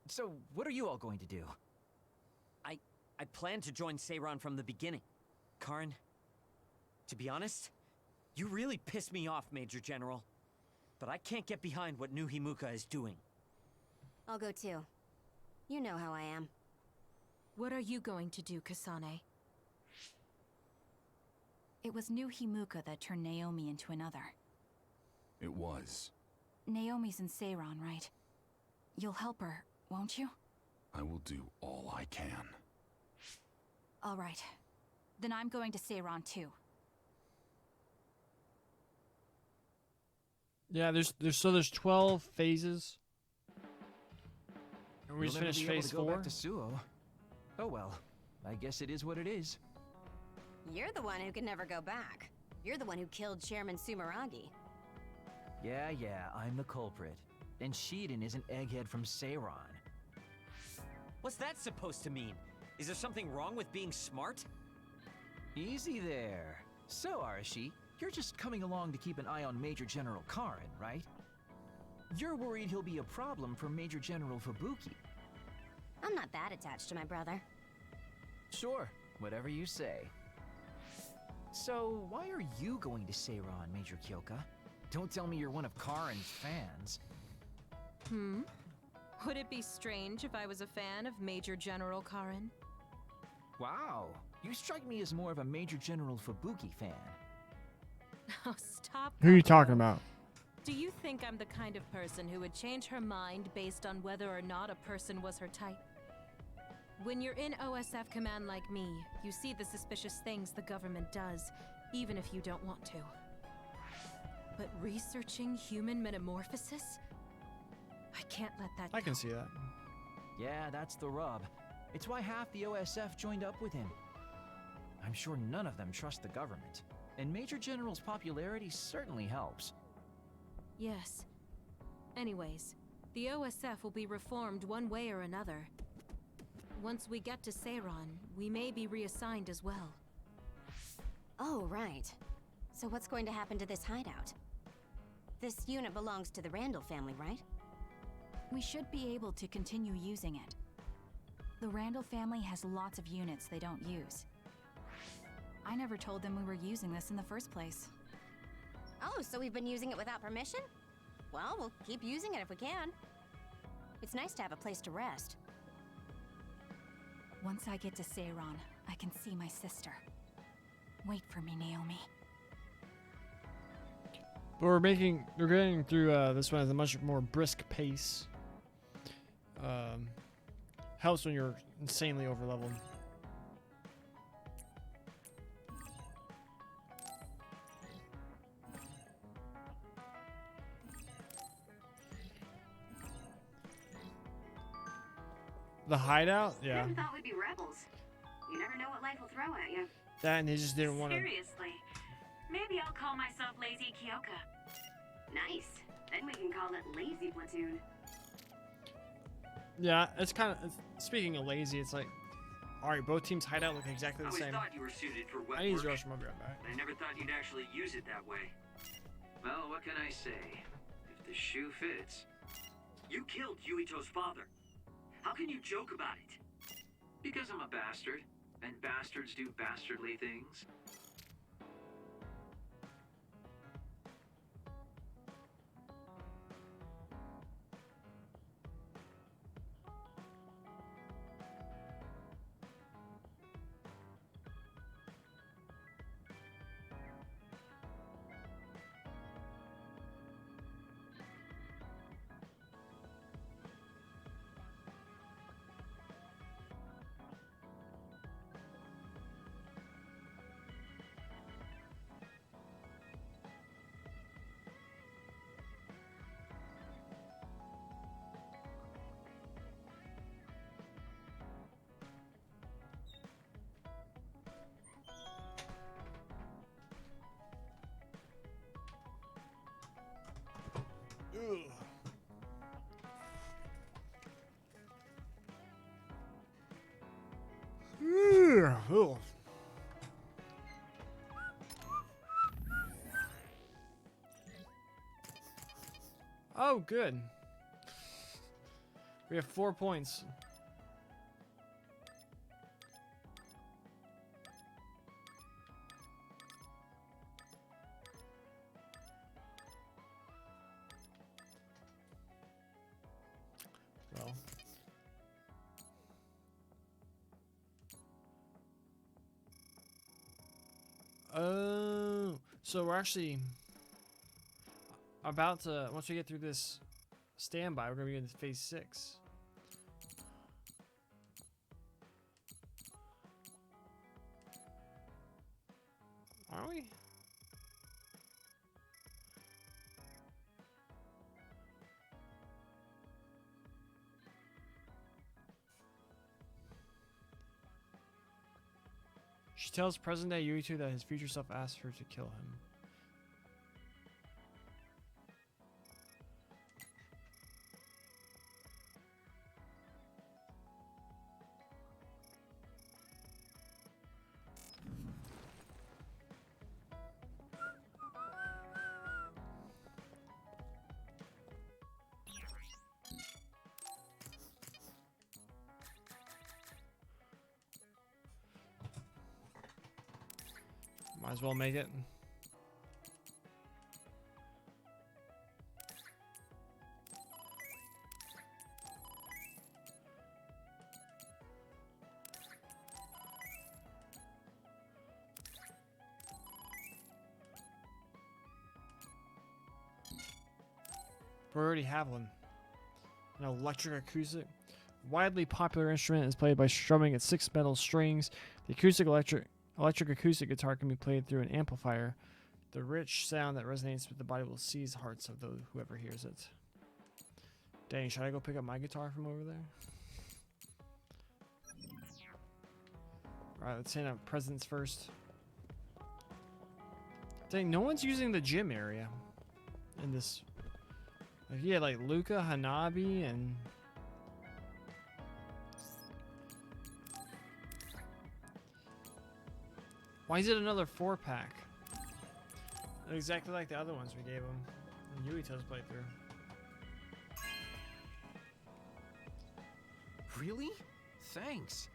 Speaker 8: so what are you all going to do?
Speaker 3: I planned to join Seiran from the beginning. Karin, to be honest, you really piss me off, Major General. But I can't get behind what New Himuka is doing.
Speaker 14: I'll go too. You know how I am.
Speaker 4: What are you going to do, Kasane?
Speaker 9: It was New Himuka that turned Naomi into another.
Speaker 7: It was.
Speaker 9: Naomi's in Seiran, right? You'll help her, won't you?
Speaker 7: I will do all I can.
Speaker 9: All right. Then I'm going to Seiran too.
Speaker 1: Yeah, there's 12 phases. And we
Speaker 8: We'll
Speaker 1: just
Speaker 8: never
Speaker 1: finished
Speaker 8: be able
Speaker 1: phase
Speaker 8: to go
Speaker 1: 4.
Speaker 8: back to Suo. Oh well, I guess it is what it is.
Speaker 14: You're the one who can never go back. You're the one who killed Chairman Sumeragi.
Speaker 8: Yeah, I'm the culprit. And Shiden is an egghead from Seiran.
Speaker 3: What's that supposed to mean? Is there something wrong with being smart?
Speaker 8: Easy there. So, Arashi, you're just coming along to keep an eye on Major General Karin, right? You're worried he'll be a problem for Major General Fubuki.
Speaker 14: I'm not that attached to my brother.
Speaker 8: Sure, whatever you say. So, why are you going to Seiran, Major Kyoka? Don't tell me you're one of Karin's fans.
Speaker 4: Would it be strange if I was a fan of Major General Karin?
Speaker 8: Wow, you strike me as more of a Major General Fubuki fan.
Speaker 4: Oh, stop.
Speaker 1: Who are you
Speaker 4: Kagero.
Speaker 1: talking about?
Speaker 4: Do you think I'm the kind of person who would change her mind based on whether or not a person was her type? When you're in OSF command like me, you see the suspicious things the government does, even if you don't want to. But researching human metamorphosis? I can't let that
Speaker 1: I can see that.
Speaker 8: Yeah, that's the rub. It's why half the OSF joined up with him. I'm sure none of them trust the government, and Major General's popularity certainly helps.
Speaker 4: Yes. Anyways, the OSF will be reformed one way or another. Once we get to Seiran, we may be reassigned as well.
Speaker 14: Oh, right. So what's going to happen to this hideout? This unit belongs to the Randall family, right?
Speaker 9: We should be able to continue using it. The Randall family has lots of units they don't use. I never told them we were using this in the first place.
Speaker 14: Oh, so we've been using it without permission? Well, we'll keep using it if we can. It's nice to have a place to rest.
Speaker 9: Once I get to Seiran, I can see my sister. Wait for me, Naomi.
Speaker 1: But we're getting through this one at a much more brisk pace. Helps when you're insanely overleveled. The hideout? Yeah.
Speaker 15: Never thought we'd be rebels. You never know what life will throw at you.
Speaker 1: That and they just didn't want to.
Speaker 15: Seriously. Maybe I'll call myself Lazy Kyoka. Nice. Then we can call it Lazy Platoon.
Speaker 1: Yeah, it's kind of. Speaking of lazy, it's like, all right, both teams' hideout look exactly the
Speaker 6: I always
Speaker 1: same.
Speaker 6: thought you were suited for wet
Speaker 1: I need to
Speaker 6: work.
Speaker 1: rush my back.
Speaker 6: I never thought you'd actually use it that way.
Speaker 22: Well, what can I say? If the shoe fits.
Speaker 6: You killed Yuito's father. How can you joke about it?
Speaker 22: Because I'm a bastard, and bastards do bastardly things.
Speaker 1: Oh, good. We have 4 points. Well. Oh, so we're actually about to, once we get through this standby, we're gonna be in phase 6. Are we? She tells present-day Yuito that his future self asked her to kill him. Might as well make it. We already have one. An electric acoustic. Widely popular instrument is played by strumming at 6 metal strings. The electric acoustic guitar can be played through an amplifier. The rich sound that resonates with the body will seize the hearts of those whoever hears it. Dang, should I go pick up my guitar from over there? Alright, let's hand out presents first. Dang, no one's using the gym area in this. Like, yeah, like Luca, Hanabi, and why is it another 4-pack? Exactly like the other ones we gave him in Yuito's playthrough.
Speaker 8: Really? Thanks.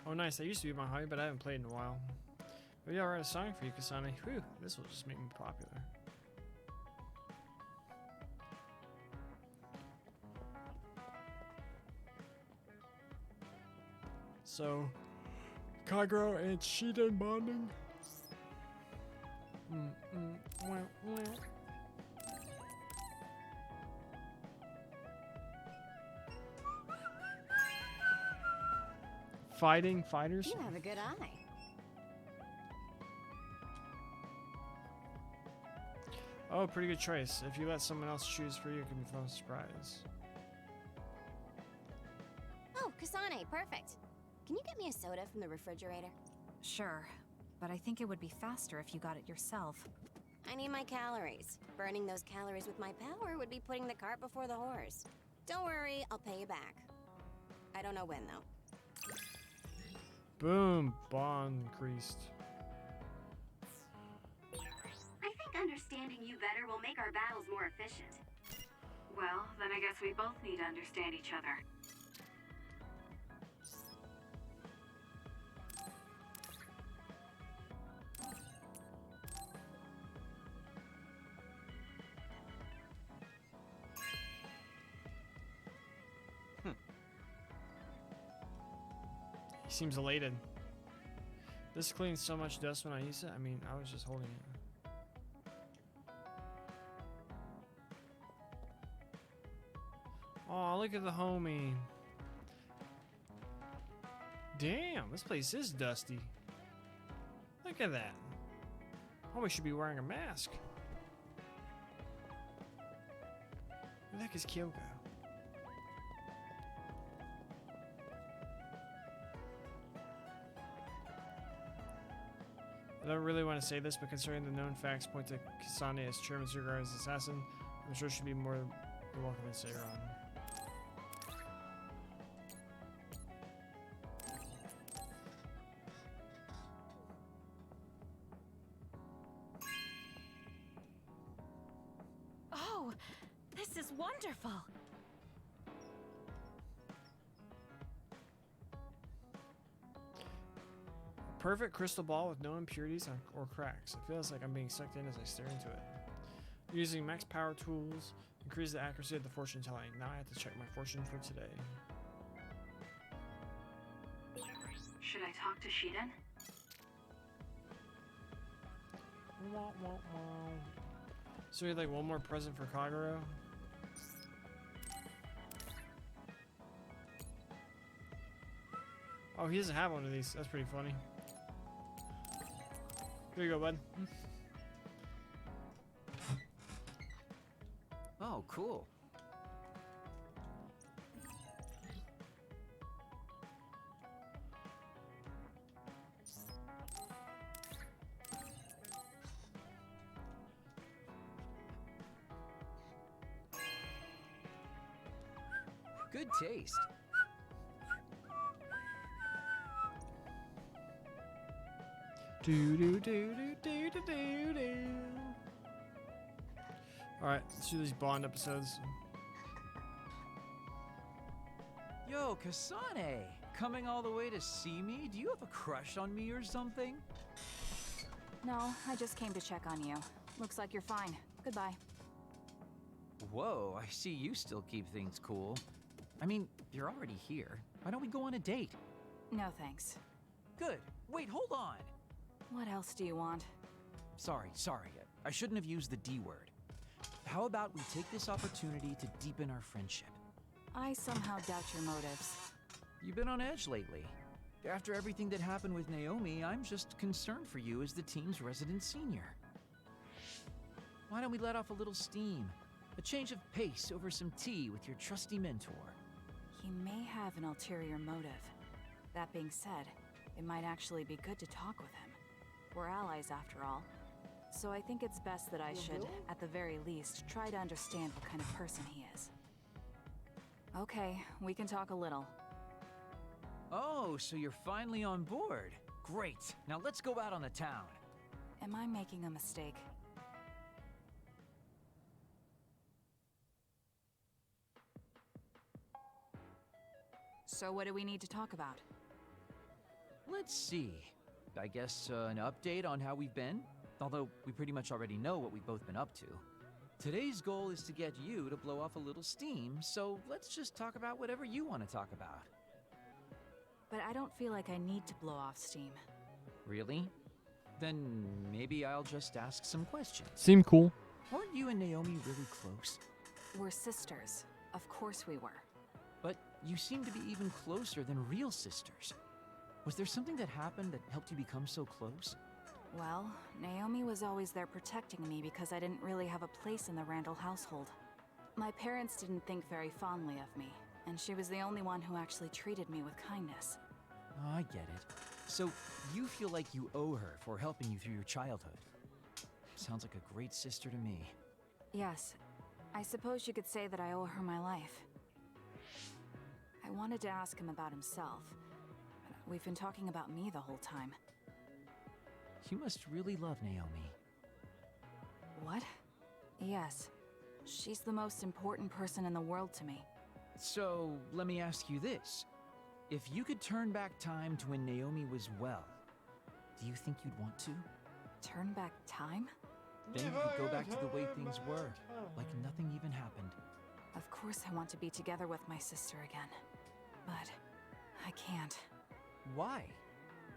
Speaker 1: Oh, nice. That used to be my hobby, but I haven't played in a while. Maybe I'll write a song for you, Kasane. Whew, this will just make me popular. So, Kagero and Shiden bonding. Fighting fighters?
Speaker 14: You have a good eye.
Speaker 1: Oh, pretty good choice. If you let someone else choose for you, it can be fun surprise.
Speaker 14: Oh, Kasane, perfect. Can you get me a soda from the refrigerator?
Speaker 9: Sure, but I think it would be faster if you got it yourself.
Speaker 14: I need my calories. Burning those calories with my power would be putting the cart before the horse. Don't worry, I'll pay you back. I don't know when, though.
Speaker 1: Boom, bond increased.
Speaker 15: I think understanding you better will make our battles more efficient. Well, then I guess we both need to understand each other.
Speaker 1: He seems elated. This cleans so much dust when I use it. I mean, I was just holding it. Oh, look at the homie. Damn, this place is dusty. Look at that. Homie should be wearing a mask. Who the heck is Kyoko? I don't really want to say this, but considering the known facts point to Kasane as Chairman Zurgar's assassin, I'm sure she'd be more than welcome to say her on.
Speaker 21: This is wonderful.
Speaker 1: Perfect crystal ball with no impurities or cracks. It feels like I'm being sucked in as I stare into it. Using max power tools increase the accuracy of the fortune telling. Now I have to check my fortune for today.
Speaker 15: Should I talk to Shiden?
Speaker 1: Wah, wah, wah. So we had like one more present for Kagero. Oh, he doesn't have one of these. That's pretty funny. Here you go, bud.
Speaker 8: Oh, cool. Good taste.
Speaker 1: Do do do do do do do do. All right, let's do these Bond episodes.
Speaker 8: Yo, Kasane! Coming all the way to see me? Do you have a crush on me or something?
Speaker 9: No, I just came to check on you. Looks like you're fine. Goodbye.
Speaker 8: Whoa, I see you still keep things cool. I mean, you're already here. Why don't we go on a date?
Speaker 9: No thanks.
Speaker 8: Good. Wait, hold on.
Speaker 9: What else do you want?
Speaker 8: Sorry. I shouldn't have used the D word. How about we take this opportunity to deepen our friendship?
Speaker 9: I somehow doubt your motives.
Speaker 8: You've been on edge lately. After everything that happened with Naomi, I'm just concerned for you as the team's resident senior. Why don't we let off a little steam? A change of pace over some tea with your trusty mentor.
Speaker 9: He may have an ulterior motive. That being said, it might actually be good to talk with him. We're allies after all. So I think it's best that I should, at the very least, try to understand what kind of person he is. Okay, we can talk a little.
Speaker 8: Oh, so you're finally on board. Great. Now let's go out on the town.
Speaker 9: Am I making a mistake? So what do we need to talk about?
Speaker 8: Let's see. I guess an update on how we've been? Although we pretty much already know what we've both been up to. Today's goal is to get you to blow off a little steam, so let's just talk about whatever you want to talk about.
Speaker 9: But I don't feel like I need to blow off steam.
Speaker 8: Really? Then maybe I'll just ask some questions.
Speaker 1: Seem cool.
Speaker 8: Weren't you and Naomi really close?
Speaker 9: We're sisters. Of course we were.
Speaker 8: But you seem to be even closer than real sisters. Was there something that happened that helped you become so close?
Speaker 9: Well, Naomi was always there protecting me because I didn't really have a place in the Randall household. My parents didn't think very fondly of me, and she was the only one who actually treated me with kindness.
Speaker 8: Oh, I get it. So you feel like you owe her for helping you through your childhood. Sounds like a great sister to me.
Speaker 9: Yes, I suppose you could say that I owe her my life. I wanted to ask him about himself. We've been talking about me the whole time.
Speaker 8: You must really love Naomi.
Speaker 9: What? Yes. She's the most important person in the world to me.
Speaker 8: So, let me ask you this. If you could turn back time to when Naomi was well, do you think you'd want to?
Speaker 9: Turn back time?
Speaker 8: Then you could go back to the way things were, like nothing even happened.
Speaker 9: Of course I want to be together with my sister again. But I can't.
Speaker 8: Why?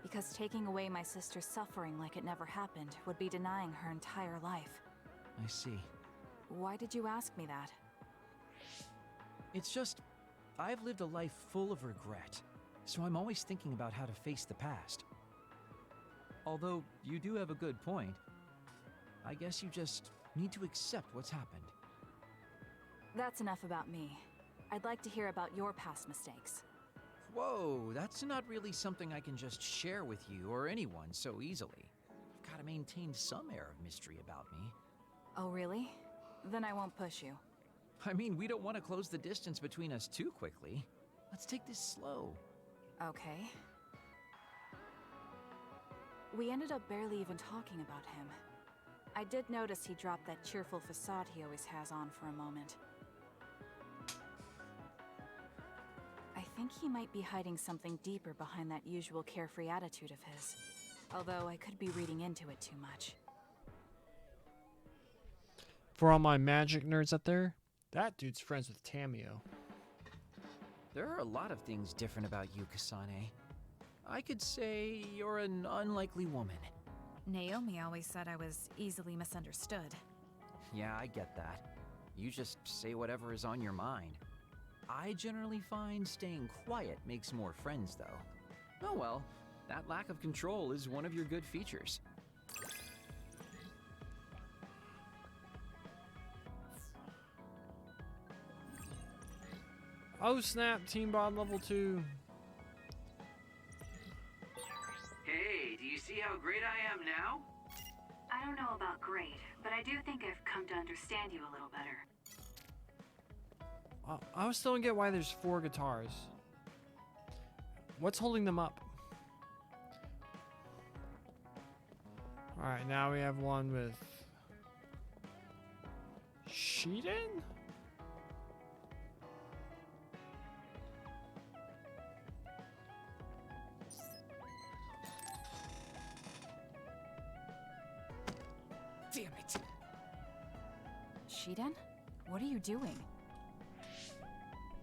Speaker 9: Because taking away my sister's suffering like it never happened would be denying her entire life.
Speaker 8: I see.
Speaker 9: Why did you ask me that?
Speaker 8: It's just, I've lived a life full of regret, so I'm always thinking about how to face the past. Although, you do have a good point. I guess you just need to accept what's happened.
Speaker 9: That's enough about me. I'd like to hear about your past mistakes.
Speaker 8: Whoa, that's not really something I can just share with you or anyone so easily. I've got to maintain some air of mystery about me.
Speaker 9: Oh, really? Then I won't push you.
Speaker 8: I mean, we don't want to close the distance between us too quickly. Let's take this slow.
Speaker 9: Okay. We ended up barely even talking about him. I did notice he dropped that cheerful facade he always has on for a moment. I think he might be hiding something deeper behind that usual carefree attitude of his. Although I could be reading into it too much.
Speaker 1: For all my magic nerds out there, that dude's friends with Tamio.
Speaker 8: There are a lot of things different about you, Kasane. I could say you're an unlikely woman.
Speaker 9: Naomi always said I was easily misunderstood.
Speaker 8: Yeah, I get that. You just say whatever is on your mind. I generally find staying quiet makes more friends, though. Oh well, that lack of control is one of your good features.
Speaker 1: Oh snap, Team Bond level 2.
Speaker 22: Hey, do you see how great I am now?
Speaker 15: I don't know about great, but I do think I've come to understand you a little better.
Speaker 1: I still don't get why there's 4 guitars. What's holding them up? Alright, now we have one with Shiden?
Speaker 8: Damn it!
Speaker 9: Shiden? What are you doing?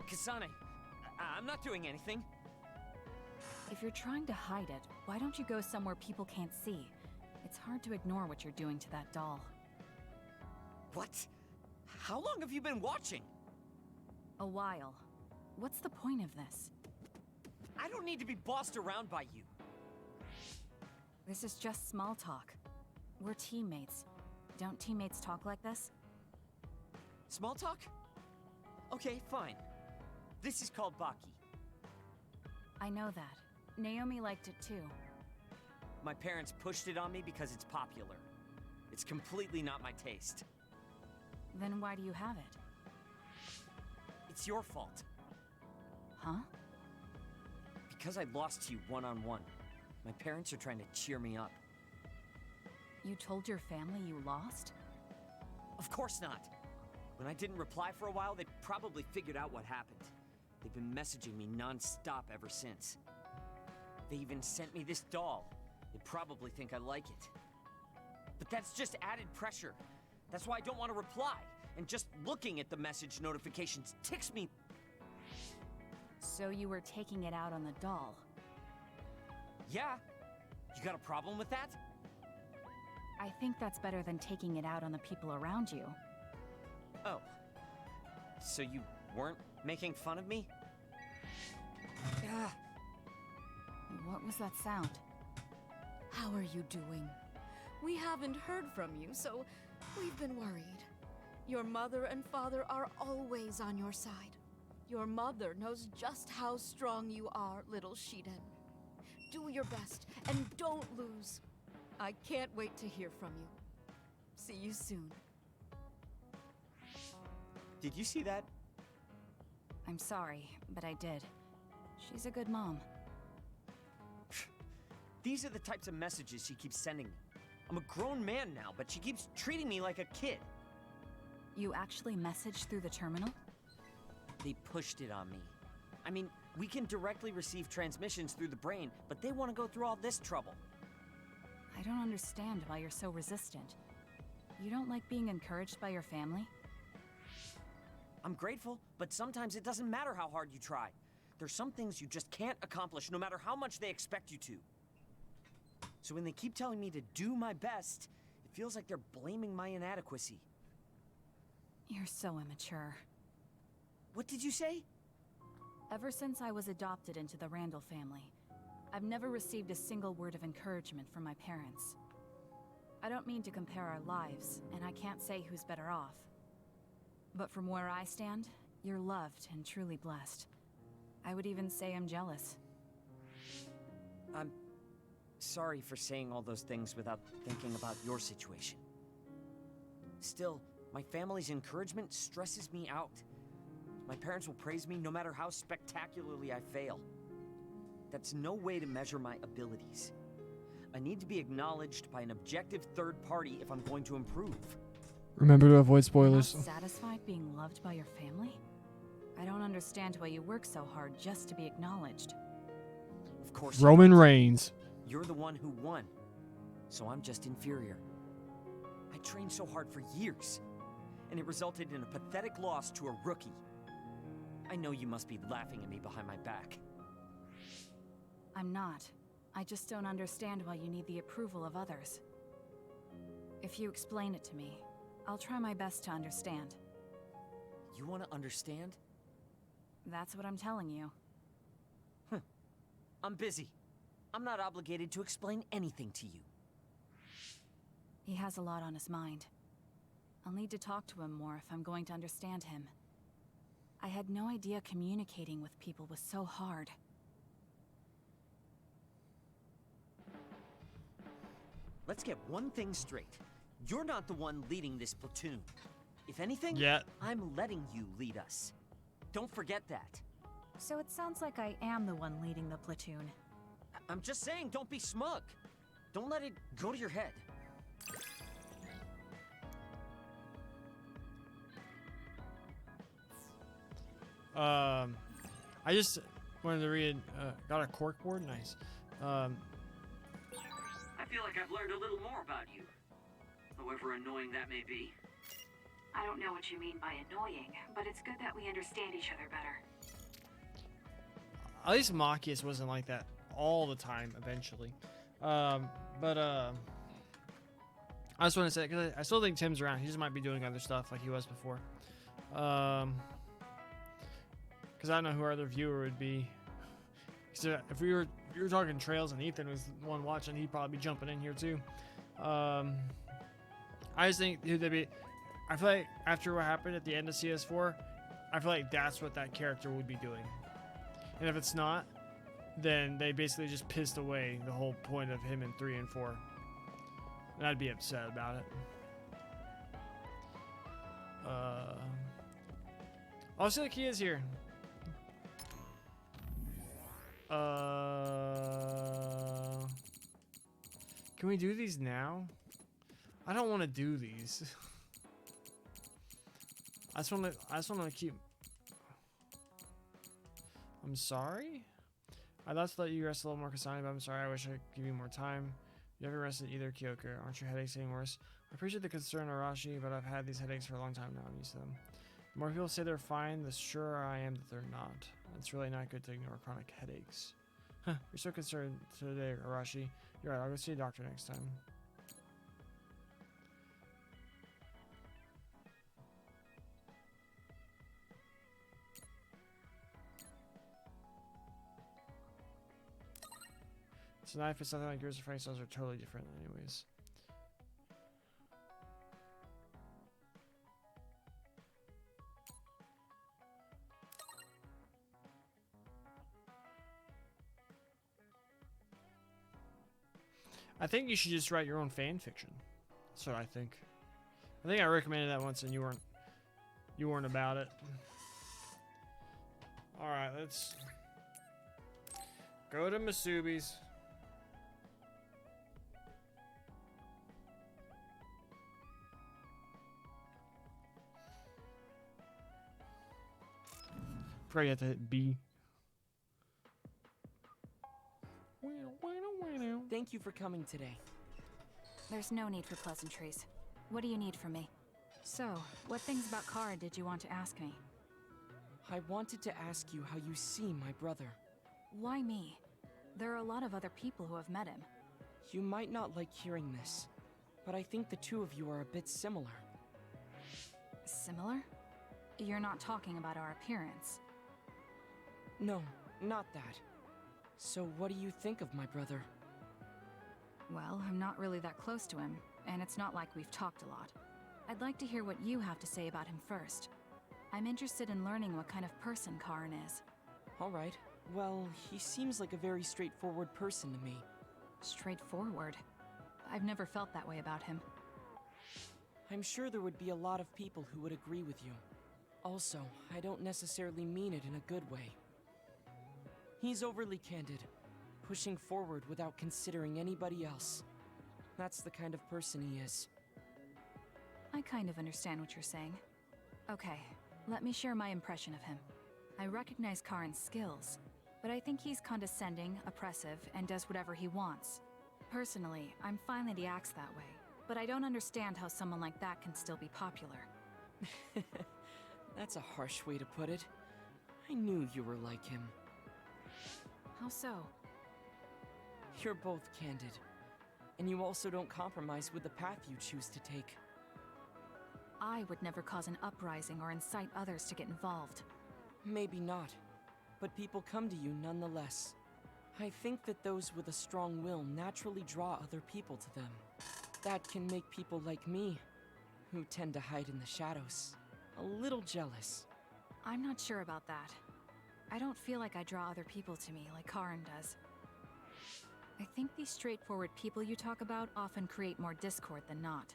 Speaker 3: Kasane, I'm not doing anything.
Speaker 9: If you're trying to hide it, why don't you go somewhere people can't see? It's hard to ignore what you're doing to that doll.
Speaker 3: What? How long have you been watching?
Speaker 9: A while. What's the point of this?
Speaker 3: I don't need to be bossed around by you.
Speaker 9: This is just small talk. We're teammates. Don't teammates talk like this?
Speaker 3: Small talk? Okay, fine. This is called Baki.
Speaker 9: I know that. Naomi liked it too.
Speaker 3: My parents pushed it on me because it's popular. It's completely not my taste.
Speaker 9: Then why do you have it?
Speaker 3: It's your fault.
Speaker 9: Huh?
Speaker 3: Because I lost to you one-on-one. My parents are trying to cheer me up.
Speaker 9: You told your family you lost?
Speaker 3: Of course not. When I didn't reply for a while, they probably figured out what happened. They've been messaging me non-stop ever since. They even sent me this doll. They probably think I like it. But that's just added pressure. That's why I don't want to reply. And just looking at the message notifications ticks me.
Speaker 9: So you were taking it out on the doll?
Speaker 3: Yeah. You got a problem with that?
Speaker 9: I think that's better than taking it out on the people around you.
Speaker 3: Oh. So you weren't making fun of me? Ah.
Speaker 9: What was that sound?
Speaker 13: How are you doing? We haven't heard from you, so we've been worried. Your mother and father are always on your side. Your mother knows just how strong you are, little Shiden. Do your best, and don't lose. I can't wait to hear from you. See you soon.
Speaker 3: Did you see that?
Speaker 9: I'm sorry, but I did. She's a good mom.
Speaker 3: These are the types of messages she keeps sending me. I'm a grown man now, but she keeps treating me like a kid.
Speaker 9: You actually messaged through the terminal?
Speaker 3: They pushed it on me. I mean, we can directly receive transmissions through the brain, but they want to go through all this trouble.
Speaker 9: I don't understand why you're so resistant. You don't like being encouraged by your family?
Speaker 3: I'm grateful, but sometimes it doesn't matter how hard you try. There's some things you just can't accomplish no matter how much they expect you to. So when they keep telling me to do my best, it feels like they're blaming my inadequacy.
Speaker 9: You're so immature.
Speaker 3: What did you say?
Speaker 9: Ever since I was adopted into the Randall family, I've never received a single word of encouragement from my parents. I don't mean to compare our lives, and I can't say who's better off. But from where I stand, you're loved and truly blessed. I would even say I'm jealous.
Speaker 3: I'm sorry for saying all those things without thinking about your situation. Still, my family's encouragement stresses me out. My parents will praise me no matter how spectacularly I fail. That's no way to measure my abilities. I need to be acknowledged by an objective third party if I'm going to improve.
Speaker 1: Remember to avoid
Speaker 9: You're
Speaker 1: spoilers.
Speaker 9: not satisfied being loved by your family? I don't understand why you work so hard just to be acknowledged.
Speaker 3: Of course.
Speaker 1: Roman Reigns.
Speaker 3: You're the one who won, so I'm just inferior. I trained so hard for years, and it resulted in a pathetic loss to a rookie. I know you must be laughing at me behind my back.
Speaker 9: I'm not. I just don't understand why you need the approval of others. If you explain it to me, I'll try my best to understand.
Speaker 3: You want to understand?
Speaker 9: That's what I'm telling you.
Speaker 3: I'm busy. I'm not obligated to explain anything to you.
Speaker 9: He has a lot on his mind. I'll need to talk to him more if I'm going to understand him. I had no idea communicating with people was so hard.
Speaker 3: Let's get one thing straight. You're not the one leading this platoon. If anything, I'm letting you lead us. Don't forget that.
Speaker 9: So it sounds like I am the one leading the platoon.
Speaker 3: I'm just saying, don't be smug. Don't let it go to your head.
Speaker 1: I just wanted to read, got a cork board, nice.
Speaker 6: I feel like I've learned a little more about you, however annoying that may be.
Speaker 15: I don't know what you mean by annoying, but it's good that we understand each other better.
Speaker 1: At least Machias wasn't like that all the time, eventually. I just want to say, because I still think Tim's around. He just might be doing other stuff like he was before. Because I don't know who our other viewer would be. If you were talking Trails and Ethan was the one watching, he'd probably be jumping in here too. I just think who they'd be. I feel like after what happened at the end of CS4, I feel like that's what that character would be doing. And if it's not, then they basically just pissed away the whole point of him in 3 and 4. And I'd be upset about it. Also, the key is here. Can we do these now? I don't want to do these. I just want to keep. I'm sorry. I'd love to let you rest a little more, Kasane, but I'm sorry. I wish I could give you more time. You haven't rested either, Kyoka. Aren't your headaches getting worse? I appreciate the concern, Arashi, but I've had these headaches for a long time now. I'm used to them. The more people say they're fine, the surer I am that they're not. It's really not good to ignore chronic headaches. Huh, you're so concerned today, Arashi. You're right, I'll go see a doctor next time. It's a knife, it's something like yours, the Frank styles are totally different anyways. I think you should just write your own fan fiction. That's what I think. I think I recommended that once and you weren't about it. Alright, let's go to Masubi's. Forgot you have to hit B.
Speaker 3: Thank you for coming today.
Speaker 9: There's no need for pleasantries. What do you need from me? So, what things about Kara did you want to ask me?
Speaker 3: I wanted to ask you how you see my brother.
Speaker 9: Why me? There are a lot of other people who have met him.
Speaker 3: You might not like hearing this, but I think the two of you are a bit similar.
Speaker 9: Similar? You're not talking about our appearance.
Speaker 3: No, not that. So what do you think of my brother?
Speaker 9: Well, I'm not really that close to him, and it's not like we've talked a lot. I'd like to hear what you have to say about him first. I'm interested in learning what kind of person Karin is.
Speaker 3: Alright, well, he seems like a very straightforward person to me.
Speaker 9: Straightforward? I've never felt that way about him.
Speaker 3: I'm sure there would be a lot of people who would agree with you. Also, I don't necessarily mean it in a good way. He's overly candid,
Speaker 16: pushing forward without considering anybody else. That's the kind of person he is.
Speaker 9: I kind of understand what you're saying. Okay, let me share my impression of him. I recognize Karin's skills, but I think he's condescending, oppressive, and does whatever he wants. Personally, I'm fine that he acts that way, but I don't understand how someone like that can still be popular.
Speaker 16: That's a harsh way to put it. I knew you were like him.
Speaker 9: How so?
Speaker 16: You're both candid, and you also don't compromise with the path you choose to take.
Speaker 9: I would never cause an uprising or incite others to get involved.
Speaker 16: Maybe not, but people come to you nonetheless. I think that those with a strong will naturally draw other people to them. That can make people like me, who tend to hide in the shadows, a little jealous.
Speaker 9: I'm not sure about that. I don't feel like I draw other people to me like Karin does. I think these straightforward people you talk about often create more discord than not.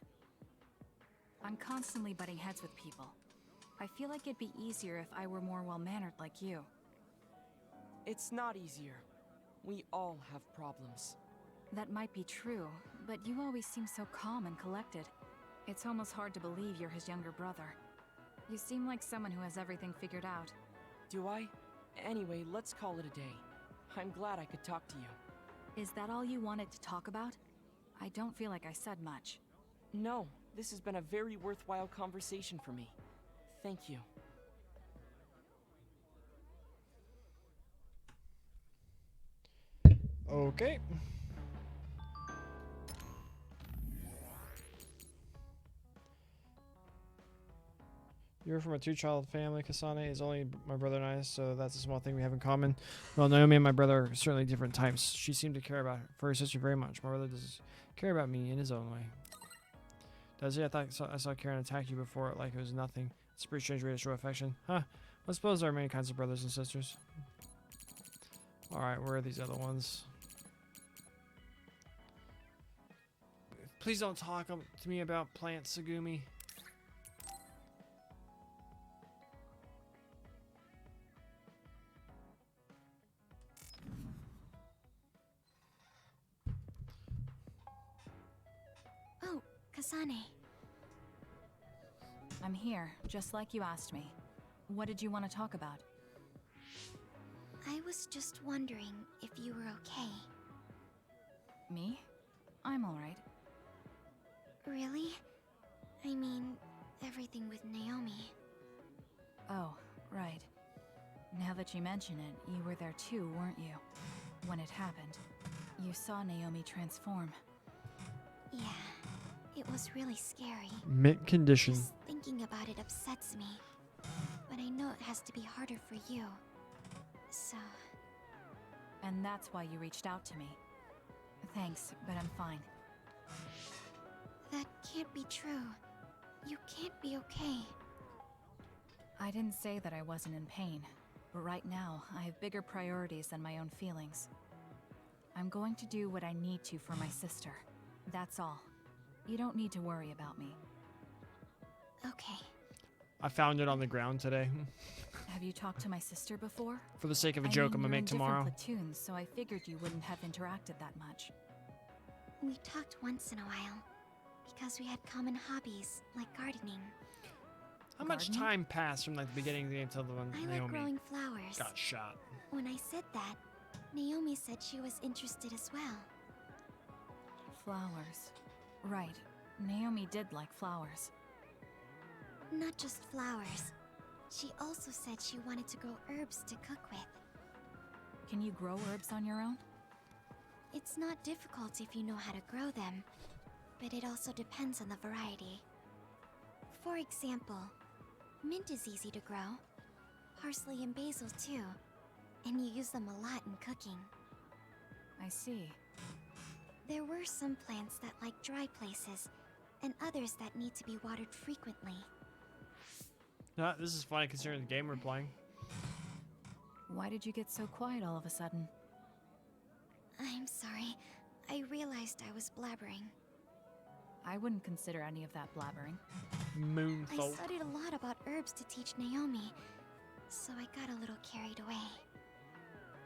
Speaker 9: I'm constantly butting heads with people. I feel like it'd be easier if I were more well-mannered like you.
Speaker 16: It's not easier. We all have problems.
Speaker 9: That might be true, but you always seem so calm and collected. It's almost hard to believe you're his younger brother. You seem like someone who has everything figured out.
Speaker 16: Do I? Anyway, let's call it a day. I'm glad I could talk to you.
Speaker 9: Is that all you wanted to talk about? I don't feel like I said much.
Speaker 16: No, this has been a very worthwhile conversation for me. Thank you.
Speaker 1: Okay. You're from a two-child family. Kasane is only my brother and I, so that's a small thing we have in common. Well, Naomi and my brother are certainly different types. She seemed to care about for her sister very much. My brother does care about me in his own way. Does he? I saw Karen attack you before like it was nothing. It's a pretty strange way to show affection. Huh. I suppose there are many kinds of brothers and sisters. Alright, where are these other ones? Please don't talk to me about Plant Sagumi.
Speaker 12: Oh, Kasane.
Speaker 9: I'm here, just like you asked me. What did you want to talk about?
Speaker 12: I was just wondering if you were okay.
Speaker 9: Me? I'm alright.
Speaker 12: Really? I mean, everything with Naomi.
Speaker 9: Oh, right. Now that you mention it, you were there too, weren't you? When it happened. You saw Naomi transform.
Speaker 12: Yeah, it was really scary.
Speaker 1: Mint condition.
Speaker 12: Just thinking about it upsets me. But I know it has to be harder for you. So...
Speaker 9: And that's why you reached out to me. Thanks, but I'm fine.
Speaker 12: That can't be true. You can't be okay.
Speaker 9: I didn't say that I wasn't in pain, but right now, I have bigger priorities than my own feelings. I'm going to do what I need to for my sister. That's all. You don't need to worry about me.
Speaker 12: Okay.
Speaker 1: I found it on the ground today.
Speaker 9: Have you talked to my sister before?
Speaker 1: For the sake of a joke, I'm gonna make tomorrow.
Speaker 9: We're in different platoons, so I figured you wouldn't have interacted that much.
Speaker 12: We talked once in a while. Because we had common hobbies, like gardening.
Speaker 1: How much time passed from like the beginning of the game till the one
Speaker 12: I
Speaker 1: Naomi
Speaker 12: like growing flowers.
Speaker 1: got shot?
Speaker 12: When I said that, Naomi said she was interested as well.
Speaker 9: Flowers. Right. Naomi did like flowers.
Speaker 12: Not just flowers. She also said she wanted to grow herbs to cook with.
Speaker 9: Can you grow herbs on your own?
Speaker 12: It's not difficult if you know how to grow them, but it also depends on the variety. For example, mint is easy to grow. Parsley and basil too. And you use them a lot in cooking.
Speaker 9: I see.
Speaker 12: There were some plants that like dry places, and others that need to be watered frequently.
Speaker 1: This is funny considering the game we're playing.
Speaker 9: Why did you get so quiet all of a sudden?
Speaker 12: I'm sorry. I realized I was blabbering.
Speaker 9: I wouldn't consider any of that blabbering.
Speaker 1: Moonfolk.
Speaker 12: I studied a lot about herbs to teach Naomi, so I got a little carried away.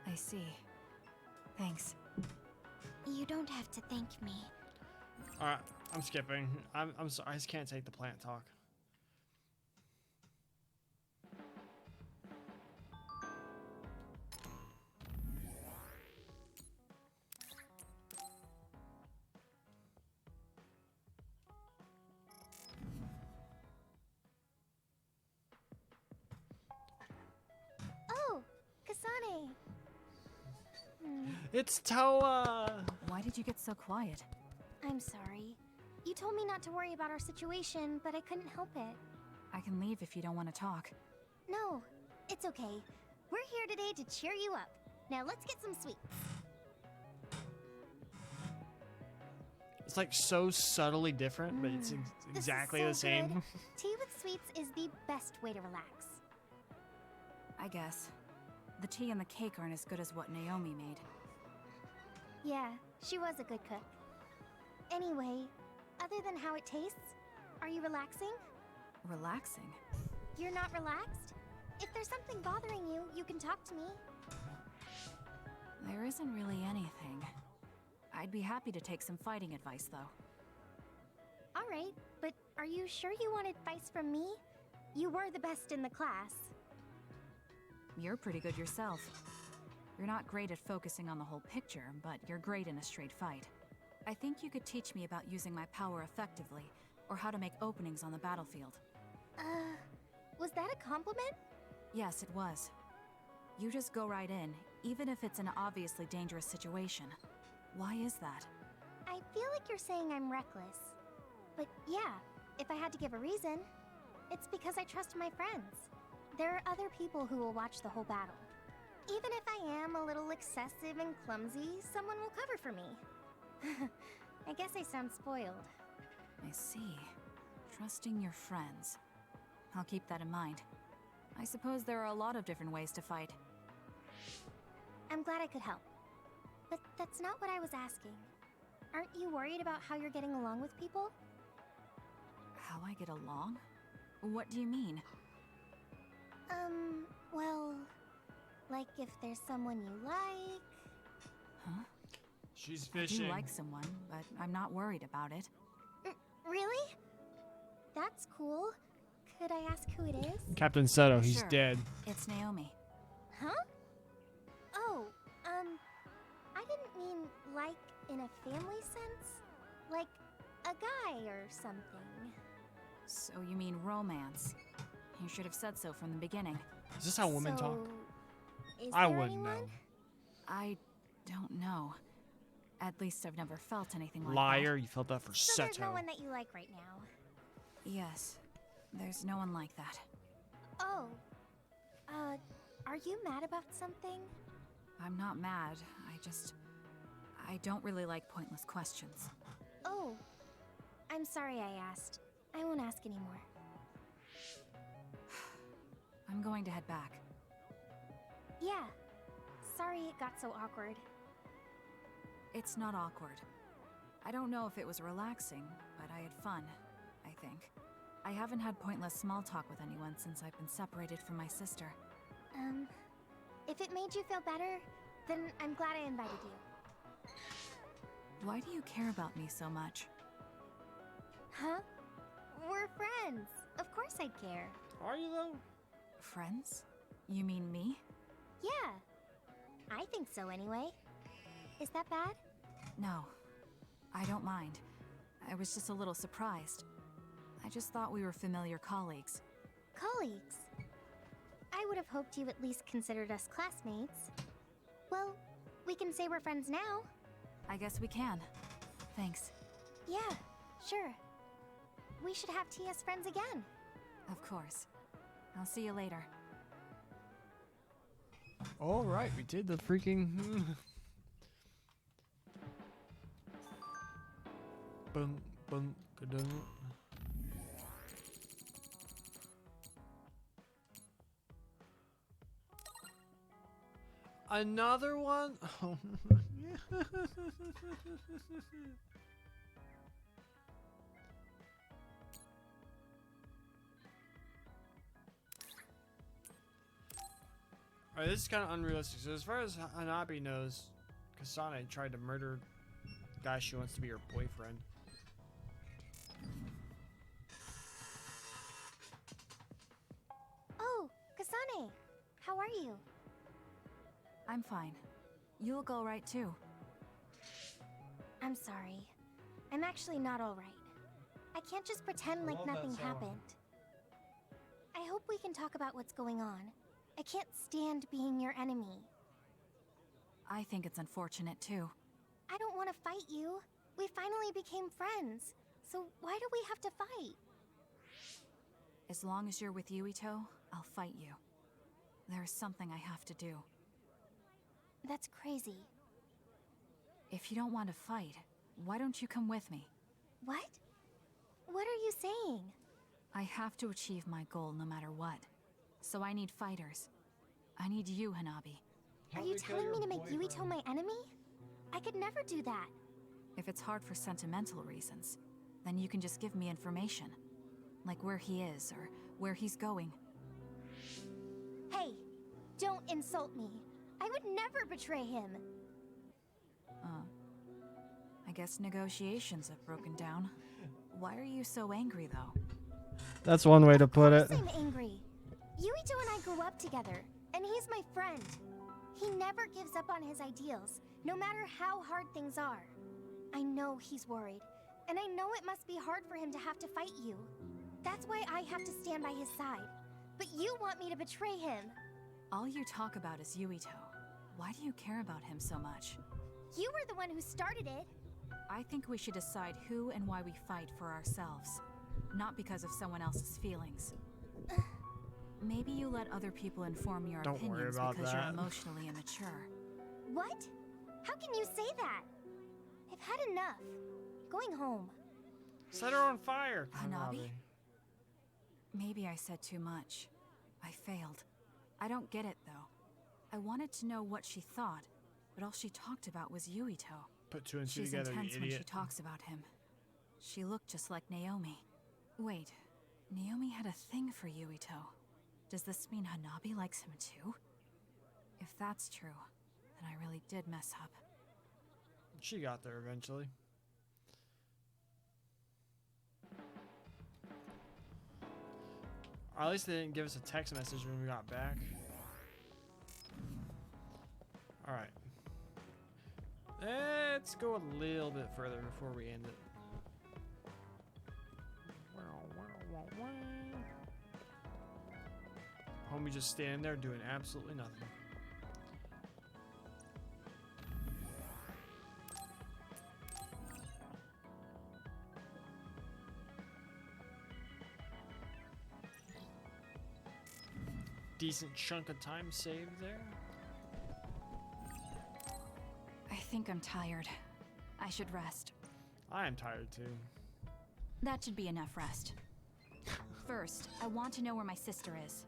Speaker 9: I see. Thanks.
Speaker 12: You don't have to thank me.
Speaker 1: Alright, I'm skipping. I'm sorry, I just can't take the plant talk.
Speaker 12: Oh, Kasane.
Speaker 1: It's Toa!
Speaker 9: Why did you get so quiet?
Speaker 12: I'm sorry. You told me not to worry about our situation, but I couldn't help it.
Speaker 9: I can leave if you don't want to talk.
Speaker 12: No, it's okay. We're here today to cheer you up. Now let's get some sweets.
Speaker 1: It's like so subtly different, but it's exactly the same.
Speaker 12: Good. Tea with sweets is the best way to relax.
Speaker 9: I guess. The tea and the cake aren't as good as what Naomi made.
Speaker 12: Yeah, she was a good cook. Anyway, other than how it tastes, are you relaxing?
Speaker 9: Relaxing?
Speaker 12: You're not relaxed? If there's something bothering you, you can talk to me.
Speaker 9: There isn't really anything. I'd be happy to take some fighting advice, though.
Speaker 12: Alright, but are you sure you want advice from me? You were the best in the class.
Speaker 9: You're pretty good yourself. You're not great at focusing on the whole picture, but you're great in a straight fight. I think you could teach me about using my power effectively, or how to make openings on the battlefield.
Speaker 12: Was that a compliment?
Speaker 9: Yes, it was. You just go right in, even if it's an obviously dangerous situation. Why is that?
Speaker 12: I feel like you're saying I'm reckless. But yeah, if I had to give a reason, it's because I trust my friends. There are other people who will watch the whole battle. Even if I am a little excessive and clumsy, someone will cover for me. I guess I sound spoiled.
Speaker 9: I see. Trusting your friends. I'll keep that in mind. I suppose there are a lot of different ways to fight.
Speaker 12: I'm glad I could help. But that's not what I was asking. Aren't you worried about how you're getting along with people?
Speaker 9: How I get along? What do you mean?
Speaker 12: Well, like if there's someone you like...
Speaker 9: Huh?
Speaker 1: She's fishing.
Speaker 9: I do like someone, but I'm not worried about it.
Speaker 12: Really? That's cool. Could I ask who it is?
Speaker 1: Captain Seto, he's
Speaker 9: Sure.
Speaker 1: dead.
Speaker 9: It's Naomi.
Speaker 12: Huh? Oh, I didn't mean like in a family sense. Like a guy or something.
Speaker 9: So you mean romance? You should have said so from the beginning.
Speaker 1: Is this how women talk?
Speaker 12: Is
Speaker 1: I
Speaker 12: there
Speaker 1: wouldn't
Speaker 12: anyone?
Speaker 1: know.
Speaker 9: I don't know. At least I've never felt anything like
Speaker 1: Liar, you felt that for
Speaker 12: So there's
Speaker 1: Seto.
Speaker 12: no one that you like right now.
Speaker 9: that. Yes. There's no one like that.
Speaker 12: Oh. Are you mad about something?
Speaker 9: I'm not mad. I don't really like pointless questions.
Speaker 12: Oh. I'm sorry I asked. I won't ask anymore.
Speaker 9: I'm going to head back.
Speaker 12: Yeah. Sorry it got so awkward.
Speaker 9: It's not awkward. I don't know if it was relaxing, but I had fun, I think. I haven't had pointless small talk with anyone since I've been separated from my sister.
Speaker 12: If it made you feel better, then I'm glad I invited you.
Speaker 9: Why do you care about me so much?
Speaker 12: Huh? We're friends. Of course I'd care.
Speaker 1: Are you though?
Speaker 9: Friends? You mean me?
Speaker 12: Yeah. I think so anyway. Is that bad?
Speaker 9: No. I don't mind. I was just a little surprised. I just thought we were familiar colleagues.
Speaker 12: Colleagues? I would have hoped you at least considered us classmates. Well, we can say we're friends now.
Speaker 9: I guess we can. Thanks.
Speaker 12: Yeah, sure. We should have tea as friends again.
Speaker 9: Of course. I'll see you later.
Speaker 1: All right, we did the freaking. Boom, boom, ka-dum. Another one? Oh. Alright, this is kind of unrealistic. So as far as Hanabi knows, Kasane tried to murder the guy she wants to be her boyfriend.
Speaker 12: Oh, Kasane, how are you?
Speaker 9: I'm fine. You look alright too.
Speaker 12: I'm sorry. I'm actually not alright. I can't just pretend like nothing happened. I hope we can talk about what's going on. I can't stand being your enemy.
Speaker 9: I think it's unfortunate too.
Speaker 12: I don't want to fight you. We finally became friends. So why do we have to fight?
Speaker 9: As long as you're with Yuito, I'll fight you. There is something I have to do.
Speaker 12: That's crazy.
Speaker 9: If you don't want to fight, why don't you come with me?
Speaker 12: What? What are you saying?
Speaker 9: I have to achieve my goal no matter what. So I need fighters. I need you, Hanabi.
Speaker 12: Are you telling me to make Yuito my enemy? I could never do that.
Speaker 9: If it's hard for sentimental reasons, then you can just give me information. Like where he is, or where he's going.
Speaker 12: Hey, don't insult me. I would never betray him.
Speaker 9: I guess negotiations have broken down. Why are you so angry, though?
Speaker 1: That's one way to put it.
Speaker 12: I'm angry. Yuito and I grew up together, and he's my friend. He never gives up on his ideals, no matter how hard things are. I know he's worried, and I know it must be hard for him to have to fight you. That's why I have to stand by his side. But you want me to betray him.
Speaker 9: All you talk about is Yuito. Why do you care about him so much?
Speaker 12: You were the one who started it.
Speaker 9: I think we should decide who and why we fight for ourselves, not because of someone else's feelings. Maybe you let other people inform your
Speaker 1: Don't worry
Speaker 9: opinions
Speaker 1: about
Speaker 9: because
Speaker 1: that.
Speaker 9: you're emotionally immature.
Speaker 12: What? How can you say that? I've had enough. Going home.
Speaker 1: Set her on fire,
Speaker 9: Hanabi? Maybe I said too much. I failed. I don't get it, though. I wanted to know what she thought, but all she talked about was Yuito.
Speaker 1: Put two and two
Speaker 9: She's
Speaker 1: together, you
Speaker 9: intense when she
Speaker 1: idiot.
Speaker 9: talks about him. She looked just like Naomi. Wait, Naomi had a thing for Yuito. Does this mean Hanabi likes him too? If that's true, then I really did mess up.
Speaker 1: She got there eventually. Or at least they didn't give us a text message when we got back. Alright. Let's go a little bit further before we end it. Homie just standing there doing absolutely nothing. Decent chunk of time saved there.
Speaker 9: I think I'm tired. I should rest.
Speaker 1: I am tired too.
Speaker 9: That should be enough rest. First, I want to know where my sister is.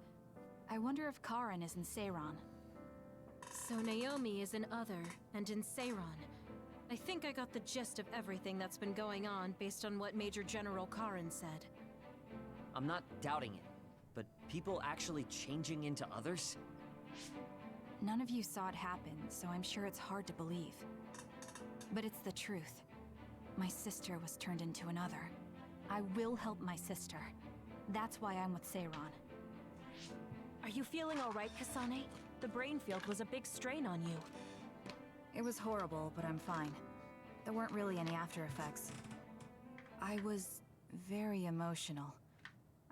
Speaker 9: I wonder if Karin is in Seiran.
Speaker 4: So Naomi is in Other and in Seiran. I think I got the gist of everything that's been going on based on what Major General Karin said.
Speaker 3: I'm not doubting it, but people actually changing into others?
Speaker 9: None of you saw it happen, so I'm sure it's hard to believe. But it's the truth. My sister was turned into another. I will help my sister. That's why I'm with Seiran.
Speaker 4: Are you feeling alright, Kasane? The brain field was a big strain on you.
Speaker 9: It was horrible, but I'm fine. There weren't really any after effects. I was very emotional.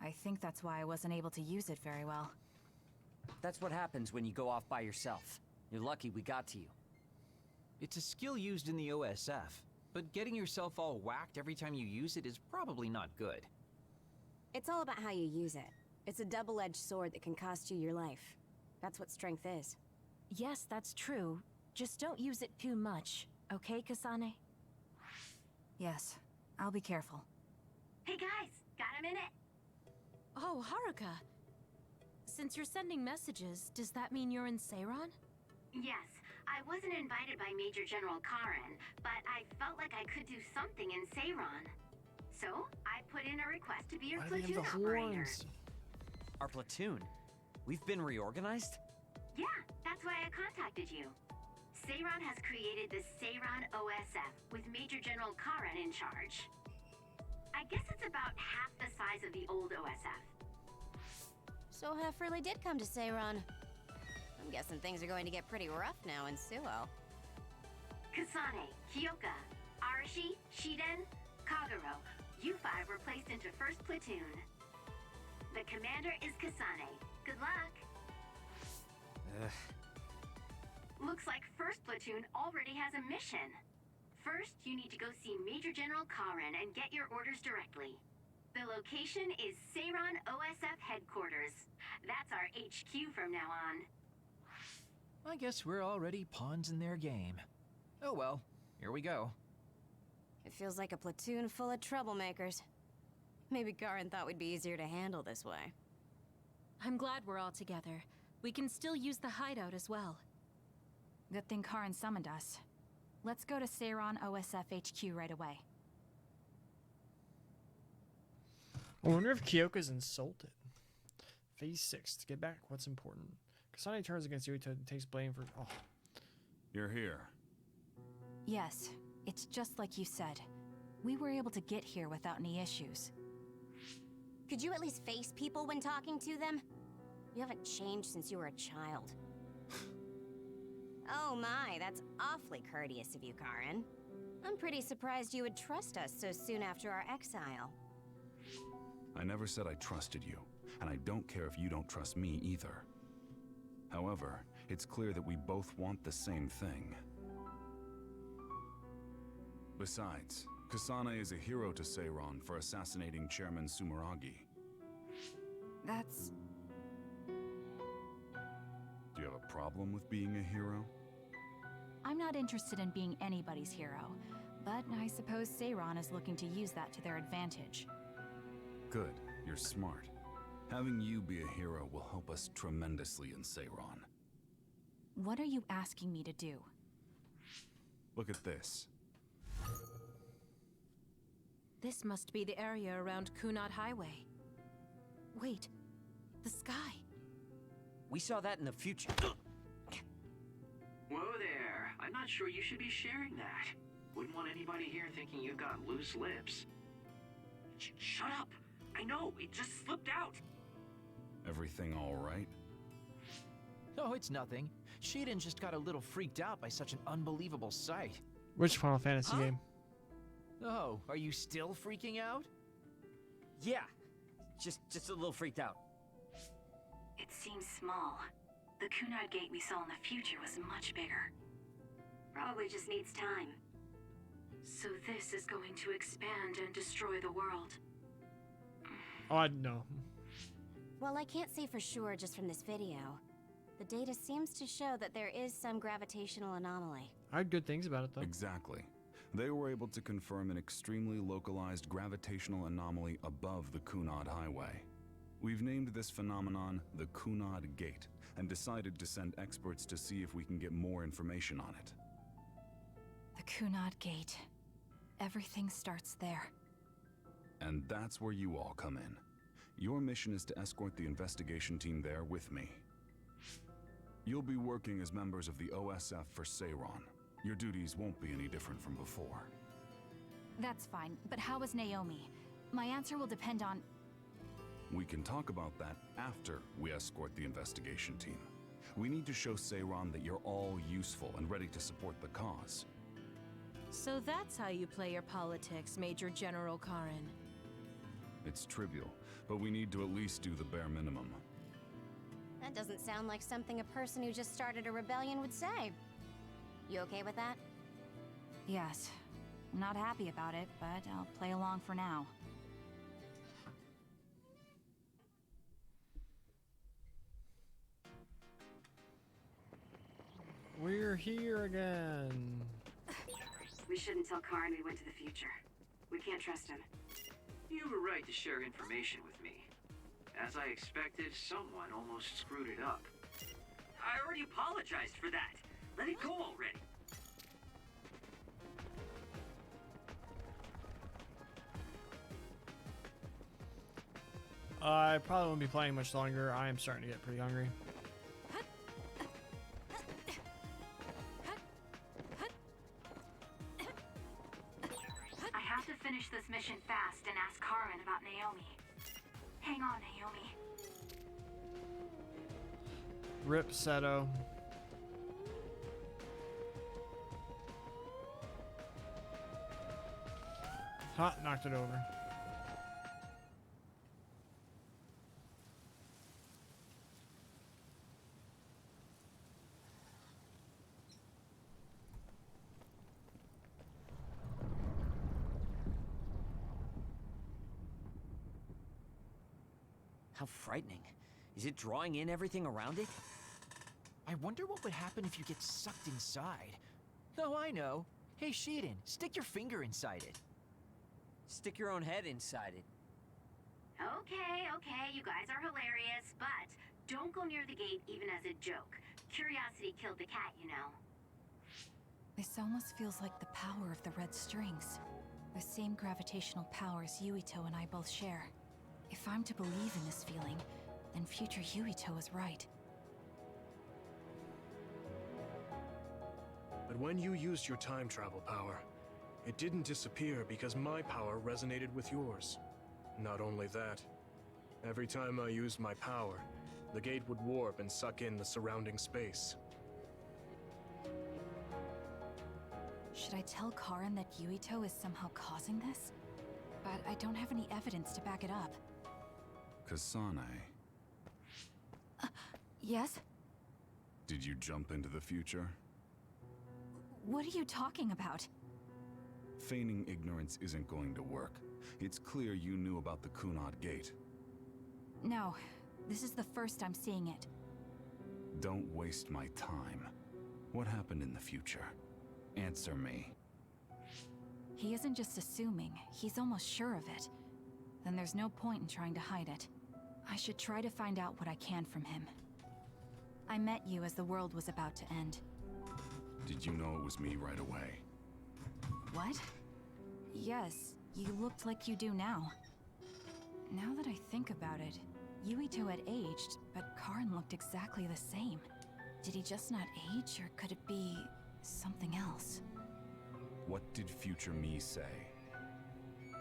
Speaker 9: I think that's why I wasn't able to use it very well.
Speaker 3: That's what happens when you go off by yourself. You're lucky we got to you.
Speaker 5: It's a skill used in the OSF, but getting yourself all whacked every time you use it is probably not good.
Speaker 14: It's all about how you use it. It's a double-edged sword that can cost you your life. That's what strength is.
Speaker 4: Yes, that's true. Just don't use it too much, okay, Kasane?
Speaker 9: Yes, I'll be careful.
Speaker 20: Hey guys, got a minute?
Speaker 4: Oh, Haruka. Since you're sending messages, does that mean you're in Seiran?
Speaker 20: Yes, I wasn't invited by Major General Karin, but I felt like I could do something in Seiran. So, I put in a request to be your
Speaker 1: Why do they
Speaker 20: platoon
Speaker 1: have the
Speaker 20: operator.
Speaker 1: horns?
Speaker 3: Our platoon? We've been reorganized?
Speaker 20: Yeah, that's why I contacted you.
Speaker 18: Seiron has created the Seiron OSF with Major General Karen in charge. I guess it's about half the size of the old OSF.
Speaker 14: So Hef really did come to Seiron. I'm guessing things are going to get pretty rough now in Suo.
Speaker 18: Kasane, Kyoka, Arashi, Shiden, Kagero, you five were placed into 1st Platoon. The commander is Kasane. Good luck. Looks like 1st Platoon already has a mission. First, you need to go see Major General Karen and get your orders directly. The location is Seiron OSF headquarters. That's our HQ from now on.
Speaker 8: I guess we're already pawns in their game. Oh well, here we go.
Speaker 14: It feels like a platoon full of troublemakers. Maybe Karen thought we'd be easier to handle this way.
Speaker 4: I'm glad we're all together. We can still use the hideout as well.
Speaker 9: Good thing Karen summoned us. Let's go to Seiron OSF HQ right away.
Speaker 1: I wonder if Kyoka's insulted. Phase 6. To get back what's important. Kasane turns against Yuito and takes blame for... Oh.
Speaker 7: You're here.
Speaker 9: Yes, it's just like you said. We were able to get here without any issues.
Speaker 14: Could you at least face people when talking to them? You haven't changed since you were a child. Oh my, that's awfully courteous of you, Karen. I'm pretty surprised you would trust us so soon after our exile.
Speaker 7: I never said I trusted you, and I don't care if you don't trust me either. However, it's clear that we both want the same thing. Besides, Kasane is a hero to Seiron for assassinating Chairman Sumeragi.
Speaker 9: That's...
Speaker 7: Do you have a problem with being a hero?
Speaker 9: I'm not interested in being anybody's hero, but I suppose Seiron is looking to use that to their advantage.
Speaker 7: Good, you're smart. Having you be a hero will help us tremendously in Seiron.
Speaker 9: What are you asking me to do?
Speaker 7: Look at this.
Speaker 4: This must be the area around Kunad Highway. Wait, the sky.
Speaker 3: We saw that in the future.
Speaker 22: Whoa there. I'm not sure you should be sharing that. Wouldn't want anybody here thinking you've got loose lips. Shut up! I know, it just slipped out!
Speaker 7: Everything all right?
Speaker 8: Oh, it's nothing. Shiden just got a little freaked out by such an unbelievable sight.
Speaker 1: Which Final Fantasy game?
Speaker 8: Oh, are you still freaking out?
Speaker 3: Yeah, just a little freaked out.
Speaker 15: It seems small. The Kunad gate we saw in the future was much bigger.
Speaker 18: Probably just needs time.
Speaker 15: So this is going to expand and destroy the world.
Speaker 1: No.
Speaker 14: Well, I can't say for sure just from this video. The data seems to show that there is some gravitational anomaly.
Speaker 1: I heard good things about it, though.
Speaker 7: Exactly. They were able to confirm an extremely localized gravitational anomaly above the Kunad Highway. We've named this phenomenon the Kunad Gate, and decided to send experts to see if we can get more information on it.
Speaker 9: The Kunad Gate. Everything starts there.
Speaker 7: And that's where you all come in. Your mission is to escort the investigation team there with me. You'll be working as members of the OSF for Seiron. Your duties won't be any different from before.
Speaker 9: That's fine, but how is Naomi? My answer will depend on...
Speaker 7: We can talk about that after we escort the investigation team. We need to show Seiron that you're all useful and ready to support the cause.
Speaker 4: So that's how you play your politics, Major General Karen.
Speaker 7: It's trivial, but we need to at least do the bare minimum.
Speaker 14: That doesn't sound like something a person who just started a rebellion would say. You okay with that?
Speaker 9: Yes. I'm not happy about it, but I'll play along for now.
Speaker 1: We're here again.
Speaker 15: We shouldn't tell Karen we went to the future. We can't trust him.
Speaker 22: You have a right to share information with me. As I expected, someone almost screwed it up.
Speaker 6: I already apologized for that. Let it go already.
Speaker 1: I probably won't be playing much longer. I am starting to get pretty hungry.
Speaker 18: finish this mission fast and ask Karen about Naomi. Hang on, Naomi.
Speaker 1: Rip Seto. Ha, knocked it over.
Speaker 3: How frightening. Is it drawing in everything around it?
Speaker 8: I wonder what would happen if you get sucked inside. Oh, I know. Hey, Shiden, stick your finger inside it.
Speaker 3: Stick your own head inside it.
Speaker 18: Okay, you guys are hilarious, but don't go near the gate even as a joke. Curiosity killed the cat, you know.
Speaker 9: This almost feels like the power of the red strings. The same gravitational powers Yuito and I both share. If I'm to believe in this feeling, then future Yuito is right.
Speaker 17: But when you used your time travel power, it didn't disappear because my power resonated with yours. Not only that, every time I used my power, the gate would warp and suck in the surrounding space.
Speaker 9: Should I tell Karen that Yuito is somehow causing this? But I don't have any evidence to back it up.
Speaker 7: Kasane,
Speaker 9: Yes?
Speaker 7: did you jump into the future?
Speaker 9: What are you talking about?
Speaker 7: Feigning ignorance isn't going to work. It's clear you knew about the Kunad Gate.
Speaker 9: No, this is the first I'm seeing it.
Speaker 7: Don't waste my time. What happened in the future? Answer me.
Speaker 9: He isn't just assuming, he's almost sure of it. Then there's no point in trying to hide it. I should try to find out what I can from him. I met you as the world was about to end.
Speaker 7: Did you know it was me right away?
Speaker 9: What? Yes, you looked like you do now. Now that I think about it, Yuito had aged, but Karen looked exactly the same. Did he just not age, or could it be something else?
Speaker 7: What did future me say?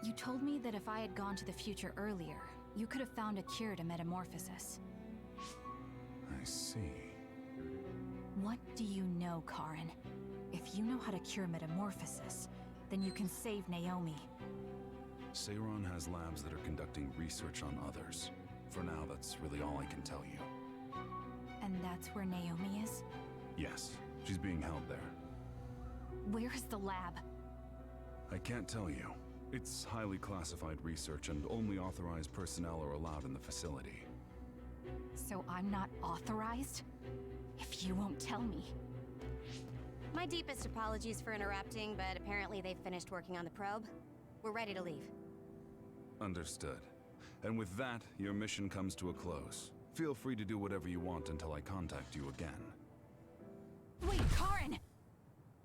Speaker 9: You told me that if I had gone to the future earlier, you could have found a cure to metamorphosis.
Speaker 7: I see.
Speaker 9: What do you know, Karen? If you know how to cure metamorphosis, then you can save Naomi.
Speaker 7: Seiron has labs that are conducting research on others. For now, that's really all I can tell you.
Speaker 9: And that's where Naomi is?
Speaker 7: Yes, she's being held there.
Speaker 9: Where is the lab?
Speaker 7: I can't tell you. It's highly classified research and only authorized personnel are allowed in the facility.
Speaker 9: So I'm not authorized? If you won't tell me.
Speaker 14: My deepest apologies for interrupting, but apparently they've finished working on the probe. We're ready to leave.
Speaker 7: Understood. And with that, your mission comes to a close. Feel free to do whatever you want until I contact you again.
Speaker 9: Wait, Karen!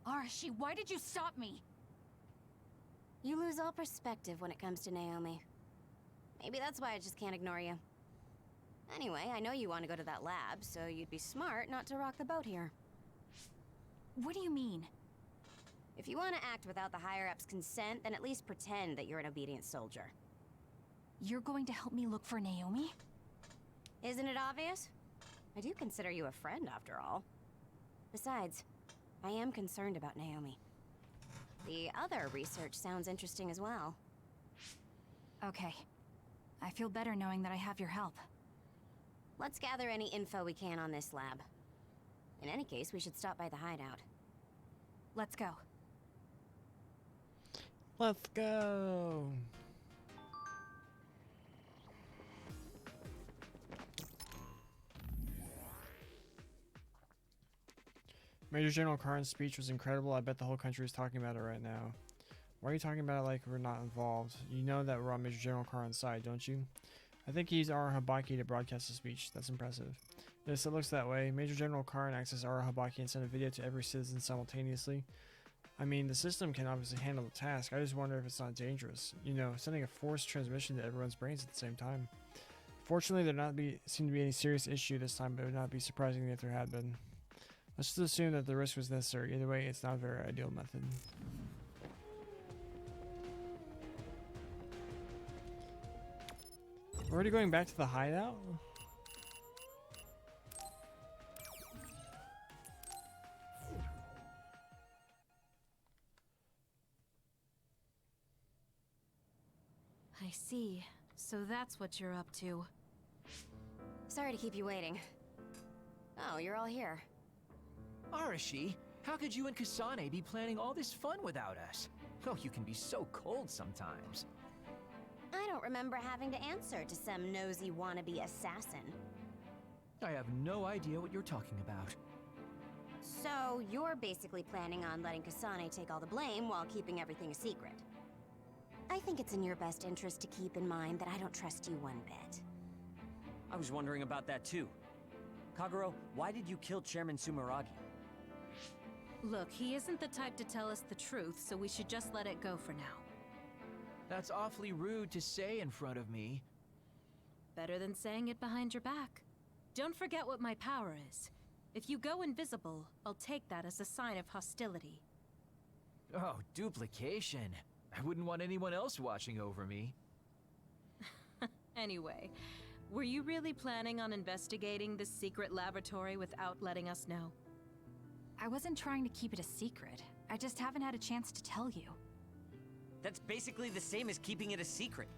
Speaker 9: Arashi, why did you stop me?
Speaker 14: You lose all perspective when it comes to Naomi. Maybe that's why I just can't ignore you. Anyway, I know you want to go to that lab, so you'd be smart not to rock the boat here.
Speaker 9: What do you mean?
Speaker 14: If you want to act without the higher-ups' consent, then at least pretend that you're an obedient soldier.
Speaker 9: You're going to help me look for Naomi?
Speaker 14: Isn't it obvious? I do consider you a friend, after all. Besides, I am concerned about Naomi. The other research sounds interesting as well.
Speaker 9: Okay. I feel better knowing that I have your help.
Speaker 14: Let's gather any info we can on this lab. In any case, we should stop by the hideout.
Speaker 9: Let's go.
Speaker 1: Let's go. Major General Karen's speech was incredible. I bet the whole country is talking about it right now. Why are you talking about it like we're not involved? You know that we're on Major General Karen's side, don't you? I think he used Ara Habaki to broadcast the speech. That's impressive. Yes, it looks that way. Major General Karen accessed Ara Habaki and sent a video to every citizen simultaneously. I mean, the system can obviously handle the task. I just wonder if it's not dangerous. You know, sending a forced transmission to everyone's brains at the same time. Fortunately, there seem to be any serious issue this time, but it would not be surprising if there had been. Let's just assume that the risk was necessary. Either way, it's not a very ideal method. We're already going back to the hideout?
Speaker 4: I see. So that's what you're up to.
Speaker 14: Sorry to keep you waiting. Oh, you're all here.
Speaker 5: Arashi, how could you and Kasane be planning all this fun without us? Oh, you can be so cold sometimes.
Speaker 14: I don't remember having to answer to some nosy wannabe assassin.
Speaker 5: I have no idea what you're talking about.
Speaker 14: So, you're basically planning on letting Kasane take all the blame while keeping everything a secret. I think it's in your best interest to keep in mind that I don't trust you one bit.
Speaker 3: I was wondering about that too. Kagero, why did you kill Chairman Sumeragi?
Speaker 4: Look, he isn't the type to tell us the truth, so we should just let it go for now.
Speaker 5: That's awfully rude to say in front of me.
Speaker 4: Better than saying it behind your back. Don't forget what my power is. If you go invisible, I'll take that as a sign of hostility.
Speaker 5: Oh, duplication. I wouldn't want anyone else watching over me.
Speaker 4: Anyway, were you really planning on investigating this secret laboratory without letting us know?
Speaker 9: I wasn't trying to keep it a secret. I just haven't had a chance to tell you.
Speaker 3: That's basically the same as keeping it a secret.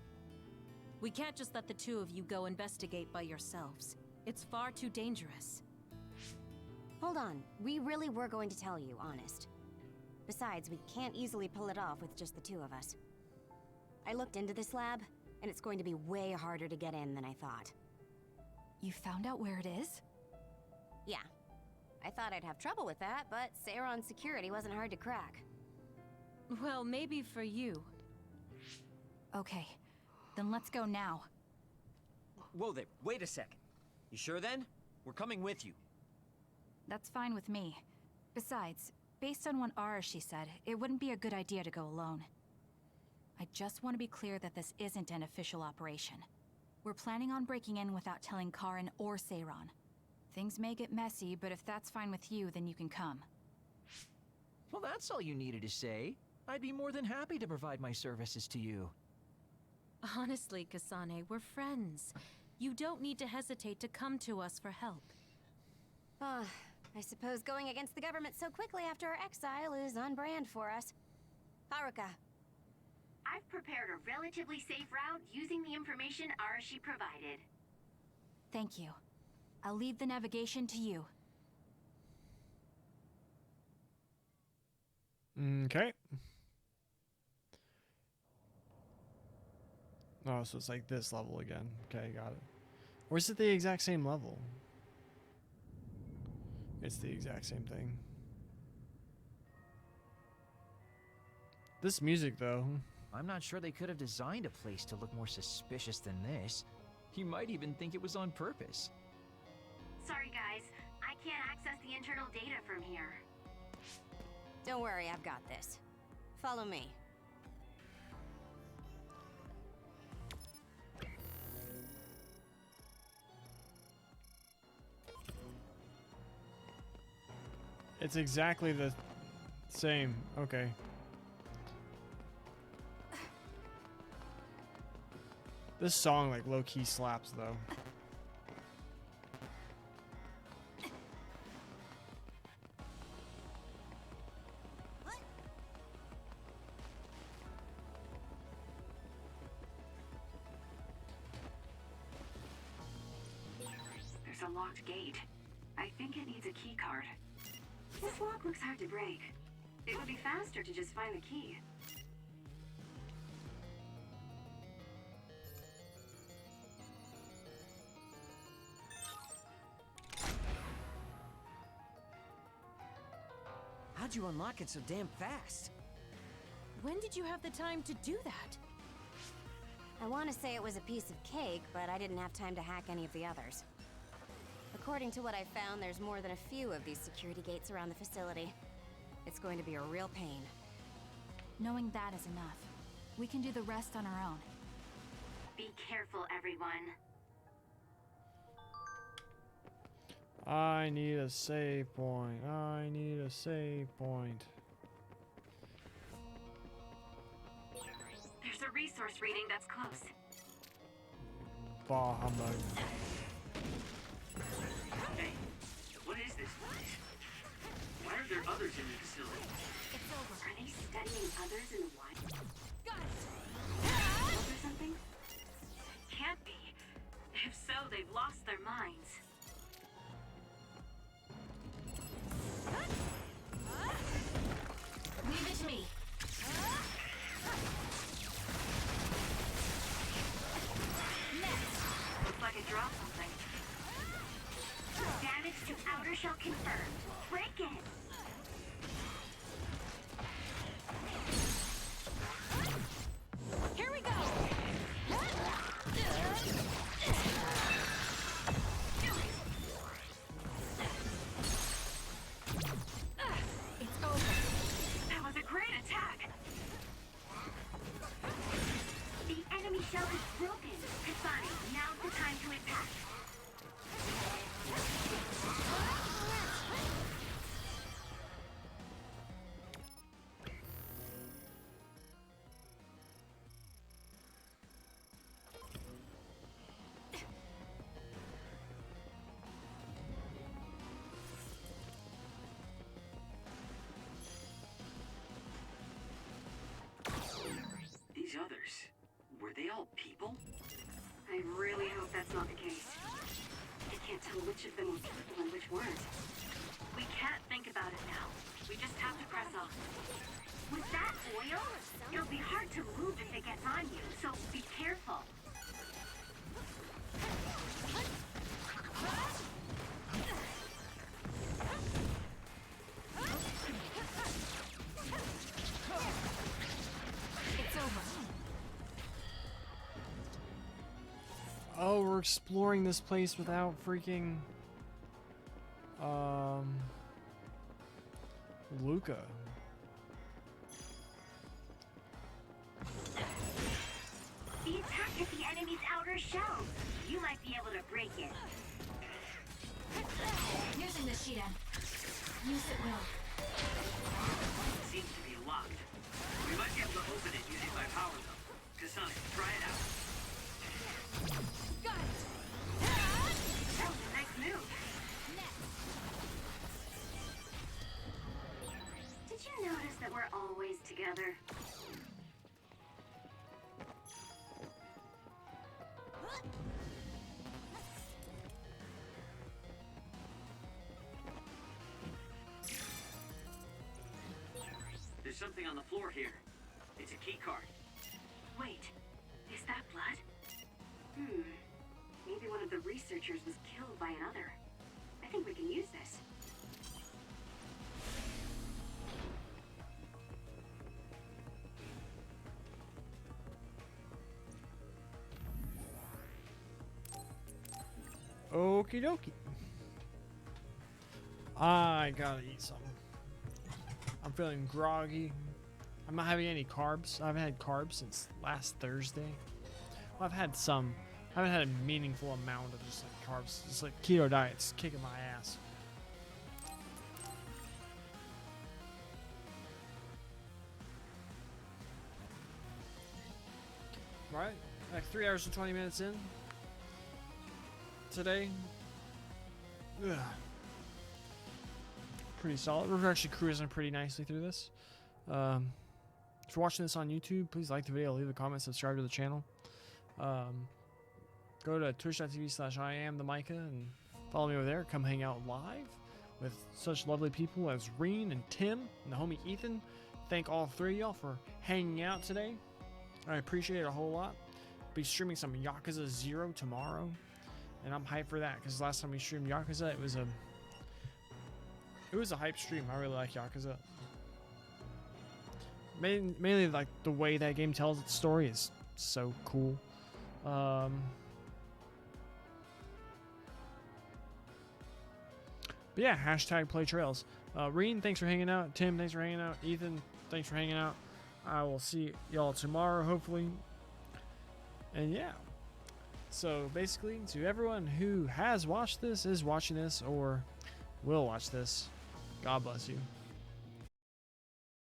Speaker 4: We can't just let the two of you go investigate by yourselves. It's far too dangerous.
Speaker 14: Hold on, we really were going to tell you, honest. Besides, we can't easily pull it off with just the two of us. I looked into this lab, and it's going to be way harder to get in than I thought.
Speaker 9: You found out where it is?
Speaker 14: Yeah. I thought I'd have trouble with that, but Seiron's security wasn't hard to crack.
Speaker 4: Well, maybe for you.
Speaker 9: Okay, then let's go now.
Speaker 3: Whoa there, wait a second. You sure then? We're coming with you.
Speaker 9: That's fine with me. Besides, based on what Arashi said, it wouldn't be a good idea to go alone. I just want to be clear that this isn't an official operation. We're planning on breaking in without telling Karin or Seiron. Things may get messy, but if that's fine with you, then you can come.
Speaker 5: Well, that's all you needed to say. I'd be more than happy to provide my services to you.
Speaker 4: Honestly, Kasane, we're friends. You don't need to hesitate to come to us for help.
Speaker 14: I suppose going against the government so quickly after our exile is on brand for us. Haruka.
Speaker 18: I've prepared a relatively safe route using the information Arashi provided.
Speaker 9: Thank you. I'll leave the navigation to you.
Speaker 1: Okay. Oh, so it's like this level again. Okay, got it. Or is it the exact same level? It's the exact same thing. This music, though.
Speaker 5: I'm not sure they could have designed a place to look more suspicious than this. You might even think it was on purpose.
Speaker 18: Sorry guys, I can't access the internal data from here.
Speaker 14: Don't worry, I've got this. Follow me.
Speaker 1: It's exactly the same. Okay. This song, like, low-key slaps, though.
Speaker 15: There's a locked gate. I think it needs a key card. This lock looks hard to break. It would be faster to just find the key.
Speaker 3: How'd you unlock it so damn fast?
Speaker 4: When did you have the time to do that?
Speaker 14: I want to say it was a piece of cake, but I didn't have time to hack any of the others. According to what I found, there's more than a few of these security gates around the facility. It's going to be a real pain.
Speaker 9: Knowing that is enough. We can do the rest on our own.
Speaker 18: Be careful, everyone.
Speaker 1: I need a save point. I need a save point.
Speaker 15: There's a resource reading that's close.
Speaker 1: Bah humbug.
Speaker 6: Hey, what is this place? Why are there others in the facility?
Speaker 18: It's over. Are they studying others in the wild? Got it! Or something? Can't be. If so, they've lost their minds.
Speaker 20: Leave it to me.
Speaker 18: Looks like it dropped something. Damage to outer shell confirmed. Break it!
Speaker 20: Here we go.
Speaker 18: It's over. That was a great attack. The enemy shell is broken. Kasane, now's the time to attack.
Speaker 6: These others, were they all people?
Speaker 18: I really hope that's not the case. I can't tell which of them were people and which weren't. We can't think about it now. We just have to press on.
Speaker 12: With that oil, it'll be hard to move if it gets on you, so be careful.
Speaker 20: It's over.
Speaker 1: Oh, we're exploring this place without freaking Luca.
Speaker 12: The attack at the enemy's outer shell. You might be able to break it.
Speaker 20: Using the Shiden. Use it will.
Speaker 6: Seems to be locked. We might be able to open it using my power though. Kasane, try it out.
Speaker 20: Got it.
Speaker 18: That was a nice move.
Speaker 12: Did you notice that we're always together?
Speaker 6: There's something on the floor here. It's a key card.
Speaker 18: Wait, is that blood?
Speaker 12: Maybe one of the researchers was killed by another. I think we can use this.
Speaker 1: Okie dokie. I gotta eat something. I'm feeling groggy. I'm not having any carbs. I haven't had carbs since last Thursday. Well, I've had some. I haven't had a meaningful amount of just like carbs. It's like keto diet's kicking my ass. Right? Like 3 hours and 20 minutes in today. Ugh. Pretty solid. We're actually cruising pretty nicely through this. If you're watching this on YouTube, please like the video, leave a comment, subscribe to the channel. Go to twitch.tv/IamTheMicah and follow me over there. Come hang out live with such lovely people as Reen and Tim and the homie Ethan. Thank all three of y'all for hanging out today. I appreciate it a whole lot. Be streaming some Yakuza 0 tomorrow, and I'm hyped for that because last time we streamed Yakuza, it was a hype stream. I really like Yakuza. Mainly like the way that game tells its story is so cool. But yeah, hashtag play trails. Reen, thanks for hanging out. Tim, thanks for hanging out. Ethan, thanks for hanging out. I will see y'all tomorrow, hopefully. And yeah. So basically, to everyone who has watched this, is watching this, or will watch this, God bless you.